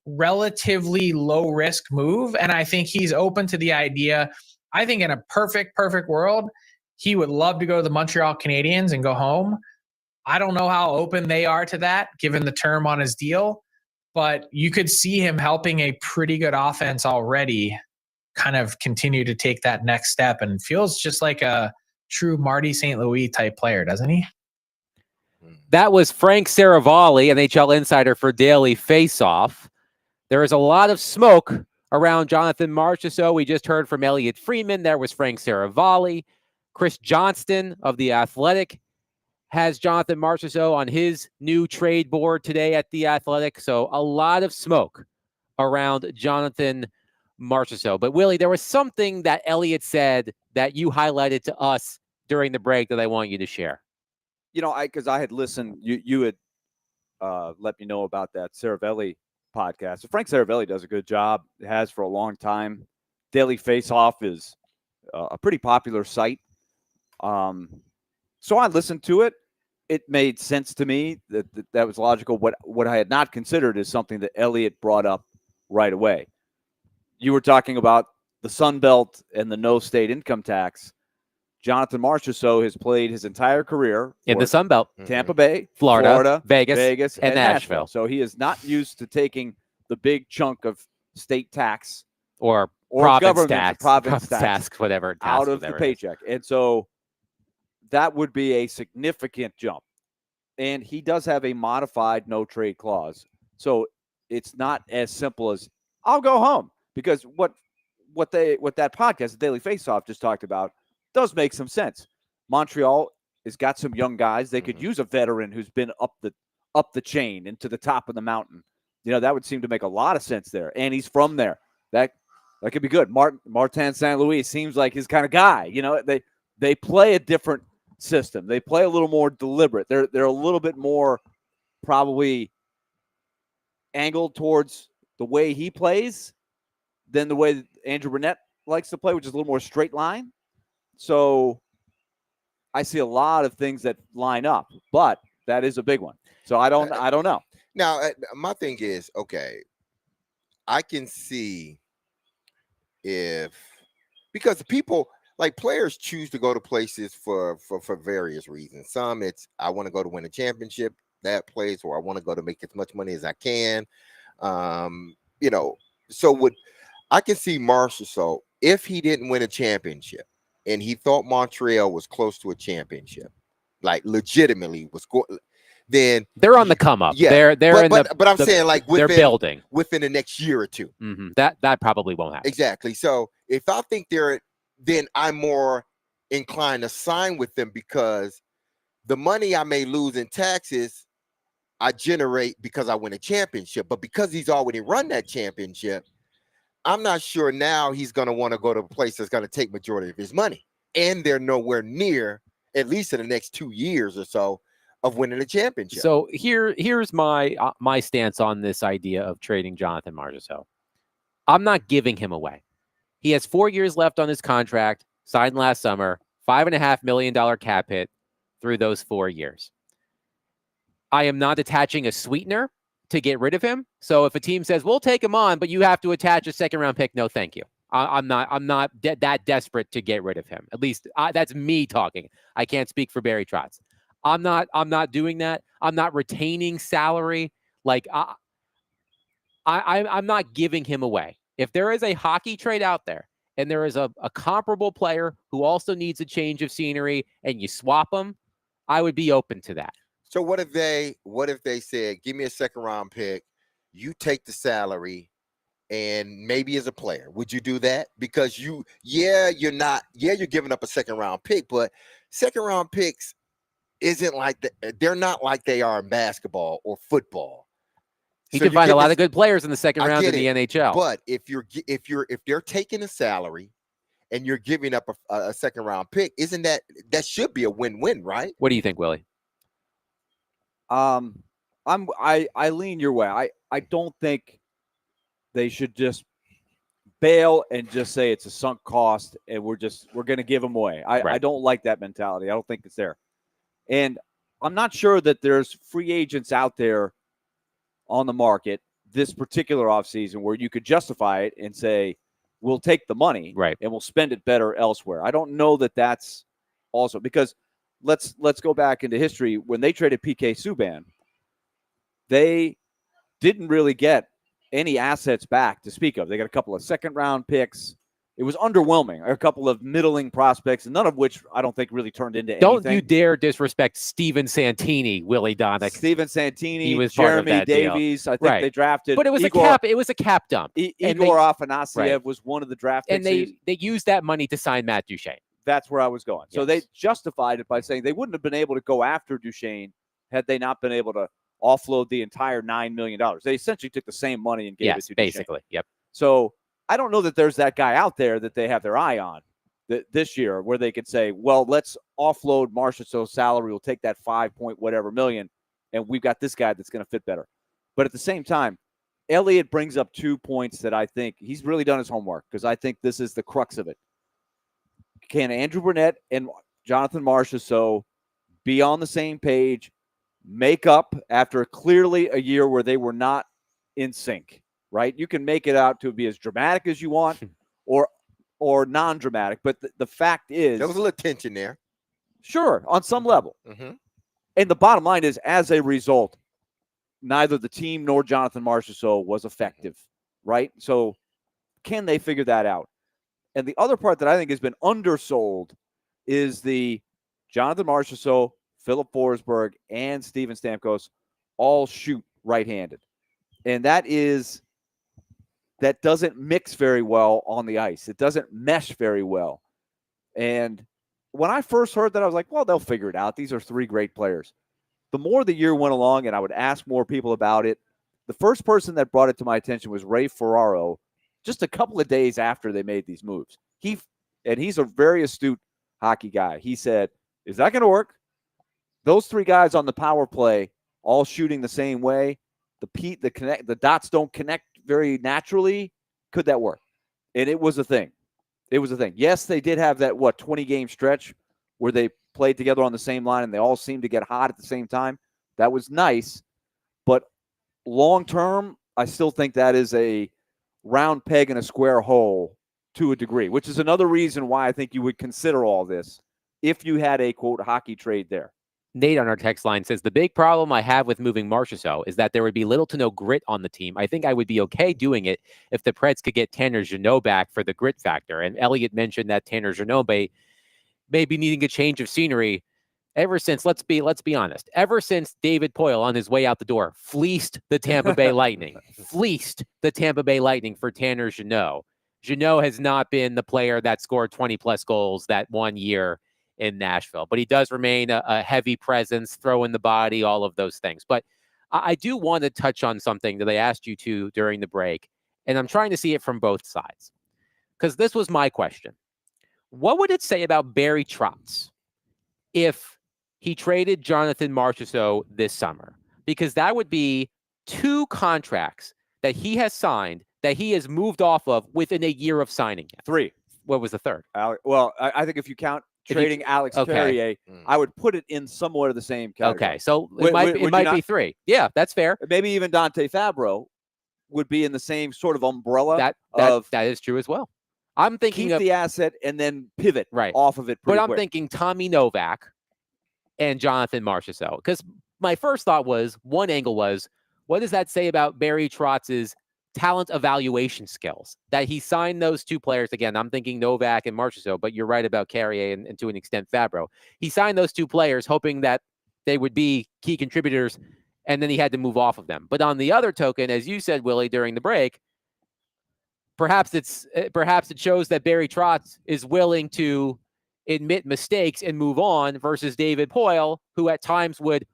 L: relatively low risk move, and I think he's open to the idea. I think in a perfect world, he would love to go to the Montreal Canadiens and go home. I don't know how open they are to that, given the term on his deal, but you could see him helping a pretty good offense already kind of continue to take that next step, and feels just like a true Marty St. Louis type player, doesn't he?
A: That was Frank Saravalli, NHL insider for Daily Faceoff. There is a lot of smoke around Jonathan Marchessault. We just heard from Elliot Friedman. There was Frank Saravalli. Chris Johnston of The Athletic has Jonathan Marchessault on his new trade board today at The Athletic. So a lot of smoke around Jonathan Marchessault. But Willie, there was something that Elliot said that you highlighted to us during the break that I want you to share.
H: You know, because I had listened, you had let me know about that Saravalli podcast. So Frank Saravalli does a good job, has for a long time. Daily Faceoff is a pretty popular site. So I listened to it. It made sense to me that was logical. What I had not considered is something that Elliot brought up right away. You were talking about the Sun Belt and the no state income tax. Jonathan Marchessault has played his entire career
A: in the Sun Belt,
H: Tampa Bay,
A: Florida,
H: Vegas,
A: and Nashville.
H: So he is not used to taking the big chunk of state tax
A: or province tax, whatever,
H: out of the paycheck. And so that would be a significant jump. And he does have a modified no trade clause. So it's not as simple as I'll go home, because what that podcast, the Daily Faceoff, just talked about does make some sense. Montreal has got some young guys. They could use a veteran who's been up the chain and to the top of the mountain. You know, that would seem to make a lot of sense there. And he's from there. That could be good. Martin St. Louis seems like his kind of guy. You know, they play a different system. They play a little more deliberate. They're a little bit more probably angled towards the way he plays than the way Andrew Brunette likes to play, which is a little more straight line. So I see a lot of things that line up, but that is a big one. So I don't know.
B: Now, my thing is, okay, I can see because people, like, players choose to go to places for various reasons. Some it's I want to go to win a championship, that place, or I want to go to make as much money as I can. You know, so I can see Marchessault, if he didn't win a championship and he thought Montreal was close to a championship, like legitimately was going, then
A: they're on the come up.
B: Yeah,
A: but
B: I'm saying, like,
A: they're building
B: within the next year or two.
A: Mm-hmm. That probably won't happen.
B: Exactly. So if I think then I'm more inclined to sign with them, because the money I may lose in taxes, I generate because I win a championship. But because he's already run that championship, I'm not sure now he's going to want to go to a place that's going to take majority of his money. And they're nowhere near, at least in the next 2 years or so, of winning a championship.
A: So here's my stance on this idea of trading Jonathan Marchessault. I'm not giving him away. He has 4 years left on his contract, signed last summer, $5.5 million cap hit through those 4 years. I am not attaching a sweetener to get rid of him. So if a team says, we'll take him on, but you have to attach a second-round pick, no, thank you. I'm not that desperate to get rid of him. At least that's me talking. I can't speak for Barry Trotz. I'm not doing that. I'm not retaining salary. Like I'm not giving him away. If there is a hockey trade out there and there is a comparable player who also needs a change of scenery, and you swap them, I would be open to that.
B: So what if they said, give me a second round pick, you take the salary, and maybe as a player, would you do that? Because you're giving up a second round pick, but second round picks isn't like they're not like they are in basketball or football.
A: You
B: So
A: can find a lot
B: this,
A: of good players in the second round in the
B: it,
A: NHL.
B: But if they're taking a salary and you're giving up a second round pick, isn't that should be a win-win, right?
A: What do you think, Willie?
H: I lean your way. I don't think they should just bail and just say it's a sunk cost and we're going to give them away. I don't like that mentality. I don't think it's there. And I'm not sure that there's free agents out there on the market this particular offseason where you could justify it and say, we'll take the money and we'll spend it better elsewhere. I don't know that that's also because let's go back into history. When they traded PK Subban, they didn't really get any assets back to speak of. They got a couple of second-round picks. It was underwhelming. A couple of middling prospects, none of which I don't think really turned into anything.
A: Don't you dare disrespect Steven Santini, Willie Donick.
H: Steven Santini,
A: he was
H: Jeremy Davies.
A: Deal.
H: I think they drafted.
A: But it was
H: Igor,
A: a cap dump.
H: Igor Afanasyev was one of the draft picks.
A: And they used that money to sign Matt Duchene.
H: That's where I was going. So they justified it by saying they wouldn't have been able to go after Duchene had they not been able to offload the entire $9 million. They essentially took the same money and gave it to Duchene.
A: Basically. Yep.
H: So I don't know that there's that guy out there that they have their eye on this year where they could say, well, let's offload Marchessault's salary. We'll take that 5 point whatever million, and we've got this guy that's going to fit better. But at the same time, Elliott brings up 2 points that I think he's really done his homework because I think this is the crux of it. Can Andrew Burnett and Jonathan Marchessault be on the same page, make up after clearly a year where they were not in sync? Right? You can make it out to be as dramatic as you want or non-dramatic. But the fact is...
B: There was a little tension there.
H: Sure, on some level.
B: Mm-hmm.
H: And the bottom line is, as a result, neither the team nor Jonathan Marchessault was effective. Right? So can they figure that out? And the other part that I think has been undersold is the Jonathan Marchessault, Philip Forsberg, and Steven Stamkos all shoot right-handed. And that doesn't mix very well on the ice. It doesn't mesh very well. And when I first heard that, I was like, well, they'll figure it out. These are three great players. The more the year went along and I would ask more people about it, the first person that brought it to my attention was Ray Ferraro just a couple of days after they made these moves. He's a very astute hockey guy. He said, is that going to work? Those three guys on the power play all shooting the same way, the dots don't connect very naturally. Could that work? And it was a thing. Yes, they did have that 20-game stretch where they played together on the same line and they all seemed to get hot at the same time. That was nice, but long term, I still think that is a round peg in a square hole to a degree, which is another reason why I think you would consider all this if you had a quote hockey trade there.
A: Nate on our text line says, the big problem I have with moving Marchessault is that there would be little to no grit on the team. I think I would be okay doing it if the Preds could get Tanner Jeannot back for the grit factor. And Elliott mentioned that Tanner Jeannot may be needing a change of scenery ever since, let's be honest, ever since David Poile on his way out the door fleeced the Tampa Bay Lightning for Tanner Jeannot. Jeannot has not been the player that scored 20-plus goals that 1 year in Nashville, but he does remain a heavy presence, throwing the body, all of those things. But I do want to touch on something that I asked you to during the break, and I'm trying to see it from both sides, because this was my question. What would it say about Barry Trotz if he traded Jonathan Marchessault this summer? Because that would be 2 contracts that he has signed that he has moved off of within a year of signing him.
H: 3.
A: What was the third?
H: Well, I think if you count trading Alex Carrier, I would put it in somewhat of the same category.
A: Okay, so it might be 3. Yeah, that's fair.
H: Maybe even Dante Fabro would be in the same sort of umbrella.
A: That is true as well. I'm thinking
H: keep the asset and then pivot off of it.
A: But I'm thinking Tommy Novak and Jonathan Marchessault, because my first thought was, one angle was, what does that say about Barry Trotz's talent evaluation skills, that he signed those two players. Again, I'm thinking Novak and Marchessault, but you're right about Carrier and to an extent Fabro. He signed those two players hoping that they would be key contributors, and then he had to move off of them. But on the other token, as you said, Willie, during the break, perhaps it shows that Barry Trotz is willing to admit mistakes and move on versus David Poile, who at times would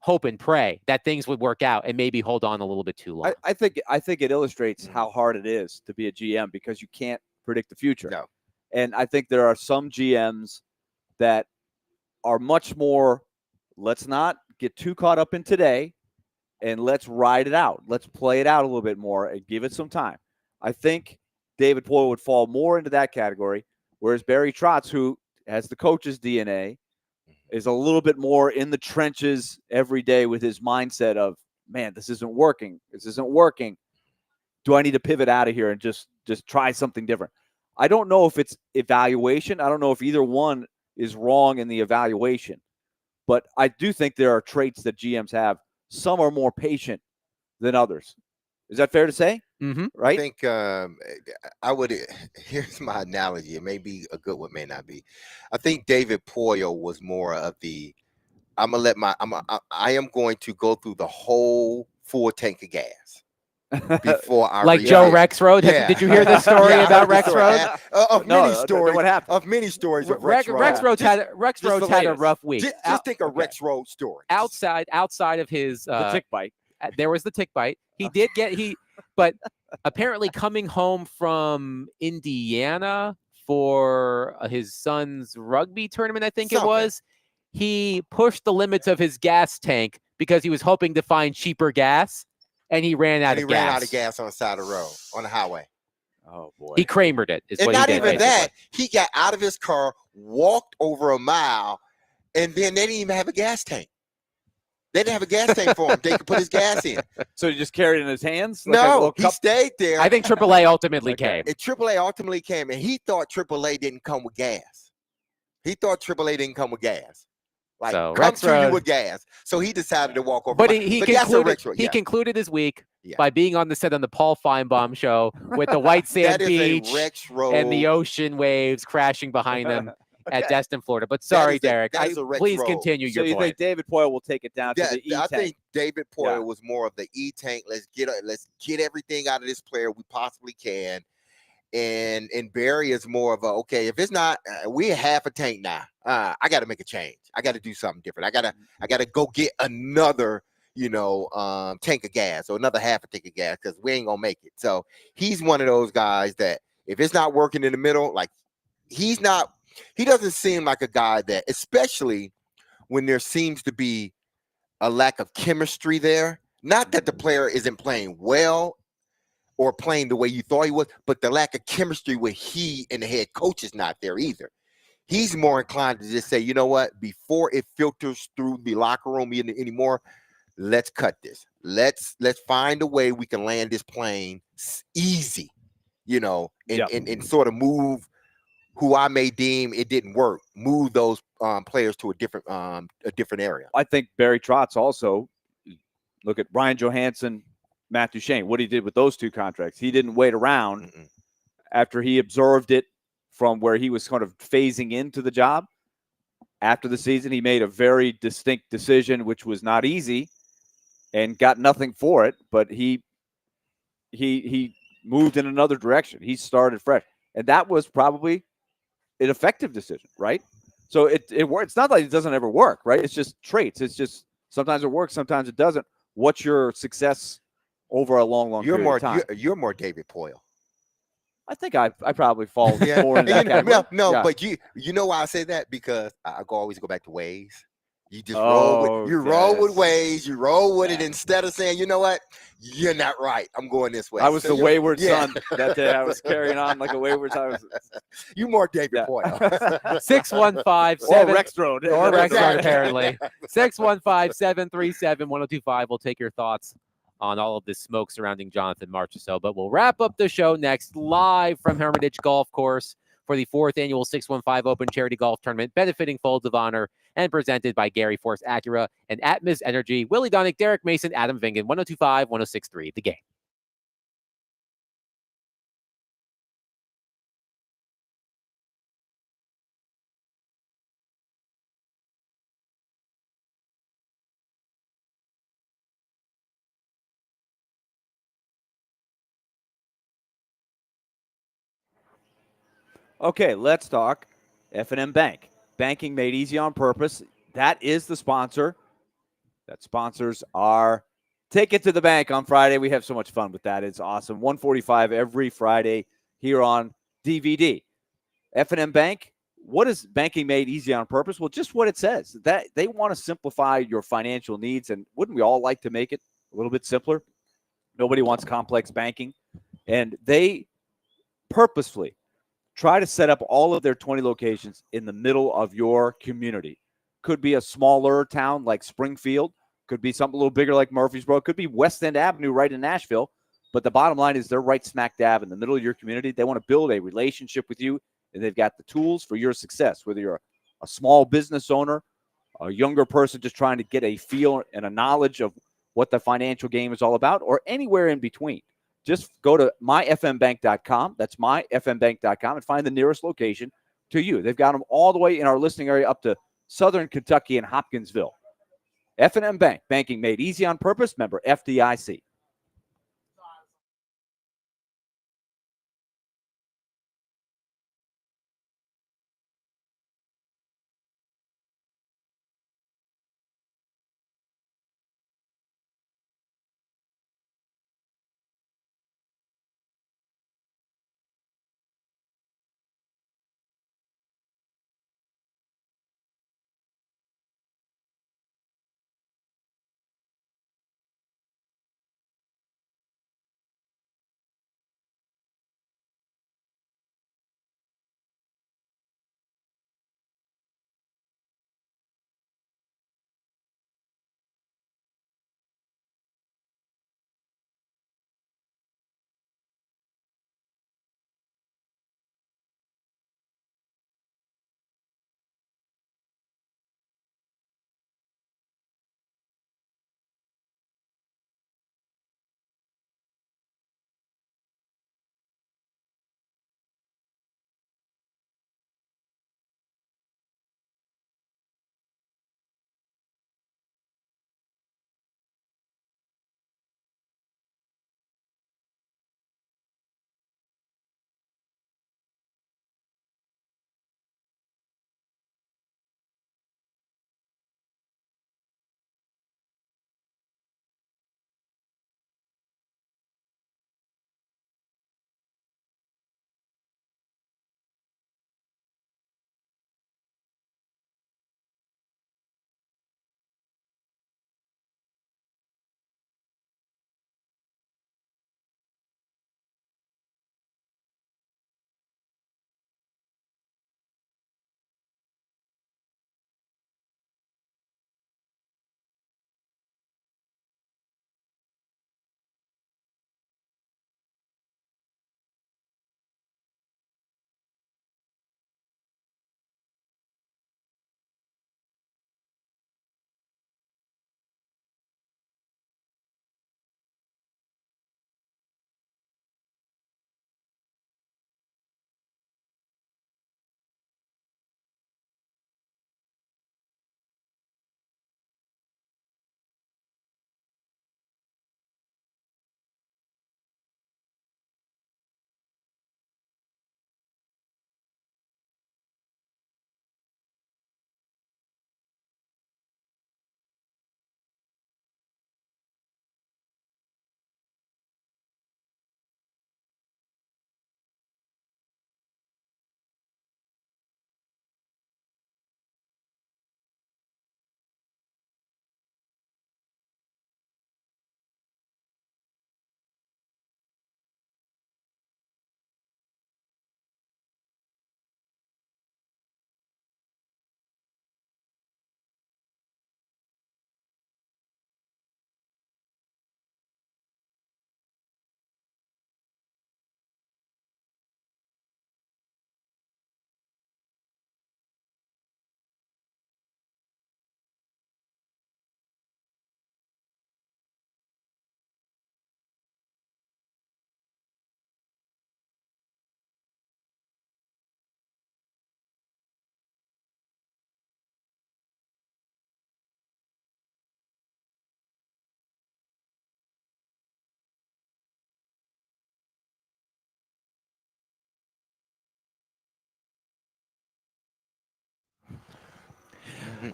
A: hope and pray that things would work out and maybe hold on a little bit too long.
H: I think it illustrates how hard it is to be a GM because you can't predict the future.
B: No.
H: And I think there are some GMs that are much more, let's not get too caught up in today and let's ride it out. Let's play it out a little bit more and give it some time. I think David Poile would fall more into that category, whereas Barry Trotz, who has the coach's DNA, is a little bit more in the trenches every day with his mindset of, man, this isn't working. This isn't working. Do I need to pivot out of here and just try something different? I don't know if it's evaluation. I don't know if either one is wrong in the evaluation. But I do think there are traits that GMs have. Some are more patient than others. Is that fair to say?
A: Mm-hmm.
H: Right?
B: I think I would. Here's my analogy. It may be a good one, may not be. I think David Poile was more of the. I am going to go through the whole full tank of gas before I
A: like Joe Rexroad.
B: Yeah.
A: Did you hear this story about Rexroad?
B: Of many stories.
H: What happened?
B: Of many stories of
A: Rexroad had a rough week.
B: Just think of Rexroad story.
A: Outside of his
H: the tick bite.
A: There was the tick bite. But apparently coming home from Indiana for his son's rugby tournament, I think it was, he pushed the limits of his gas tank because he was hoping to find cheaper gas, and he ran out of gas.
B: He ran out of gas on the side of the road, on the highway.
H: Oh, boy.
A: He Kramered it.
B: And not even that. He got out of his car, walked over a mile, and then they didn't even have a gas tank. They didn't have a gas tank for him. They could put his gas in.
H: So he just carried it in his hands?
B: No, he stayed there.
A: I think AAA ultimately came.
B: And AAA ultimately came, and he thought AAA didn't come with gas. He thought AAA didn't come with gas. Like,
A: so
B: come to you with gas. So he decided to walk over.
A: But he concluded his week by being on the set on the Paul Feinbaum show with the white sand beach and the ocean waves crashing behind him. At Destin, Florida. But sorry, Derek. Please continue your point.
H: So you think David Poile will take it down to the E-tank?
B: I think David Poile was more of the E-tank. Let's get everything out of this player we possibly can. And Barry is more of a, okay, if it's not, we're half a tank now. I got to make a change. I got to do something different. I got to go get another, tank of gas or another half a tank of gas because we ain't going to make it. So he's one of those guys that if it's not working in the middle, like he doesn't seem like a guy that, especially when there seems to be a lack of chemistry there. Not that the player isn't playing well or playing the way you thought he was, but the lack of chemistry with he and the head coach is not there either. He's more inclined to just say, you know what, before it filters through the locker room anymore, let's cut this. Let's find a way we can land this plane easy, and sort of move who I may deem it didn't work, move those players to a different area.
H: I think Barry Trotz also, look at Ryan Johansson, Matt Duchene, what he did with those two contracts. He didn't wait around after he observed it from where he was kind of phasing into the job. After the season, he made a very distinct decision, which was not easy and got nothing for it, but he moved in another direction. He started fresh. And that was probably an effective decision, right? So it works. It's not like it doesn't ever work, right? It's just traits. It's just sometimes it works, sometimes it doesn't. What's your success over a long period of time?
B: You're more David Poile.
H: I think I probably fall more in that category.
B: But you know why I say that? Because I always go back to Waze. You just roll with Waze. You roll with it instead of saying, you know what, you're not right. I'm going this way.
H: I was the wayward son that day. I was carrying on like a wayward son.
B: You more David Poile.
A: 615
H: or Rexroad.
A: Or Rexroad, apparently. 615-737-1025. We'll take your thoughts on all of this smoke surrounding Jonathan Marchessault. But we'll wrap up the show next live from Hermitage Golf Course for the 4th annual 615 Open Charity Golf Tournament, benefiting Folds of Honor and presented by Gary Force Acura and Atmos Energy. Willie Donick, Derek Mason, Adam Vingan, 102.5, 106.3, The Game.
H: Okay, let's talk F&M Bank. Banking made easy on purpose. That is the sponsor. That sponsors our Take It to the Bank on Friday. We have so much fun with that. It's awesome. 1:45 every Friday here on DVD. F&M Bank, what is banking made easy on purpose? Well, just what it says. That they want to simplify your financial needs, and wouldn't we all like to make it a little bit simpler? Nobody wants complex banking, and they purposefully try to set up all of their 20 locations in the middle of your community. Could be a smaller town like Springfield, could be something a little bigger like Murfreesboro, could be West End Avenue right in Nashville. But the bottom line is they're right smack dab in the middle of your community. They want to build a relationship with you, and they've got the tools for your success, whether you're a small business owner, a younger person just trying to get a feel and a knowledge of what the financial game is all about, or anywhere in between. Just go to myfmbank.com. That's myfmbank.com and find the nearest location to you. They've got them all the way in our listening area up to Southern Kentucky and Hopkinsville. F&M Bank, banking made easy on purpose. Member FDIC.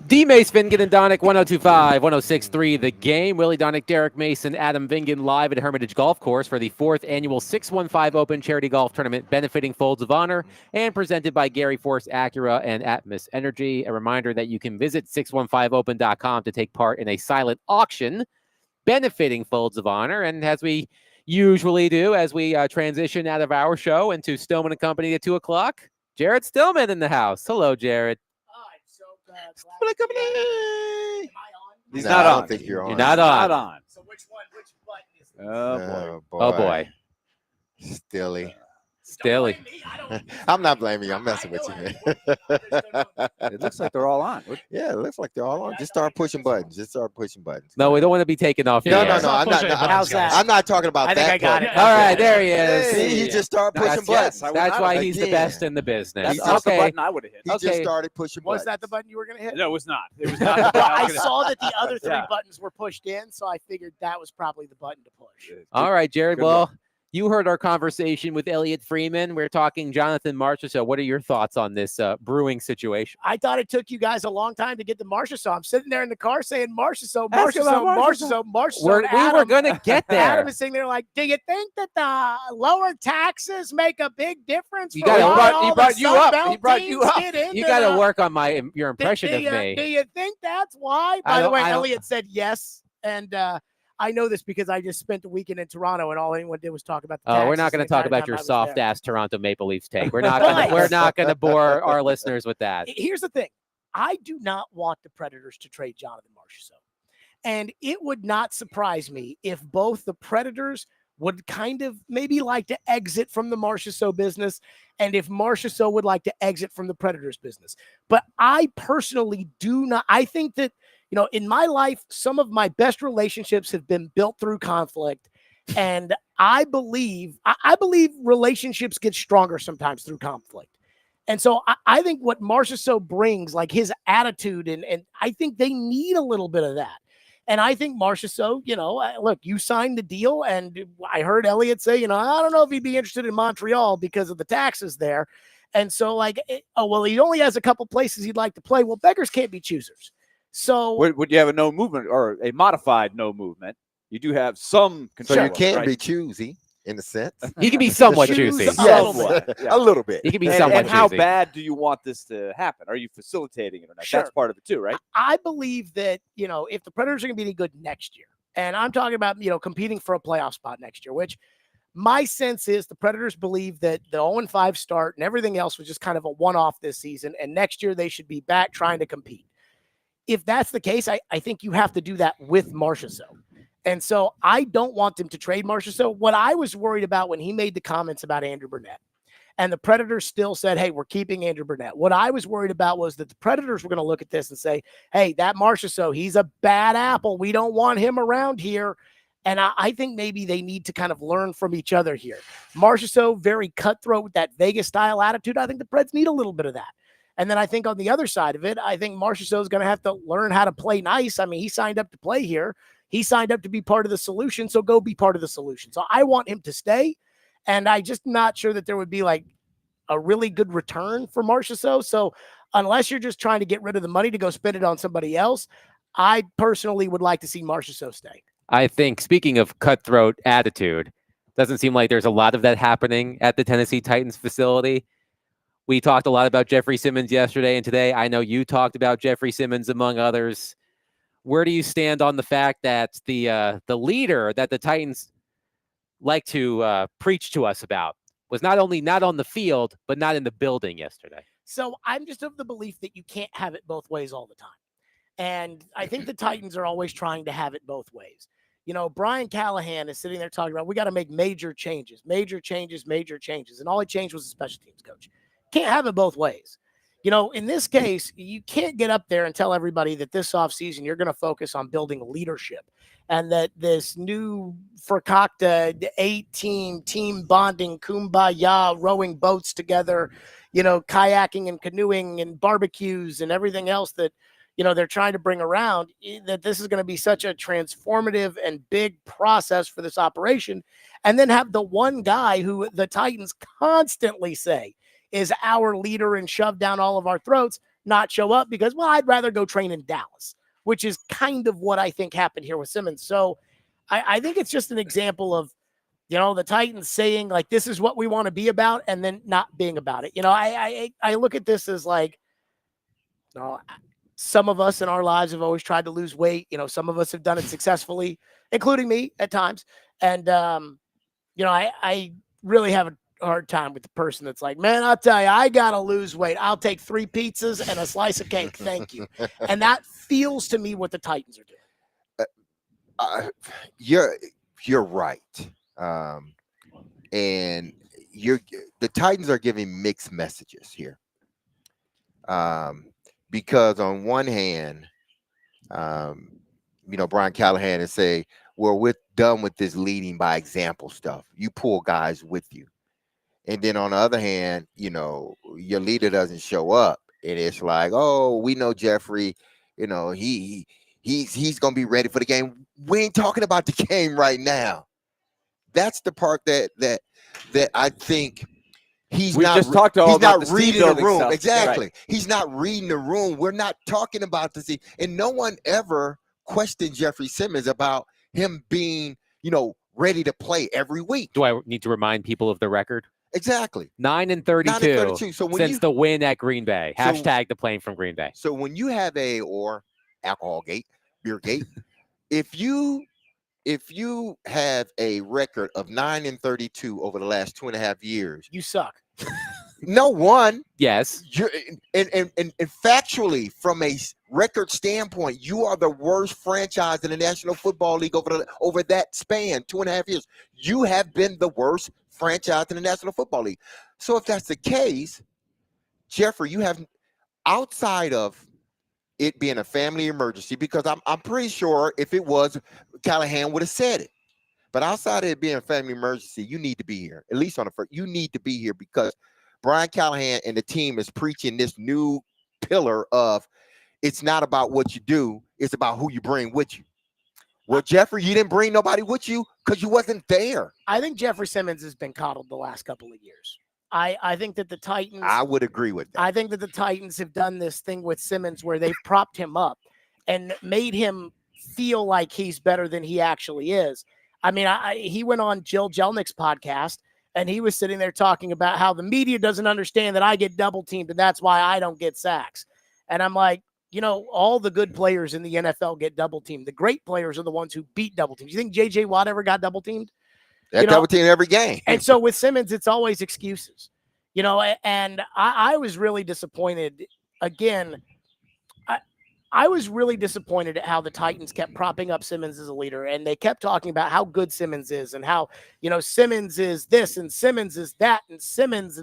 A: D. Mace, Vingan, and Donick, 102.5, 106.3 The Game. Willie Donick, Derek Mason, Adam Vingan live at Hermitage Golf Course for the 4th annual 615 Open Charity Golf Tournament benefiting Folds of Honor and presented by Gary Force Acura and Atmos Energy. A reminder that you can visit 615open.com to take part in a silent auction benefiting Folds of Honor. And as we usually do, as we transition out of our show into Stillman and Company at 2 o'clock, Jared Stillman in the house. Hello, Jared. Stillman and Company.
H: He's
B: No,
H: not
B: I
H: on.
B: don't think you're on.
A: You're not on.
H: Not on.
F: So which button is it?
H: Oh, boy.
A: Oh, boy.
B: Stilly.
A: Stilly.
B: I'm not blaming you. I'm messing with you.
H: It looks like they're all on.
B: Yeah, it looks like they're all on. Just start pushing buttons.
A: No, we don't want to be taken off.
B: No,
A: the
B: no,
A: air.
B: no. I'm not.
F: How's that?
B: I'm not talking about
F: I
B: that.
F: think I got
B: button.
F: it.
A: All right, there he is.
B: See, he just started pushing
H: That's-
B: buttons.
H: yes,
A: That's why he's the
B: Again.
A: best in the business.
H: That's the
A: Okay.
H: button I would have hit.
B: He just
A: Okay.
B: started pushing buttons.
F: Was that the button you were going to hit?
H: No, it was not. It was not.
F: Well, I saw that the other three
H: Yeah.
F: buttons were pushed in, so I figured that was probably the button to push.
A: All right, Jared.
H: Good
A: Well,
H: luck.
A: you heard our conversation with Elliot Freeman. We're talking Jonathan Marchessault. So what are your thoughts on this brewing situation?
F: I thought it took you guys a long time to get to Marchessault. I'm sitting there in the car saying Marchessault,
H: Ask about
F: Marchessault.
A: We were going to get there.
F: Adam is sitting there like, do you think that the lower taxes make a big difference?
A: You
F: for
A: gotta-
F: why
A: he
F: all
A: brought
F: the
A: you up.
F: Sun
A: He
F: Belt
A: brought you
F: teams
A: up.
F: get into
A: You got to
F: the-
A: work on your impression
F: do
A: of
F: you,
A: me.
F: Do you think that's why?
A: I
F: By the
A: don't-
F: way,
A: I don't-
F: Elliot said yes, and I know this because I just spent the weekend in Toronto, and all anyone did was talk about the
A: Oh, we're
F: taxes
A: not going
F: the
A: to talk
F: entire
A: about
F: time
A: your
F: I was
A: soft
F: there.
A: ass Toronto Maple Leafs take. We're not going to.
F: But-
A: We're not going to bore our listeners with that.
F: Here's the thing. I do not want the Predators to trade Jonathan Marchessault. And it would not surprise me if both the Predators would kind of maybe like to exit from the Marchessault business, and if Marchessault would like to exit from the Predators business. But I personally do not. I think that, in my life, some of my best relationships have been built through conflict. And I believe relationships get stronger sometimes through conflict. And so I think what Marchessault brings, like his attitude, and I think they need a little bit of that. And I think Marchessault, look, you signed the deal, and I heard Elliot say, I don't know if he'd be interested in Montreal because of the taxes there. And so he only has a couple places he'd like to play. Well, beggars can't be choosers. So
H: Would you have a no movement or a modified no movement? You do have some
B: So
H: control.
B: you can
H: right?
B: be choosy in a sense.
A: You can be somewhat
F: Choose
A: juicy.
F: a
B: Yes,
F: little bit.
H: Yeah.
B: a little bit.
A: You can be
H: And,
A: somewhat
H: and how
A: choosy.
H: bad do you want this to happen? Are you facilitating it or not?
F: Sure.
H: That's part of it too, right?
F: I believe that, if the Predators are going to be any good next year, and I'm talking about, competing for a playoff spot next year, which my sense is the Predators believe that the 0-5 start and everything else was just kind of a one-off this season, and next year they should be back trying to compete. If that's the case, I think you have to do that with Marchessault. And so I don't want them to trade Marchessault. What I was worried about when he made the comments about Andrew Burnett, and the Predators still said, hey, we're keeping Andrew Burnett. What I was worried about was that the Predators were going to look at this and say, hey, that Marchessault, he's a bad apple. We don't want him around here. And I think maybe they need to kind of learn from each other here. Marchessault, very cutthroat with that Vegas-style attitude. I think the Preds need a little bit of that. And then I think on the other side of it, I think Marchessault is going to have to learn how to play nice. I mean, he signed up to play here. He signed up to be part of the solution, so go be part of the solution. So I want him to stay, and I just not sure that there would be like a really good return for Marchessault. So unless you're just trying to get rid of the money to go spend it on somebody else, I personally would like to see Marchessault stay.
A: I think, speaking of cutthroat attitude, doesn't seem like there's a lot of that happening at the Tennessee Titans facility. We talked a lot about Jeffery Simmons yesterday and today. I know you talked about Jeffery Simmons, among others. Where do you stand on the fact that the leader that the Titans like to preach to us about was not only not on the field, but not in the building yesterday?
F: So I'm just of the belief that you can't have it both ways all the time. And I think the Titans are always trying to have it both ways. Brian Callahan is sitting there talking about, we got to make major changes. And all he changed was the special teams coach. Can't have it both ways. In this case, you can't get up there and tell everybody that this offseason you're going to focus on building leadership and that this new Fakakta 8-team team bonding, kumbaya, rowing boats together, kayaking and canoeing and barbecues and everything else that, they're trying to bring around, that this is going to be such a transformative and big process for this operation. And then have the one guy who the Titans constantly say is our leader and shoved down all of our throats, not show up because, well, I'd rather go train in Dallas, which is kind of what I think happened here with Simmons. So I think it's just an example of, the Titans saying, like, this is what we want to be about, and then not being about it. I look at this as like, some of us in our lives have always tried to lose weight. Some of us have done it successfully, including me at times. And, I really have a hard time with the person that's like, man, I'll tell you, I got to lose weight. I'll take 3 pizzas and a slice of cake. Thank you. And that feels to me what the Titans are doing.
B: You're right. And the Titans are giving mixed messages here. Because on one hand, Brian Callahan is saying, well, we're done with this leading by example stuff. You pull guys with you. And then on the other hand, your leader doesn't show up. And it's like, oh, we know Jeffrey, he's going to be ready for the game. We ain't talking about the game right now. That's the part that I think he's not reading the room. Stuff. Exactly. Right. He's not reading the room. We're not talking about this. And no one ever questioned Jeffery Simmons about him being, ready to play every week.
A: Do I need to remind people of the record?
B: Exactly.
A: 9-32
B: So
A: since the win at Green Bay. Hashtag the plane from Green Bay.
B: So when you have or alcohol gate, beer gate, if you have a record of 9-32 over the last 2.5 years,
F: you suck.
B: No one.
A: Yes.
B: And factually, from a record standpoint, you are the worst franchise in the National Football League over that span, 2.5 years. You have been the worst franchise in the National Football League. So if that's the case, Jeffrey, you have, outside of it being a family emergency, because I'm pretty sure if it was, Callahan would have said it. But outside of it being a family emergency, you need to be here. At least on the first, you need to be here because Brian Callahan and the team is preaching this new pillar of it's not about what you do, it's about who you bring with you. Well, Jeffrey, you didn't bring nobody with you because you wasn't there.
F: I think Jeffery Simmons has been coddled the last couple of years. I think that the Titans...
B: I would agree with that.
F: I think that the Titans have done this thing with Simmons where they've propped him up and made him feel like he's better than he actually is. I mean, he went on Jill Jelnick's podcast, and he was sitting there talking about how the media doesn't understand that I get double teamed, and that's why I don't get sacks. And I'm like, all the good players in the NFL get double teamed. The great players are the ones who beat double teams. You think J.J. Watt ever got double teamed?
B: That double team every game.
F: And so with Simmons, it's always excuses, and I was really disappointed. Again, I was really disappointed at how the Titans kept propping up Simmons as a leader, and they kept talking about how good Simmons is and how, Simmons is this and Simmons is that and Simmons.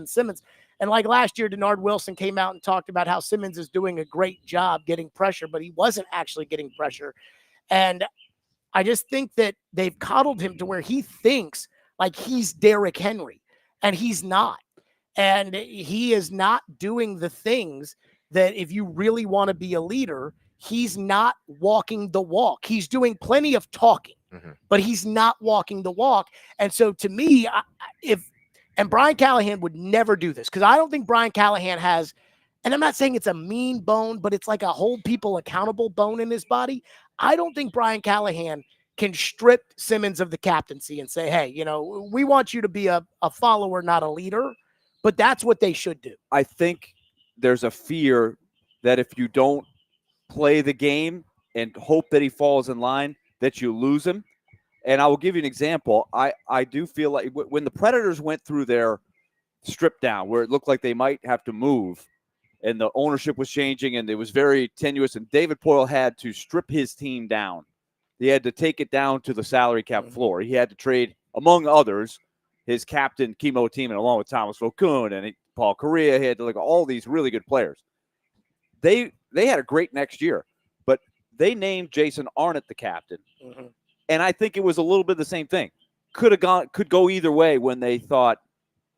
F: And like last year, Denard Wilson came out and talked about how Simmons is doing a great job getting pressure, but he wasn't actually getting pressure. And I just think that they've coddled him to where he thinks like he's Derrick Henry, and he's not. And he is not doing the things that if you really want to be a leader, he's not walking the walk. He's doing plenty of talking, but he's not walking the walk. And so to me, and Brian Callahan would never do this because I don't think Brian Callahan has, and I'm not saying it's a mean bone, but it's like a hold people accountable bone in his body. I don't think Brian Callahan can strip Simmons of the captaincy and say, hey, we want you to be a follower, not a leader, but that's what they should do.
H: I think there's a fear that if you don't play the game and hope that he falls in line, that you lose him. And I will give you an example. I do feel like when the Predators went through their strip down where it looked like they might have to move and the ownership was changing and it was very tenuous and David Poile had to strip his team down. He had to take it down to the salary cap floor. He had to trade, among others, his captain, Kimo Tiemann, along with Thomas Vokoun and Paul Correa. He had to look at all these really good players. They had a great next year, but they named Jason Arnott the captain. And I think it was a little bit the same thing. Could go either way when they thought,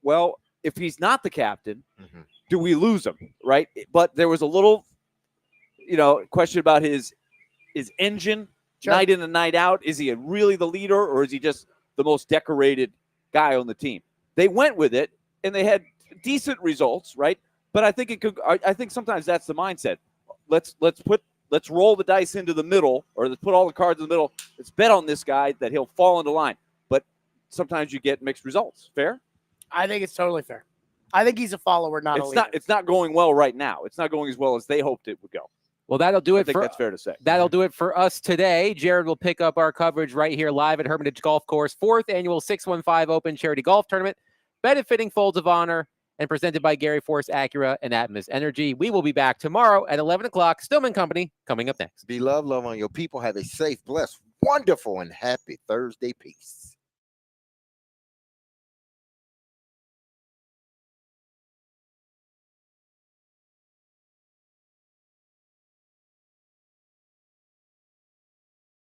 H: well, if he's not the captain, do we lose him, right? But there was a little, question about his engine, night in and night out. Is he really the leader, or is he just the most decorated guy on the team? They went with it, and they had decent results, right? But I think it could. I think sometimes that's the mindset. Let's roll the dice into the middle, or let's put all the cards in the middle. Let's bet on this guy that he'll fall into line. But sometimes you get mixed results. Fair?
F: I think it's totally fair. I think he's a follower, not a leader.
H: It's not going well right now. It's not going as well as they hoped it would go.
A: Well, that'll do it.
H: I think that's fair to say.
A: That'll do it for us today. Jared will pick up our coverage right here live at Hermitage Golf Course, 4th annual 615 Open Charity Golf Tournament, benefiting Folds of Honor and presented by Gary Force Acura and Atmos Energy. We will be back tomorrow at 11 o'clock. Stillman Company coming up next.
B: Be love on your people. Have a safe, blessed, wonderful, and happy Thursday. Peace.